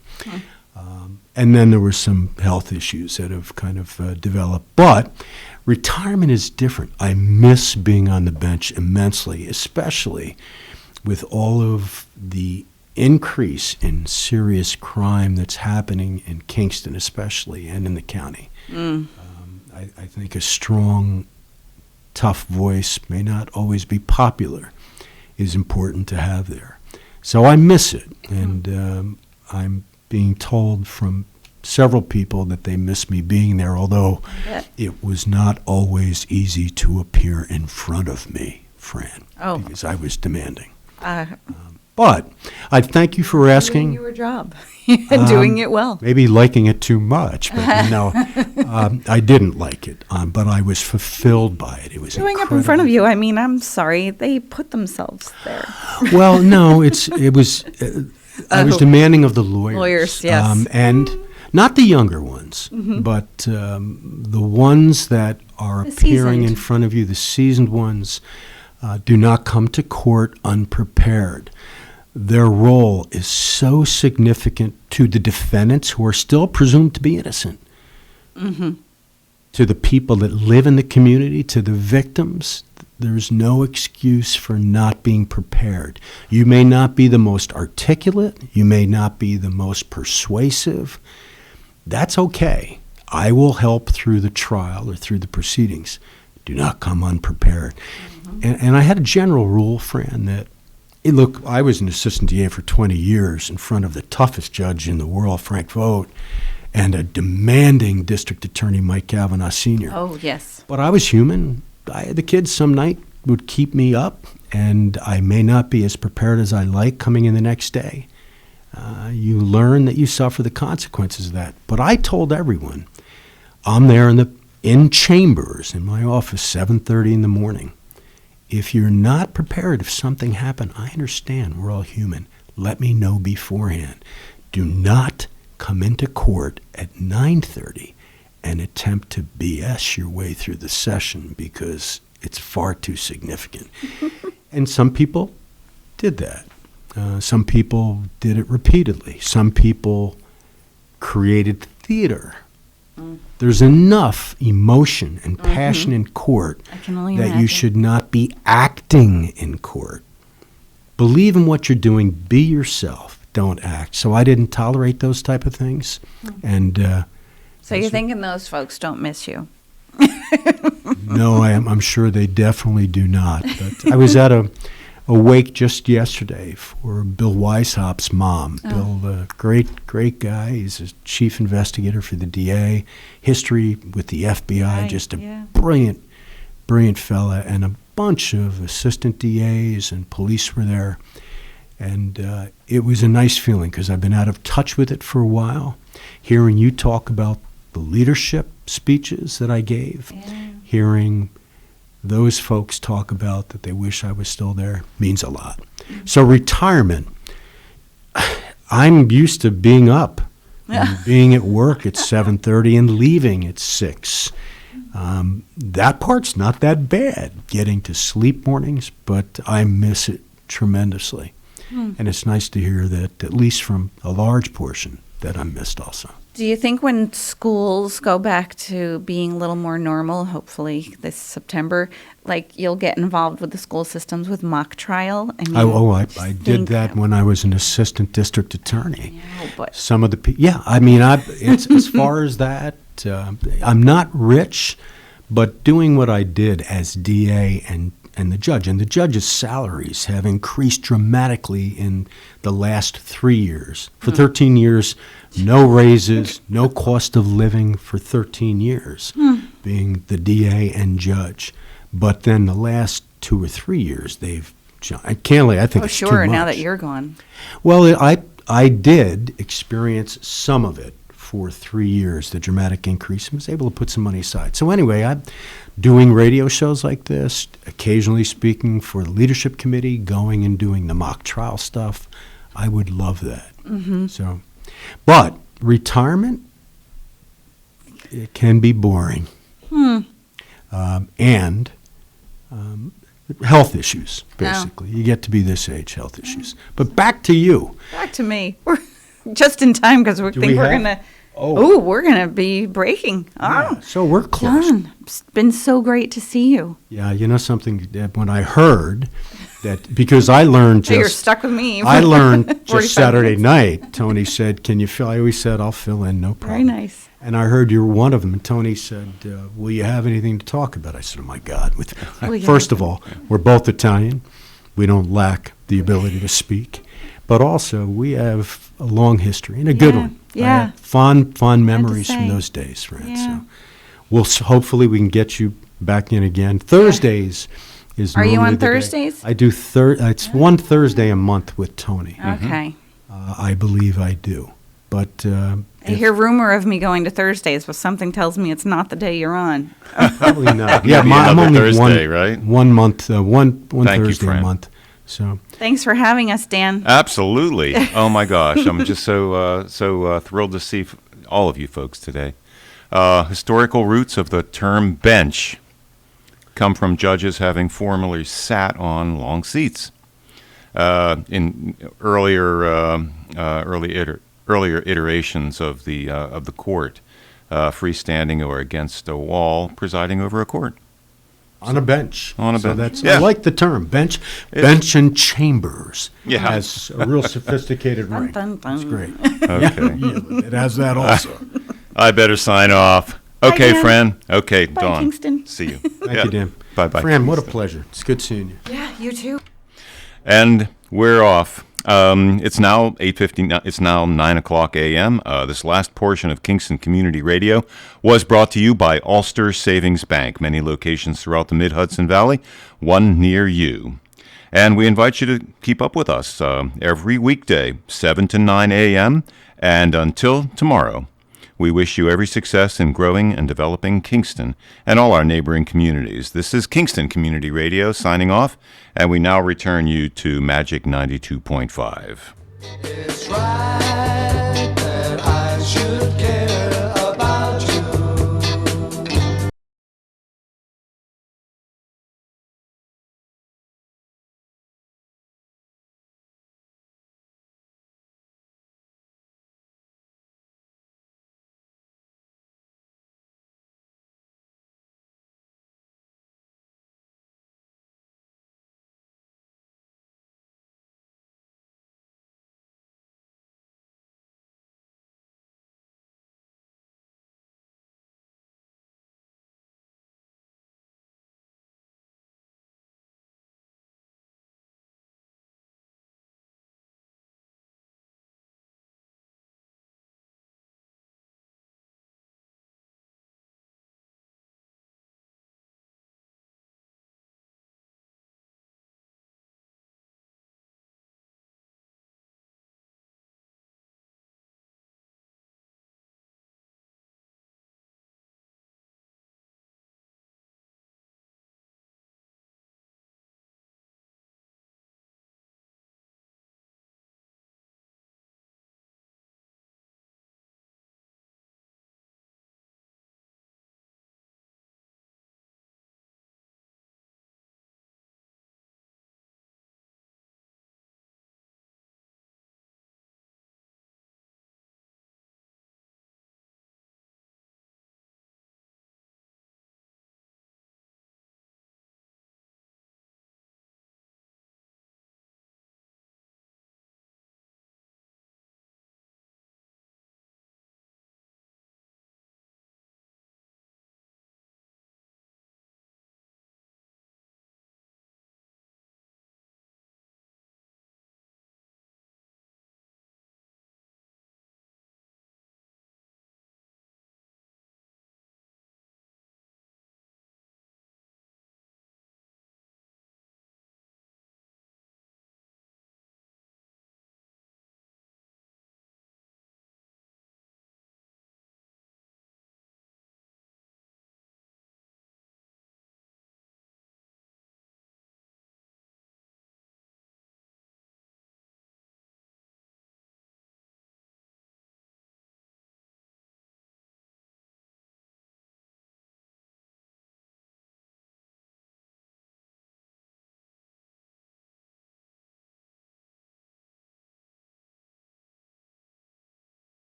And then there were some health issues that have kind of developed. But retirement is different. I miss being on the bench immensely, especially with all of the increase in serious crime that's happening in Kingston especially and in the county. I think a strong, tough voice may not always be popular is important to have there. So I miss it, and I'm being told from several people that they miss me being there, although it was not always easy to appear in front of me, Fran, because I was demanding. But I thank you for asking. Doing your job. Doing it well. Maybe liking it too much, but no, I didn't like it, but I was fulfilled by it. It was doing it in front of you. I mean, I'm sorry, they put themselves there. Well, no, it was. I was demanding of the lawyers. Lawyers, yes, and not the younger ones, but the ones that are appearing in front of you, the seasoned ones, do not come to court unprepared. Their role is so significant to the defendants who are still presumed to be innocent, to the people that live in the community, to the victims. There's no excuse for not being prepared. You may not be the most articulate. You may not be the most persuasive. That's okay. I will help through the trial or through the proceedings. Do not come unprepared. And I had a general rule, Fran, that, look, I was an assistant DA for 20 years in front of the toughest judge in the world, Frank Vogt, and a demanding district attorney, Mike Kavanaugh Sr. Oh, yes. But I was human. The kids some night would keep me up, and I may not be as prepared as I like coming in the next day. You learn that you suffer the consequences of that. But I told everyone, I'm there in chambers in my office, 7:30 in the morning. If you're not prepared, if something happened, I understand. We're all human. Let me know beforehand. Do not come into court at 9:30 and attempt to BS your way through the session because it's far too significant. And some people did that. Some people did it repeatedly. Some people created theater. There's enough emotion and passion in court that you should not be acting in court. Believe in what you're doing. Be yourself. Don't act. So I didn't tolerate those type of things. And so you're thinking those folks don't miss you? No, I'm sure they definitely do not. But I was at a wake just yesterday for Bill Weishauпт's mom. Bill, great guy. He's a chief investigator for the DA. History with the FBI, just a brilliant fella. And a bunch of assistant DAs and police were there. And it was a nice feeling because I've been out of touch with it for a while. Hearing you talk about the leadership speeches that I gave, hearing those folks talk about that they wish I was still there means a lot. So retirement, I'm used to being up and being at work at 7:30 and leaving at 6. That part's not that bad, getting to sleep mornings, but I miss it tremendously. And it's nice to hear that, at least from a large portion, that I'm missed also. Do you think when schools go back to being a little more normal, hopefully this September, like you'll get involved with the school systems with mock trial? I did that when I was an assistant district attorney. But some of the it's as far as that. I'm not rich, but doing what I did as DA and the judge, and the judge's salaries have increased dramatically in the last 3 years. For 13 years, no raises, no cost of living for 13 years, being the DA and judge. But then the last 2 or 3 years, they've candidly, I think it's too much. Now that you're gone. Well, I did experience some of it for 3 years, the dramatic increase, and was able to put some money aside. So anyway, I'm doing radio shows like this, occasionally speaking for the leadership committee, going and doing the mock trial stuff. I would love that. So, but retirement, it can be boring. And health issues, basically. You get to be this age, health issues. But back to you. Back to me. just in time because we think we're have- gonna. Oh. Oh, we're gonna be breaking. Oh, So we're close. John, it's been so great to see you. Yeah, you know something, Deb, when I heard that, because I learned So you're just. stuck with me. I learned 45 just Saturday minutes. night, Tony said, can you fill, I always said, I'll fill in, no problem. Very nice. And I heard you're one of them, and Tony said, will you have anything to talk about? I said, oh my God. Well, yeah. First of all, we're both Italian. We don't lack the ability to speak. But also, we have a long history, and a good one. I Yeah. have fond memories say. from those days, Fran. Yeah. So we'll hopefully we can get you back in again. Thursdays is Are you normally on the day. Thursdays? I do. It's one Thursday a month with Tony. Okay. I believe I do. But I hear rumor of me going to Thursdays, but something tells me it's not the day you're on. probably not. Yeah, Yeah, I'm only Thursday, right? 1 month, one Thank you, Thursday a Fran. month. So Thanks for having us, Dan. Absolutely. Oh my gosh, I'm just so thrilled to see all of you folks today. Historical roots of the term bench come from judges having formerly sat on long seats. In earlier iterations of the court, freestanding or against a wall, presiding over a court. on a bench. On a So bench. that's, Yeah. I like the term, bench and chambers. Yeah. Has a real sophisticated Dun, ring. dun, dun. It's great. Okay. Yeah, it has that also. I better sign off. Okay, Dan. Fran. Okay, Bye, Dawn. Kingston. See you. Thank you, Dan. Bye-bye. Fran, what a pleasure. It's good seeing you. Yeah, you too. And we're off. It's now 8:50. It's now 9:00 a.m. This last portion of Kingston Community Radio was brought to you by Ulster Savings Bank. Many locations throughout the Mid-Hudson Valley, one near you. And we invite you to keep up with us every weekday, 7 to 9 a.m. And until tomorrow, we wish you every success in growing and developing Kingston and all our neighboring communities. This is Kingston Community Radio signing off, and we now return you to Magic 92.5. It's right.